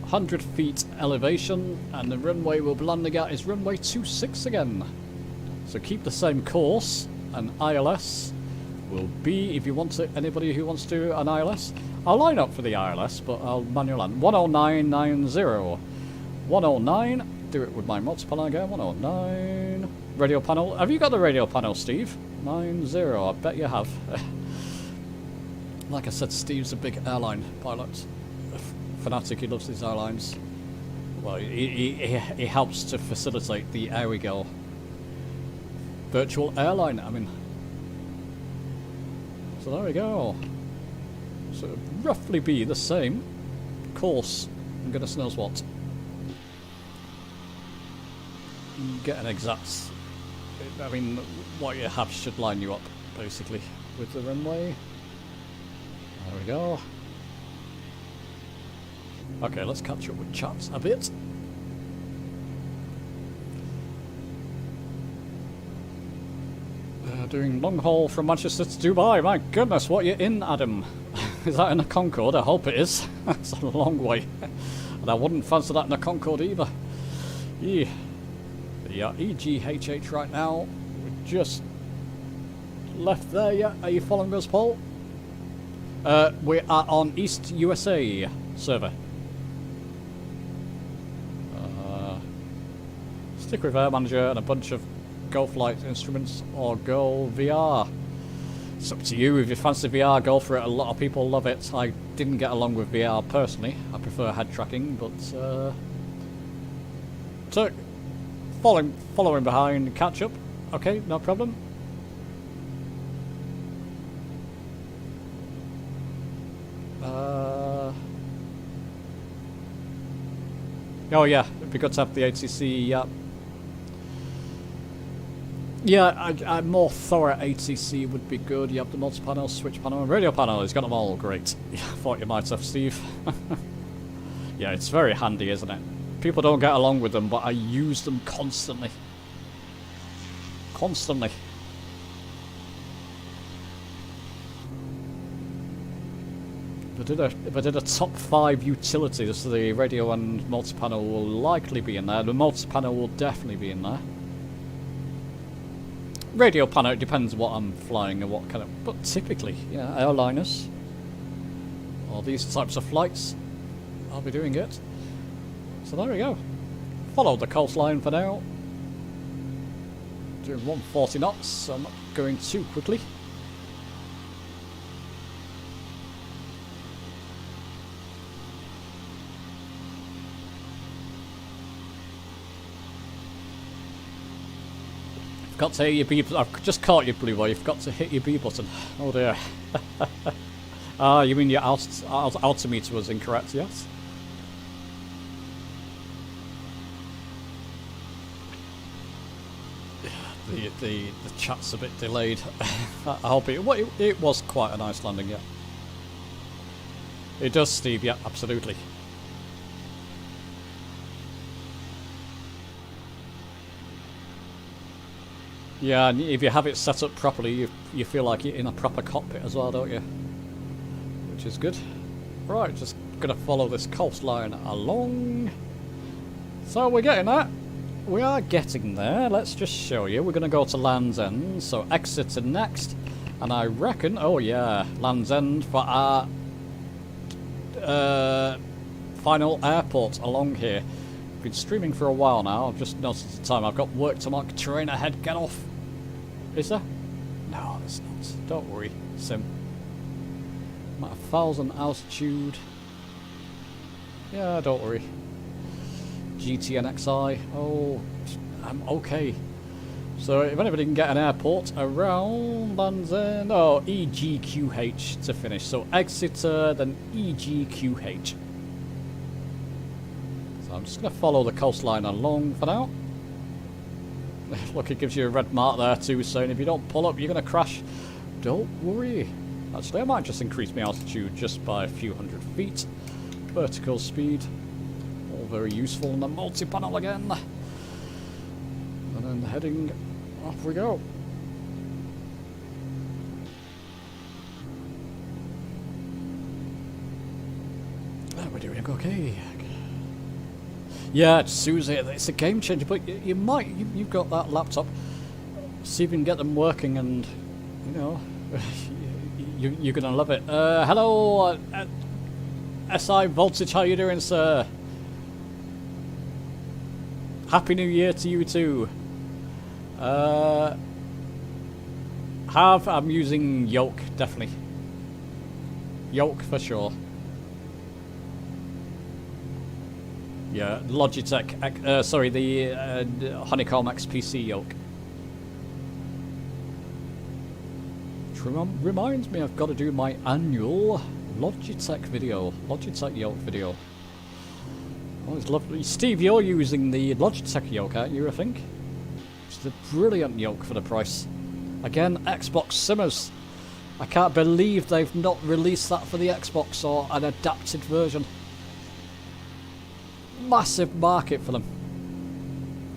Speaker 1: 100 feet elevation, and the runway we'll be landing at is runway 26 again. So keep the same course, and ILS will be, if you want to, anybody who wants to do an ILS, I'll line up for the ILS, but I'll manual land. 10990. 109. Do it with my mods panel again. 109. Radio panel. Have you got the radio panel, Steve? 90. I bet you have. Like I said, Steve's a big airline pilot. Fanatic, he loves these airlines. Well, he helps to facilitate the Here We Go virtual airline. I mean, so there we go. So it'll roughly be the same course, and goodness knows what. Get an exact. I mean, what you have should line you up basically with the runway. There we go. Okay, let's catch up with chat a bit. Doing long haul from Manchester to Dubai. My goodness, what you're in, Adam? Is that in a Concorde? I hope it is. That's a long way. And I wouldn't fancy that in a Concorde either. Yeah. Yeah, EGHH right now. We just left there, yeah. Are you following us, Paul? We are on East USA server. Stick with Air Manager and a bunch of Go Flight instruments, or Go VR. It's up to you. If you fancy VR, go for it. A lot of people love it. I didn't get along with VR personally. I prefer head tracking, but so following behind, catch up. Okay, no problem. Oh yeah, it'd be good to have the ATC. Yeah. Yeah, a more thorough ATC would be good. You have the mods panel, switch panel, and radio panel. He's got them all. Great. Yeah, I thought you might have, Steve. Yeah, it's very handy, isn't it? People don't get along with them, but I use them constantly. Constantly. If I did a top 5 utilities, the radio and multi-panel will likely be in there. The multi-panel will definitely be in there. Radio panel, it depends what I'm flying and what kind of... But typically, you know, airliners, or these types of flights, I'll be doing it. So there we go. Follow the coastline for now. Doing 140 knots, so I'm not going too quickly. Got to hit your B button. I've just caught you, Blue Boy. You've got to hit your B button. Oh dear. Ah, you mean your altimeter was incorrect, yes? the chat's a bit delayed. Albeit, well, it was quite a nice landing, yeah. It does, Steve, yeah, absolutely. Yeah, and if you have it set up properly, you feel like you're in a proper cockpit as well, don't you? Which is good. Right, just gonna follow this coastline along. So we're getting that. We are getting there. Let's just show you. We're gonna go to Land's End, so Exeter next. And I reckon, oh yeah, Land's End for our final airport along here. Been streaming for a while now. I've just noticed the time. I've got work to mark. Terrain ahead. Get off. Is there? No, there's not. Don't worry, Sim. I'm at 1,000 altitude. Yeah, don't worry. GTNXI. Oh, I'm okay. So if anybody can get an airport around Land's End. Oh, EGQH to finish. So Exeter, then EGQH. I'm just going to follow the coastline along for now. Look, it gives you a red mark there too, saying if you don't pull up, you're going to crash. Don't worry. Actually, I might just increase my altitude just by a few hundred feet. Vertical speed. All very useful in the multi-panel again. And then heading off we go. We're doing okay. Yeah, Susie, it's a game changer, but you've got that laptop. See if you can get them working, and you know, you're gonna love it. Hello, SI Voltage, how you doing, sir? Happy New Year to you too. I'm using Yoke, definitely. Yoke for sure. Yeah, Logitech, sorry, the Honeycomb XPC yoke. Which reminds me I've got to do my annual Logitech video, Logitech yoke video. Oh, it's lovely. Steve, you're using the Logitech yoke, aren't you, I think? It's a brilliant yoke for the price. Again, Xbox Simmers. I can't believe they've not released that for the Xbox or an adapted version. Massive market for them.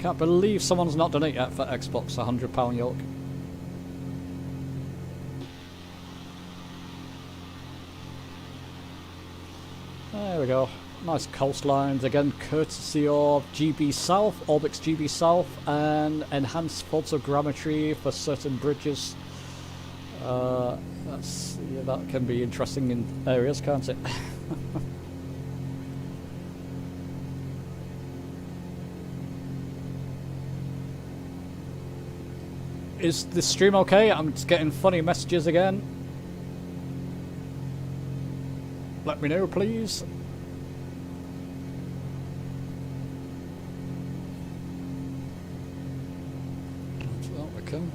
Speaker 1: Can't believe someone's not done it yet for Xbox, £100 yoke. There we go. Nice coastlines again, courtesy of GB South, Orbix GB South, and enhanced photogrammetry for certain bridges. Yeah, that can be interesting in areas, can't it? Is the stream okay? I'm just getting funny messages again. Let me know, please.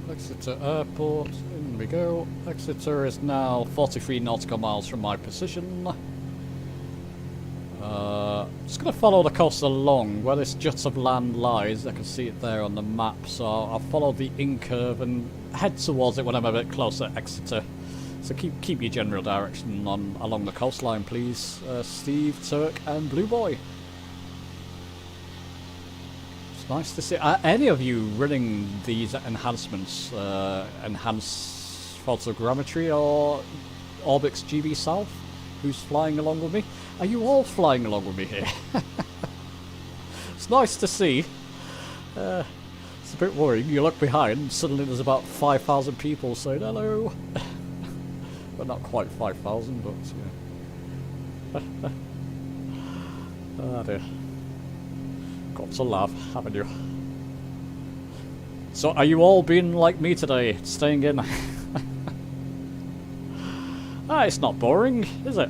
Speaker 1: Exeter Airport, in we go. Exeter is now 43 nautical miles from my position. Just going to follow the coast along where this jut of land lies. I can see it there on the map, so I'll follow the in-curve and head towards it when I'm a bit closer to Exeter. So keep your general direction along the coastline, please. Steve, Turk and Blue Boy. It's nice to see. Are any of you running these enhancements? Enhanced photogrammetry or Orbix GB South? Who's flying along with me? Are you all flying along with me here? It's nice to see. It's a bit worrying. You look behind and suddenly there's about 5,000 people saying hello. Well, not quite 5,000, but yeah. Oh dear. Got to laugh, haven't you? So are you all being like me today, staying in? It's not boring, is it?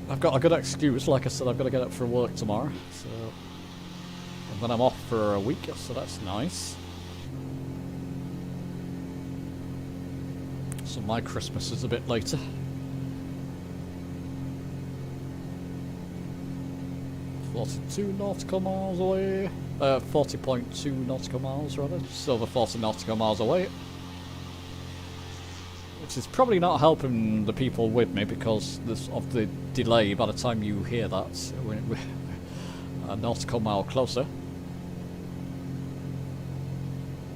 Speaker 1: I've got a good excuse, like I said, I've got to get up for work tomorrow, so... And then I'm off for a week, so that's nice. So my Christmas is a bit later. 42 nautical miles away. 40.2 nautical miles rather, just over 40 nautical miles away. Which is probably not helping the people with me because of the delay by the time you hear that. We're a nautical mile closer.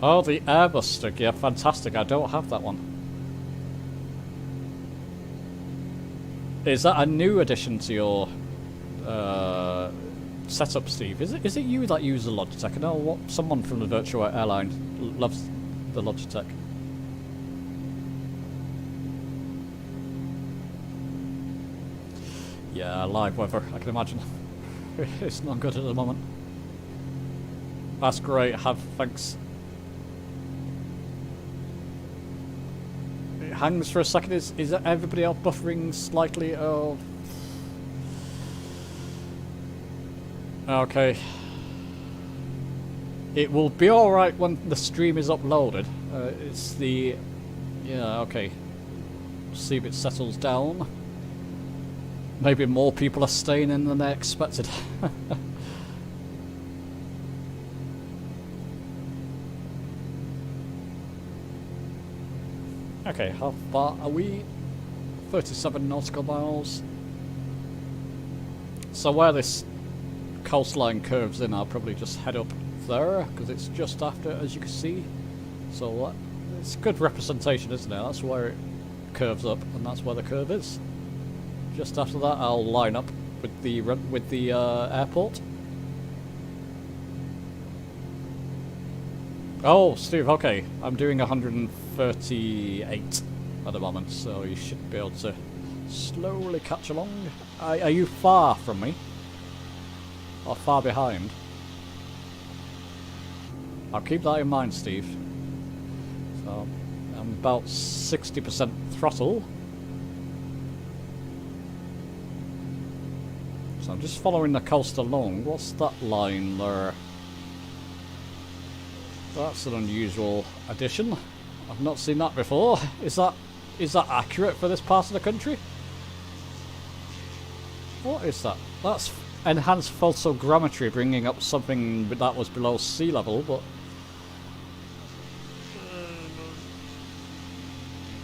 Speaker 1: Oh, the Airbus stick, yeah, fantastic. I don't have that one. Is that a new addition to your setup, Steve? Is it you that use the Logitech? I know someone from the virtual airline loves the Logitech. Yeah, live weather, I can imagine. It's not good at the moment. That's great, thanks. It hangs for a second. Is everybody else buffering slightly? Oh. Okay. It will be alright when the stream is uploaded. It's the... Yeah, okay. See if it settles down. Maybe more people are staying in than they expected. Okay, how far are we? 37 nautical miles. So where this coastline curves in, I'll probably just head up there, because it's just after, as you can see. So it's good representation, isn't it? That's where it curves up, and that's where the curve is. Just after that, I'll line up with the airport. Oh, Steve, okay. I'm doing 138 at the moment, so you should be able to slowly catch along. Are you far from me? Or far behind? I'll keep that in mind, Steve. So, I'm about 60% throttle. So I'm just following the coast along. What's that line there? That's an unusual addition. I've not seen that before. Is that accurate for this part of the country? What is that? That's enhanced photogrammetry, bringing up something that was below sea level, but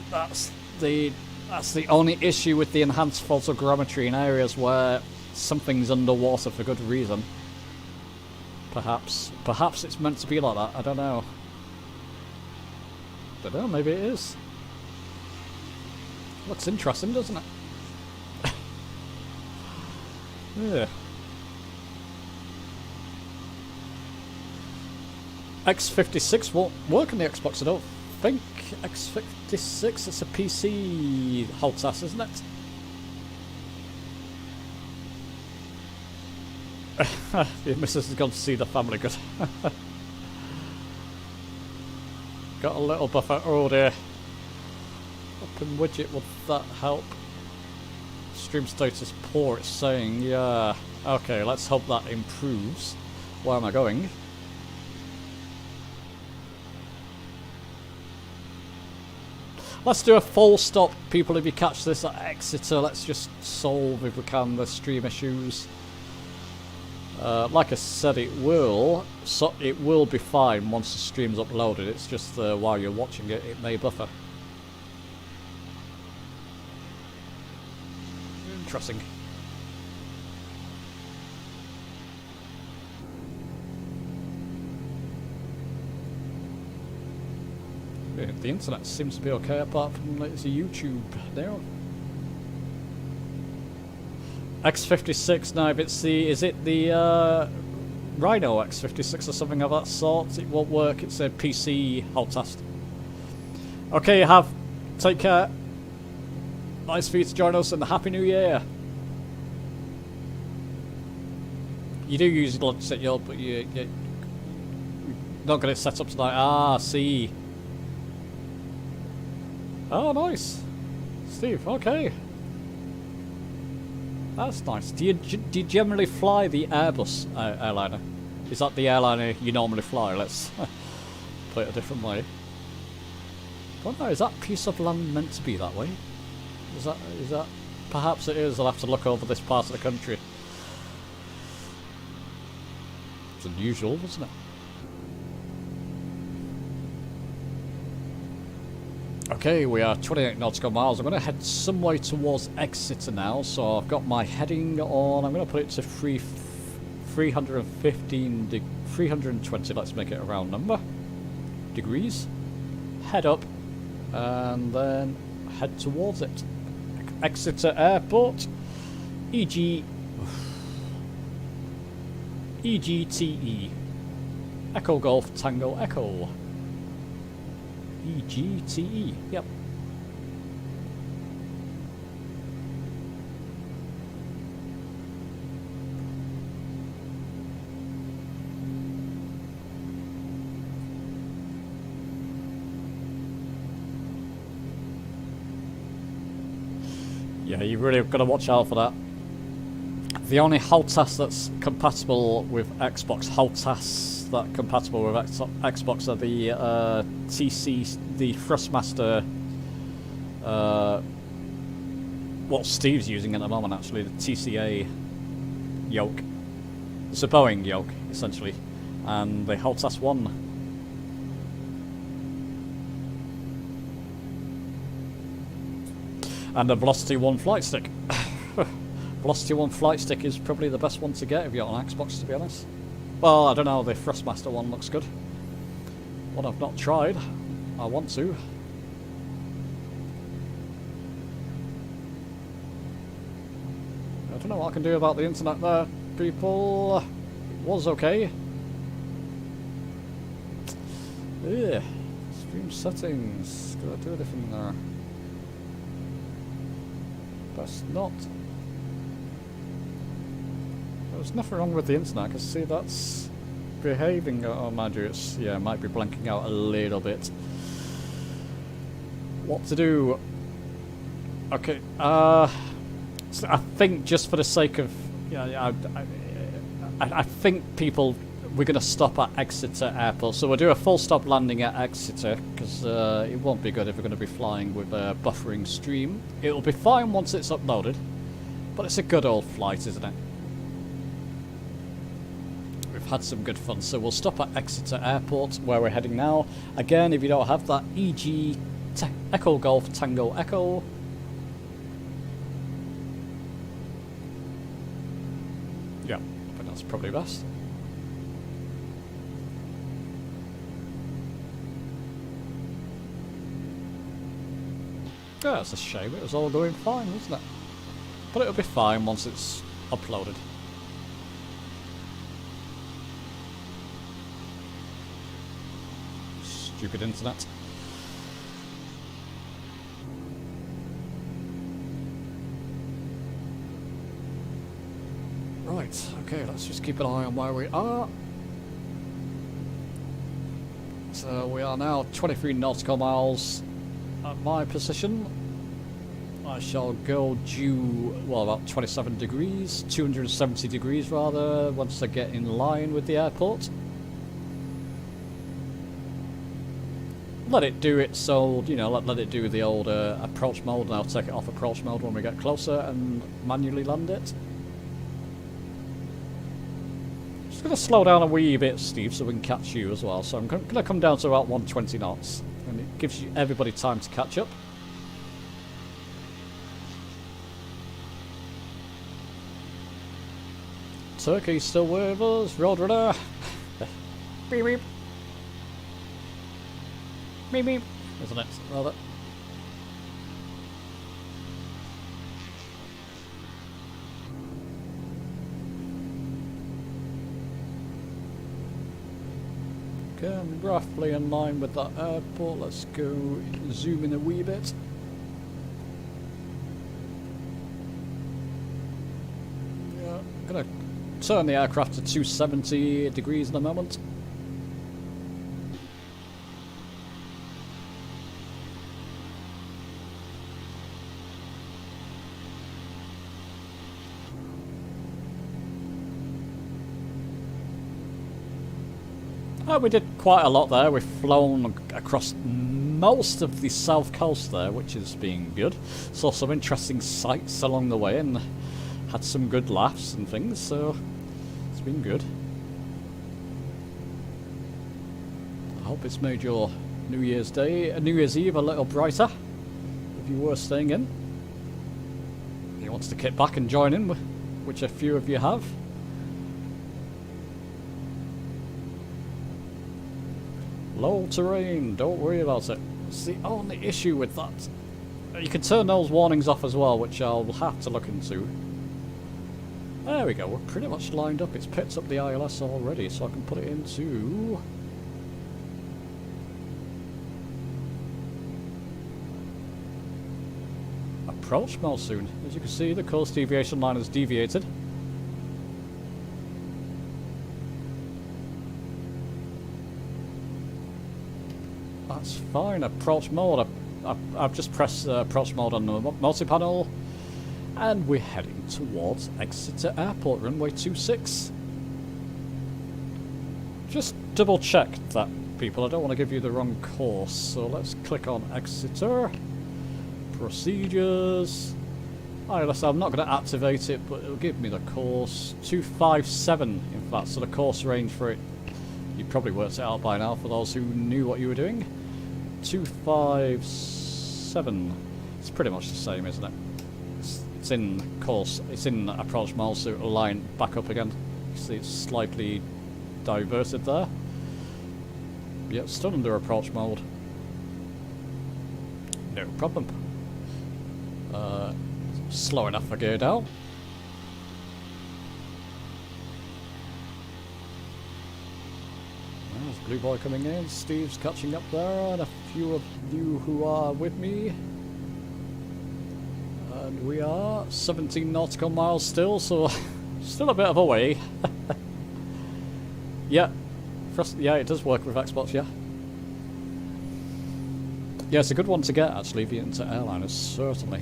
Speaker 1: that's the only issue with the enhanced photogrammetry in areas where something's underwater for good reason. Perhaps it's meant to be like that. I don't know. Don't know. Maybe it is. Looks interesting, doesn't it? Yeah. X56 won't work on the Xbox, I don't think. X56, it's a PC hold test, isn't it? Your missus has gone to see the family, good. Got a little buffer. Oh dear. Open widget, will that help? Stream status poor, it's saying. Yeah. Okay, let's hope that improves. Where am I going? Let's do a full stop, people, if you catch this at Exeter. Let's just solve, if we can, the stream issues. Like I said, it will be fine once the stream's uploaded. It's just while you're watching it, it may buffer. Interesting. The internet seems to be okay, apart from it's a YouTube there. X56, now if it's is it the Rhino X56 or something of that sort? It won't work, it's a PC hold test. Okay, take care. Nice for you to join us, and Happy New Year. You do use Logitech, but you're not got it set up tonight. Ah, see. Oh, nice. Steve, okay. That's nice. Do you generally fly the Airbus airliner? Is that the airliner you normally fly? Let's put it a different way. I don't know, is that piece of land meant to be that way? Is that perhaps it is. I'll have to look over this part of the country. It's unusual, wasn't it? Okay, we are 28 nautical miles. I'm going to head some way towards Exeter now. So I've got my heading on. I'm going to put it to 320, let's make it a round number, degrees. Head up and then head towards it. Exeter Airport. EGTE. Echo Golf Tango Echo. EGTE. Yep. Yeah, you really got to watch out for that. The only HOTAS that's compatible with Xbox, that compatible with Xbox are the the Thrustmaster. What Steve's using at the moment, actually, the TCA yoke. It's a Boeing yoke, essentially, and the HOTAS 1. And the Velocity 1 flight stick. Velocity 1 flight stick is probably the best one to get if you're on Xbox, to be honest. Well, I don't know, the Thrustmaster one looks good. One I've not tried. I want to. I don't know what I can do about the internet there, people. It was okay. Yeah. Stream settings. Could I do anything there? Best not. There's nothing wrong with the internet. I can see that's behaving. Oh, mind you, it's, yeah, it might be blanking out a little bit. What to do? Okay. So I think just for the sake of, yeah, I think people, we're going to stop at Exeter Airport. So we'll do a full stop landing at Exeter because it won't be good if we're going to be flying with a buffering stream. It'll be fine once it's uploaded, but it's a good old flight, isn't it? We've had some good fun, so we'll stop at Exeter Airport where we're heading now. Again, if you don't have that, Echo Golf Tango Echo. Yeah, I think that's probably best. Yeah, it's a shame. It was all going fine, wasn't it? But it'll be fine once it's uploaded. Stupid internet. Right, okay, let's just keep an eye on where we are. So we are now 23 nautical miles at my position. I shall go due, well, about 27 degrees, 270 degrees rather, once I get in line with the airport. Let it do it, so, you know, let it do the old approach mode, and I'll take it off approach mode when we get closer and manually land it. Just going to slow down a wee bit, Steve, so we can catch you as well. So I'm going to come down to about 120 knots, and it gives you everybody time to catch up. Turkey still with us, Roadrunner. Beep beep. Beep beep. Isn't it, rather? Okay, I'm roughly in line with that airport. Let's go zoom in a wee bit. Yeah, I'm gonna turn the aircraft to 270 degrees in a moment. We did quite a lot there. We've flown across most of the south coast there, which is being good. Saw some interesting sights along the way and had some good laughs and things, so it's been good. hope it's made your New Year's Day, New Year's Eve a little brighter, if you were staying in. If you want to kick back and join in, which a few of you have. Low terrain, don't worry about it. It's the only issue with that. You can turn those warnings off as well, which I'll have to look into. There we go, we're pretty much lined up. It's picked up the ILS already, so I can put it into... approach mode soon. As you can see, the course deviation line has deviated. That's fine, approach mode. I've just pressed approach mode on the multi-panel, and we're heading towards Exeter Airport, runway 26. Just double check that, people. I don't want to give you the wrong course, so let's click on Exeter. Procedures. ILS, I'm not going to activate it, but it'll give me the course. 257, in fact, so the course range for it, you probably worked it out by now for those who knew what you were doing. 257. It's pretty much the same, isn't it? It's in course, it's in approach mode, so it'll line back up again. You see it's slightly diverted there. Yep, still under approach mode. No problem. Slow enough for gear down. There's Blue Boy coming in, Steve's catching up there, and a few of you who are with me. And we are 17 nautical miles still, so still a bit of a way. Yeah, yeah, it does work with Xbox, yeah. Yeah, it's a good one to get, actually, if you're into airliners, certainly.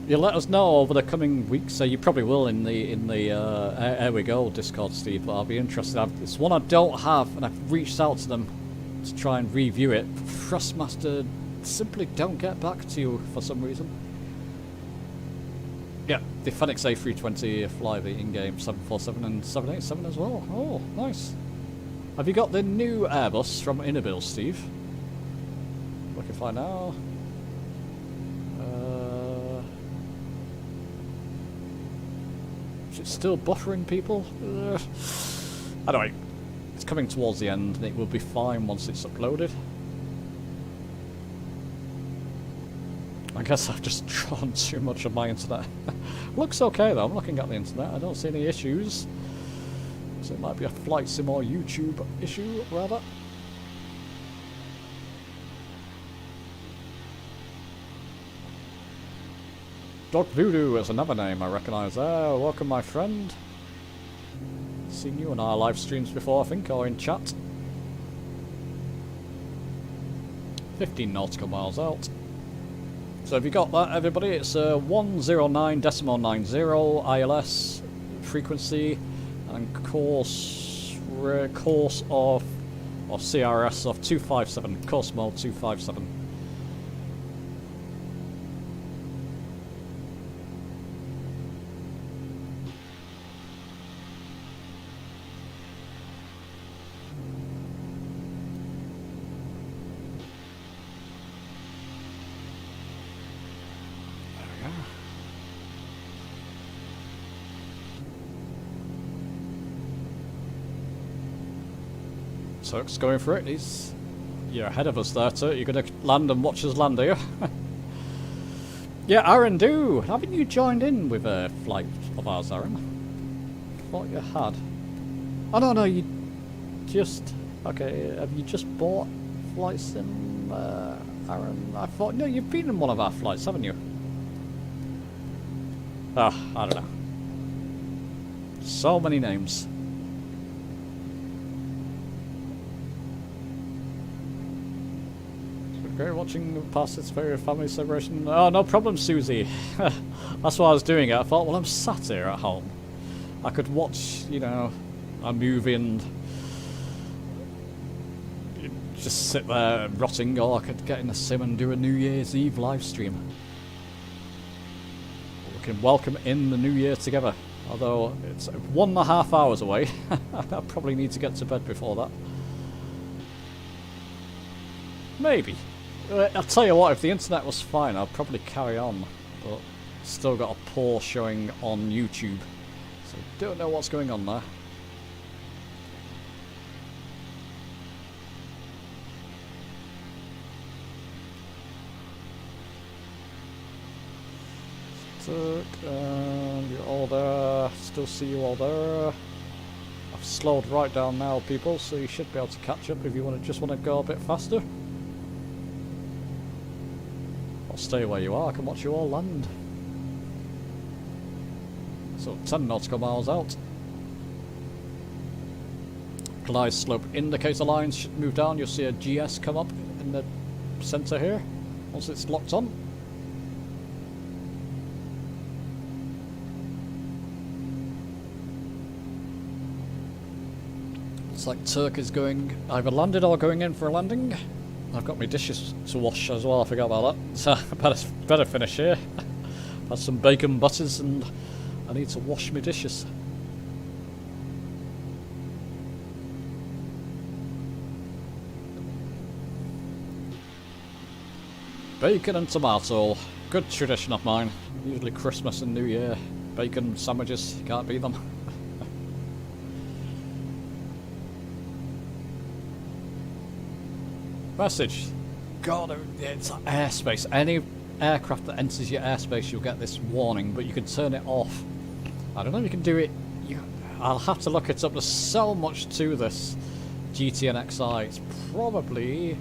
Speaker 1: You'll let us know over the coming weeks, so you probably will in the Here We Go Discord, Steve, but I'll be interested. It's one I don't have, and I've reached out to them to try and review it. Thrustmaster simply don't get back to you for some reason. Yeah, the Fenix A320 fly the in-game 747 and 787 as well. Oh, nice. Have you got the new Airbus from Innobil, Steve? Looking fine now. Is it still buffering, people? Anyway, it's coming towards the end and it will be fine once it's uploaded. I guess I've just drawn too much of my internet. Looks okay though, I'm looking at the internet, I don't see any issues. So it might be a flight sim or YouTube issue, rather. Dog Voodoo is another name I recognise there. Welcome, my friend. Seen you on our live streams before, I think, or in chat. 15 nautical miles out. So have you got that, everybody? It's 109.90 ILS frequency and course of CRS of 257, course mode 257. Turk's going for it. You're ahead of us there, Turk. You're going to land and watch us land, are you? Yeah, Aaron, haven't you joined in with a flight of ours, Aaron? Thought you had. Oh no, you just... Okay, have you just bought Flight Sim, Aaron? I thought... No, you've been in one of our flights, haven't you? Ah, I don't know. So many names. Great watching past its very family celebration. Oh, no problem, Susie. That's why I was doing it. I thought, well, I'm sat here at home. I could watch, you know, a movie and just sit there rotting, or I could get in a sim and do a New Year's Eve live stream. We can welcome in the new year together. Although it's 1.5 hours away. I probably need to get to bed before that. Maybe. I'll tell you what, if the internet was fine, I'd probably carry on. But still got a poor showing on YouTube. So don't know what's going on there. You're all there. Still see you all there. I've slowed right down now, people, so you should be able to catch up if you just want to go a bit faster. Or stay where you are. I can watch you all land. So 10 nautical miles out. Glide slope indicator lines should move down. You'll see a GS come up in the centre here once it's locked on. Looks like Turk is going either landed or going in for a landing. I've got my dishes to wash as well, I forgot about that. So I better finish here. Had some bacon butters and I need to wash my dishes. Bacon and tomato. Good tradition of mine. Usually Christmas and New Year. Bacon sandwiches, you can't beat them. Message. God, it's airspace. Any aircraft that enters your airspace, you'll get this warning, but you can turn it off. I don't know if you can do it. I'll have to look it up. There's so much to this GTN-XI. It's probably...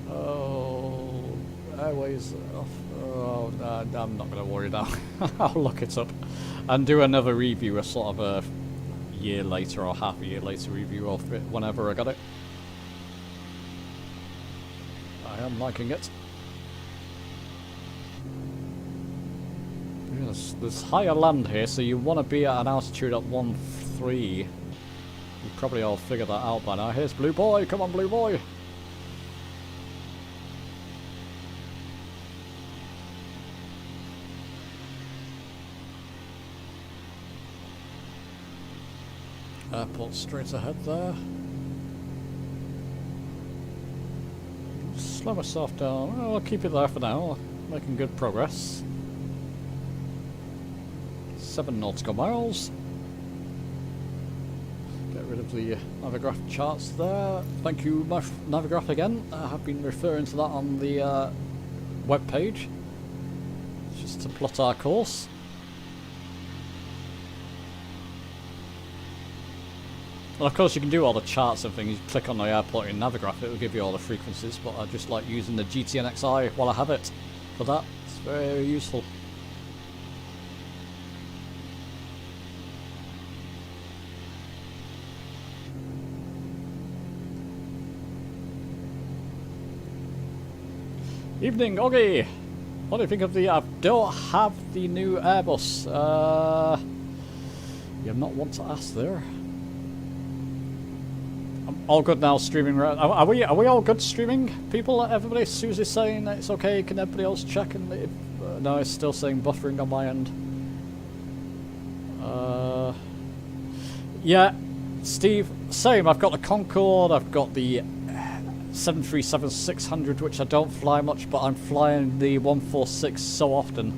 Speaker 1: Oh... Airways off. Oh, I'm not going to worry now. I'll look it up. And do another review, a sort of a year later or half a year later review of it whenever I got it. I am liking it. Yes, there's higher land here, so you want to be at an altitude at 1.3. You probably all figured that out by now. Here's Blue Boy, come on Blue Boy! Airport straight ahead there. Slow myself down. I'll keep it there for now. Making good progress. 7 nautical miles. Get rid of the Navigraph charts there. Thank you, Navigraph, again. I have been referring to that on the web page, just to plot our course. Well, of course, you can do all the charts and things. You click on the airport in Navigraph, it will give you all the frequencies, but I just like using the GTN-XI while I have it for that. It's very useful. Evening, Oggy! What do you think of the... I don't have the new Airbus. You're not one to ask there. All good now, streaming. Are we all good streaming, people? Everybody? Susie's saying that it's okay. Can everybody else check? And if, no, it's still saying buffering on my end. Yeah, Steve, same. I've got the Concorde. I've got the 737-600, which I don't fly much, but I'm flying the 146 so often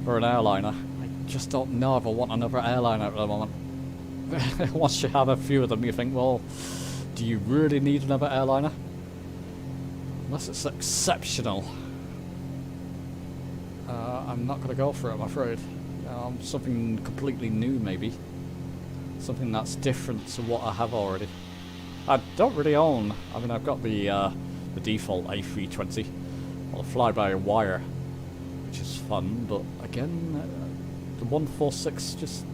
Speaker 1: for an airliner. I just don't know if I want another airliner at the moment. Once you have a few of them, you think, well, do you really need another airliner? Unless it's exceptional. I'm not going to go for it, I'm afraid. Something completely new, maybe. Something that's different to what I have already. I don't really own... I mean, I've got the default A320. Or the fly-by-wire, which is fun, but again, the 146 just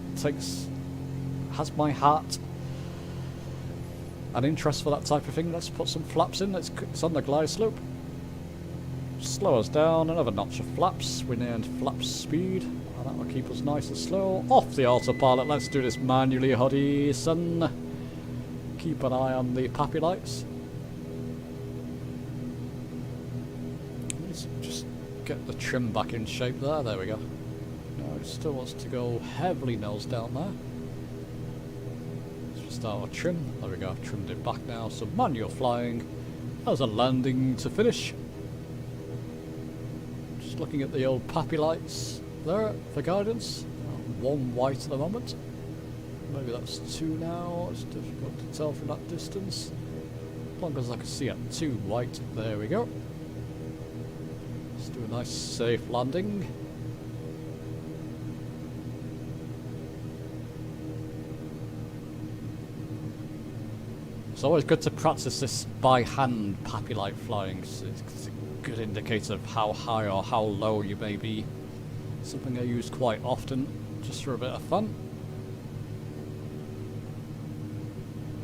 Speaker 1: has my heart an interest for that type of thing. Let's put some flaps in. It's on the glide slope. Slow us down, another notch of flaps. We named flap speed, and that will keep us nice and slow. Off the autopilot, let's do this manually, Hoddy son. Keep an eye on the pappy lights. Let's just get the trim back in shape there. There we go. No, it still wants to go heavily nose down there. Let's just start our trim. There we go. I've trimmed it back now. So manual flying. How's a landing to finish? Just looking at the old pappy lights there for guidance. One white at the moment. Maybe that's two now. It's difficult to tell from that distance. As long as I can see it, two white. There we go. Let's do a nice safe landing. It's always good to practice this by hand pappy light flying. It's a good indicator of how high or how low you may be. Something I use quite often just for a bit of fun.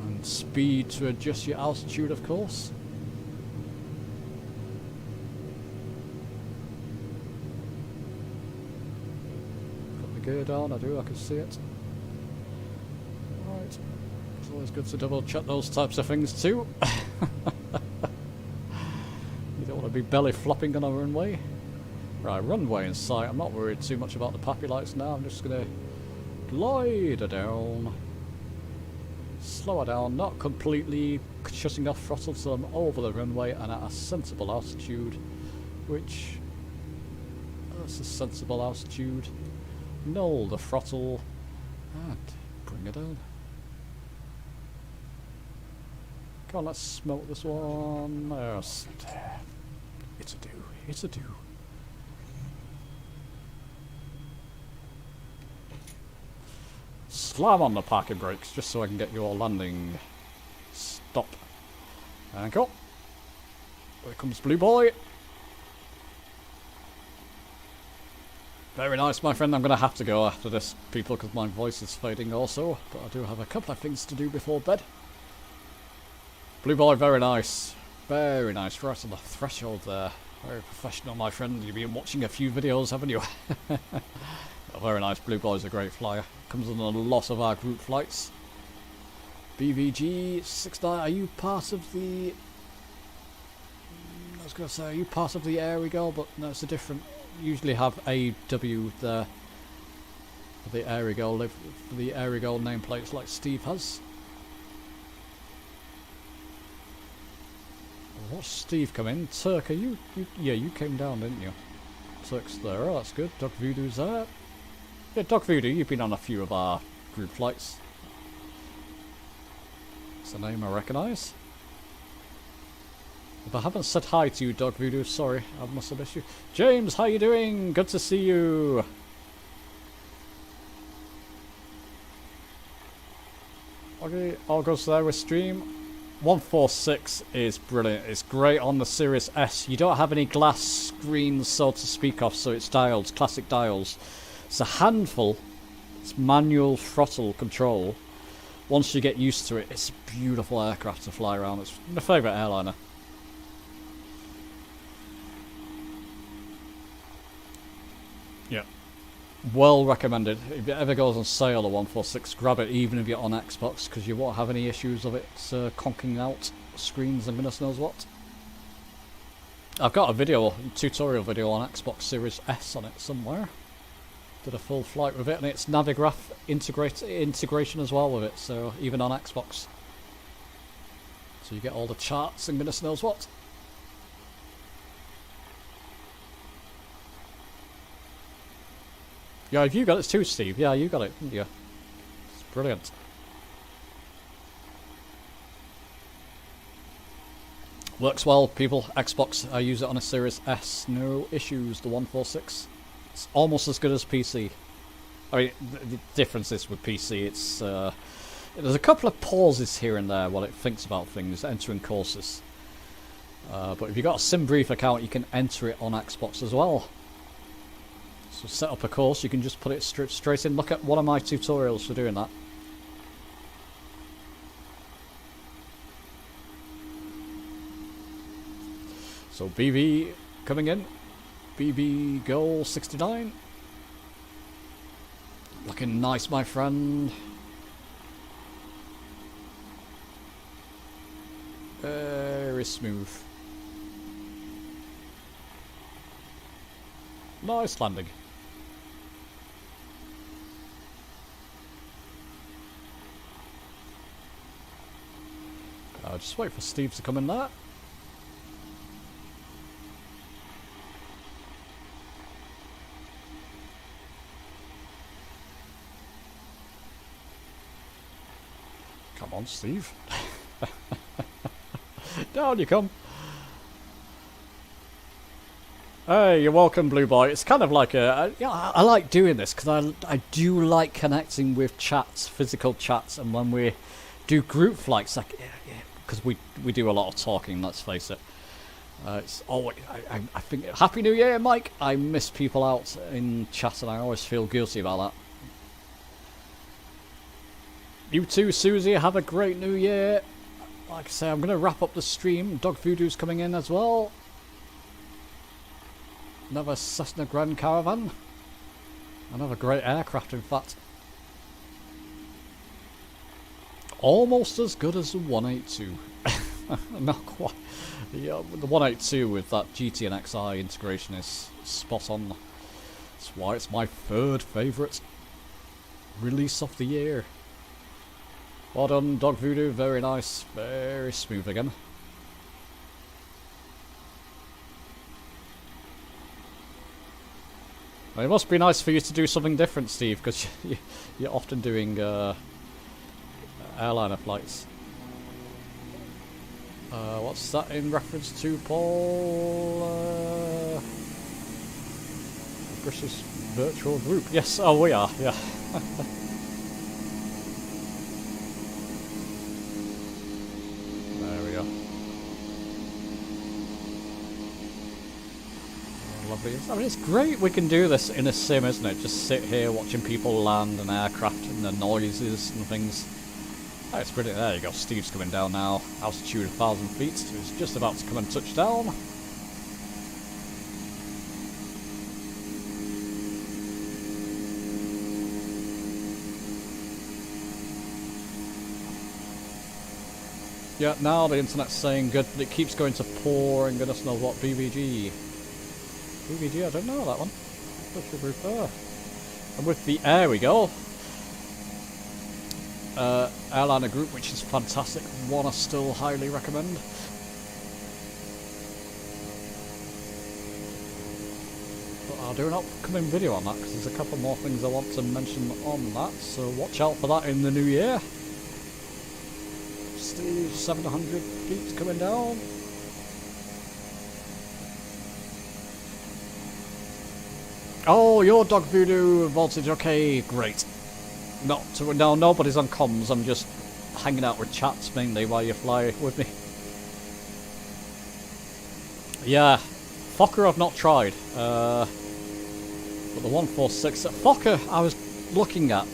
Speaker 1: And speed to adjust your altitude, of course. Got the gear down, I can see it. Right. It's always good to double check those types of things too. You don't want to be belly flopping on a runway. Right, runway in sight. I'm not worried too much about the pappy lights now. I'm just going to glide her down. Slow her down, not completely shutting off throttle till I'm over the runway and at a sensible altitude. Which, that's a sensible altitude. Null the throttle and bring her down. Come on, let's smoke this one. It's a do. It's a do. Slam on the parking brakes just so I can get your landing. Stop. And go. There comes Blue Boy. Very nice, my friend. I'm going to have to go after this, people, because my voice is fading also. But I do have a couple of things to do before bed. Blue Boy, very nice. Very nice. Right on the threshold there. Very professional, my friend. You've been watching a few videos, haven't you? Very nice. Blue Boy's a great flyer. Comes on a lot of our group flights. BVG69, are you part of the... I was going to say, are you part of the Air We Go? But no, it's a different... Usually have AW there. For the Air We Go, for the Air We Go nameplates like Steve has. Watch Steve come in. Turk, are you... Yeah, you came down, didn't you? Turk's there. Oh, that's good. Doc Voodoo's there. Yeah, Doc Voodoo, you've been on a few of our group flights. It's a name I recognise. If I haven't said hi to you, Doc Voodoo, sorry. I must have missed you. James, how you doing? Good to see you. Okay, all goes there with stream. 146 is brilliant. It's great on the Series S. You don't have any glass screens, so to speak of, so it's dials, classic dials. It's a handful. It's manual throttle control. Once you get used to it, it's a beautiful aircraft to fly around. It's my favourite airliner. Yeah. Well recommended. If it ever goes on sale, the 146, grab it even if you're on Xbox, because you won't have any issues of it conking out screens and goodness knows what. I've got a video, tutorial video on Xbox Series S on it somewhere. Did a full flight with it, and it's Navigraph integration as well with it, so even on Xbox. So you get all the charts and goodness knows what. Yeah, you got it too, Steve. Yeah, you got it, didn't you? It's brilliant. Works well, people. Xbox, I use it on a Series S. No issues, the 146. It's almost as good as PC. I mean, the difference is with PC, it's there's a couple of pauses here and there while it thinks about things, entering courses. But if you've got a SimBrief account, you can enter it on Xbox as well. So set up a course, you can just put it straight in. Look at one of my tutorials for doing that. So BB coming in. BB goal 69. Looking nice, my friend. Very smooth. Nice landing. Just wait for Steve to come in there. Come on, Steve. Down you come. Hey, you're welcome, Blue Boy. It's kind of like I like doing this because I do like connecting with chats, physical chats, and when we do group flights, like because we do a lot of talking. Let's face it. It's always I think Happy New Year, Mike. I miss people out in chat, and I always feel guilty about that. You too, Susie. Have a great New Year. Like I say, I'm going to wrap up the stream. Dog Voodoo's coming in as well. Another Cessna Grand Caravan. Another great aircraft, in fact. Almost as good as the 182. Not quite. The 182 with that GT and XI integration is spot on. That's why it's my third favourite release of the year. Well done, Dog Voodoo. Very nice. Very smooth again. Well, it must be nice for you to do something different, Steve, because you're often doing airliner flights. What's that in reference to, Paul? British virtual group. Yes, oh, we are, yeah. There we are. Lovely. I mean, it's great we can do this in a sim, isn't it? Just sit here watching people land an aircraft and the noises and things. Oh, it's brilliant. There you go. Steve's coming down now. Altitude 1,000 feet. So he's just about to come and touch down. Yeah, now the internet's saying good, but it keeps going to poor and goodness knows what. BBG. BBG, I don't know that one. And with the air we go. Airliner group, which is fantastic. One I still highly recommend. But I'll do an upcoming video on that because there's a couple more things I want to mention on that. So watch out for that in the new year. Steve, 700 feet coming down. Oh, your Dog Voodoo voltage, okay, great. No, nobody's on comms, I'm just hanging out with chats mainly while you fly with me. Yeah, Fokker I've not tried, but the 146, Fokker I was looking at,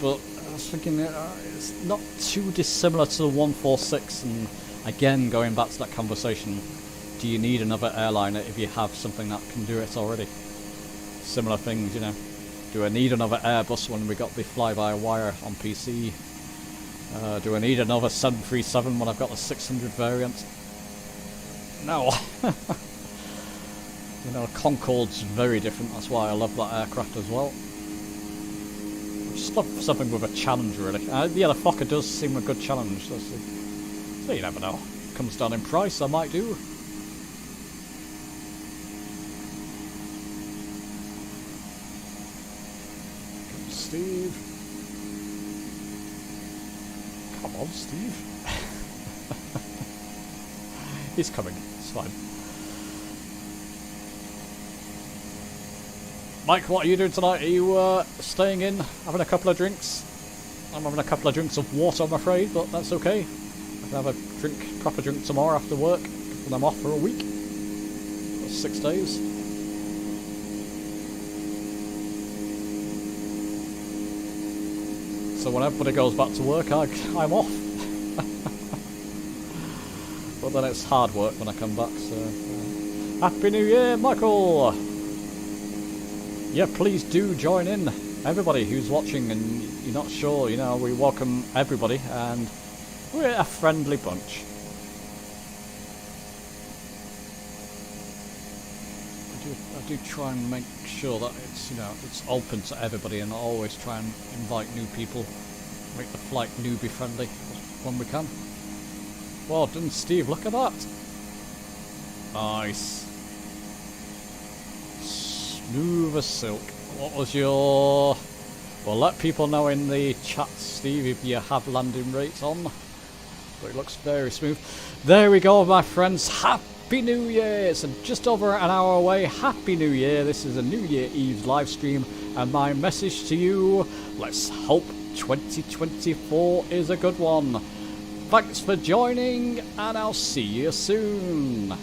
Speaker 1: but I was thinking it's not too dissimilar to the 146, and again, going back to that conversation, do you need another airliner if you have something that can do it already? Similar things, you know. Do I need another Airbus when we got the fly-by-wire on PC? Do I need another 737 when I've got the 600 variant? No. You know, Concorde's very different. That's why I love that aircraft as well. I just love something with a challenge, really. Yeah, the Fokker does seem a good challenge. So you never know. Comes down in price, I might do. Steve. Come on, Steve. He's coming. It's fine. Mike, what are you doing tonight? Are you staying in, having a couple of drinks? I'm having a couple of drinks of water, I'm afraid, but that's okay. I can have a proper drink tomorrow after work, when I'm off for a week. That's 6 days. So when everybody goes back to work, I'm off. But then it's hard work when I come back, so... Happy New Year, Michael! Yeah, please do join in. Everybody who's watching and you're not sure, you know, we welcome everybody, and we're a friendly bunch. I do try and make sure that it's, you know, it's open to everybody, and always try and invite new people, make the flight newbie friendly when we can. Well done, Steve, look at that. Nice. Smooth as silk. What was your Well, let people know in the chat, Steve, if you have landing rates on. But it looks very smooth. There we go, my friends. Happy New Year! It's just over an hour away. Happy New Year. This is a New Year Eve live stream. And my message to you, let's hope 2024 is a good one. Thanks for joining, and I'll see you soon.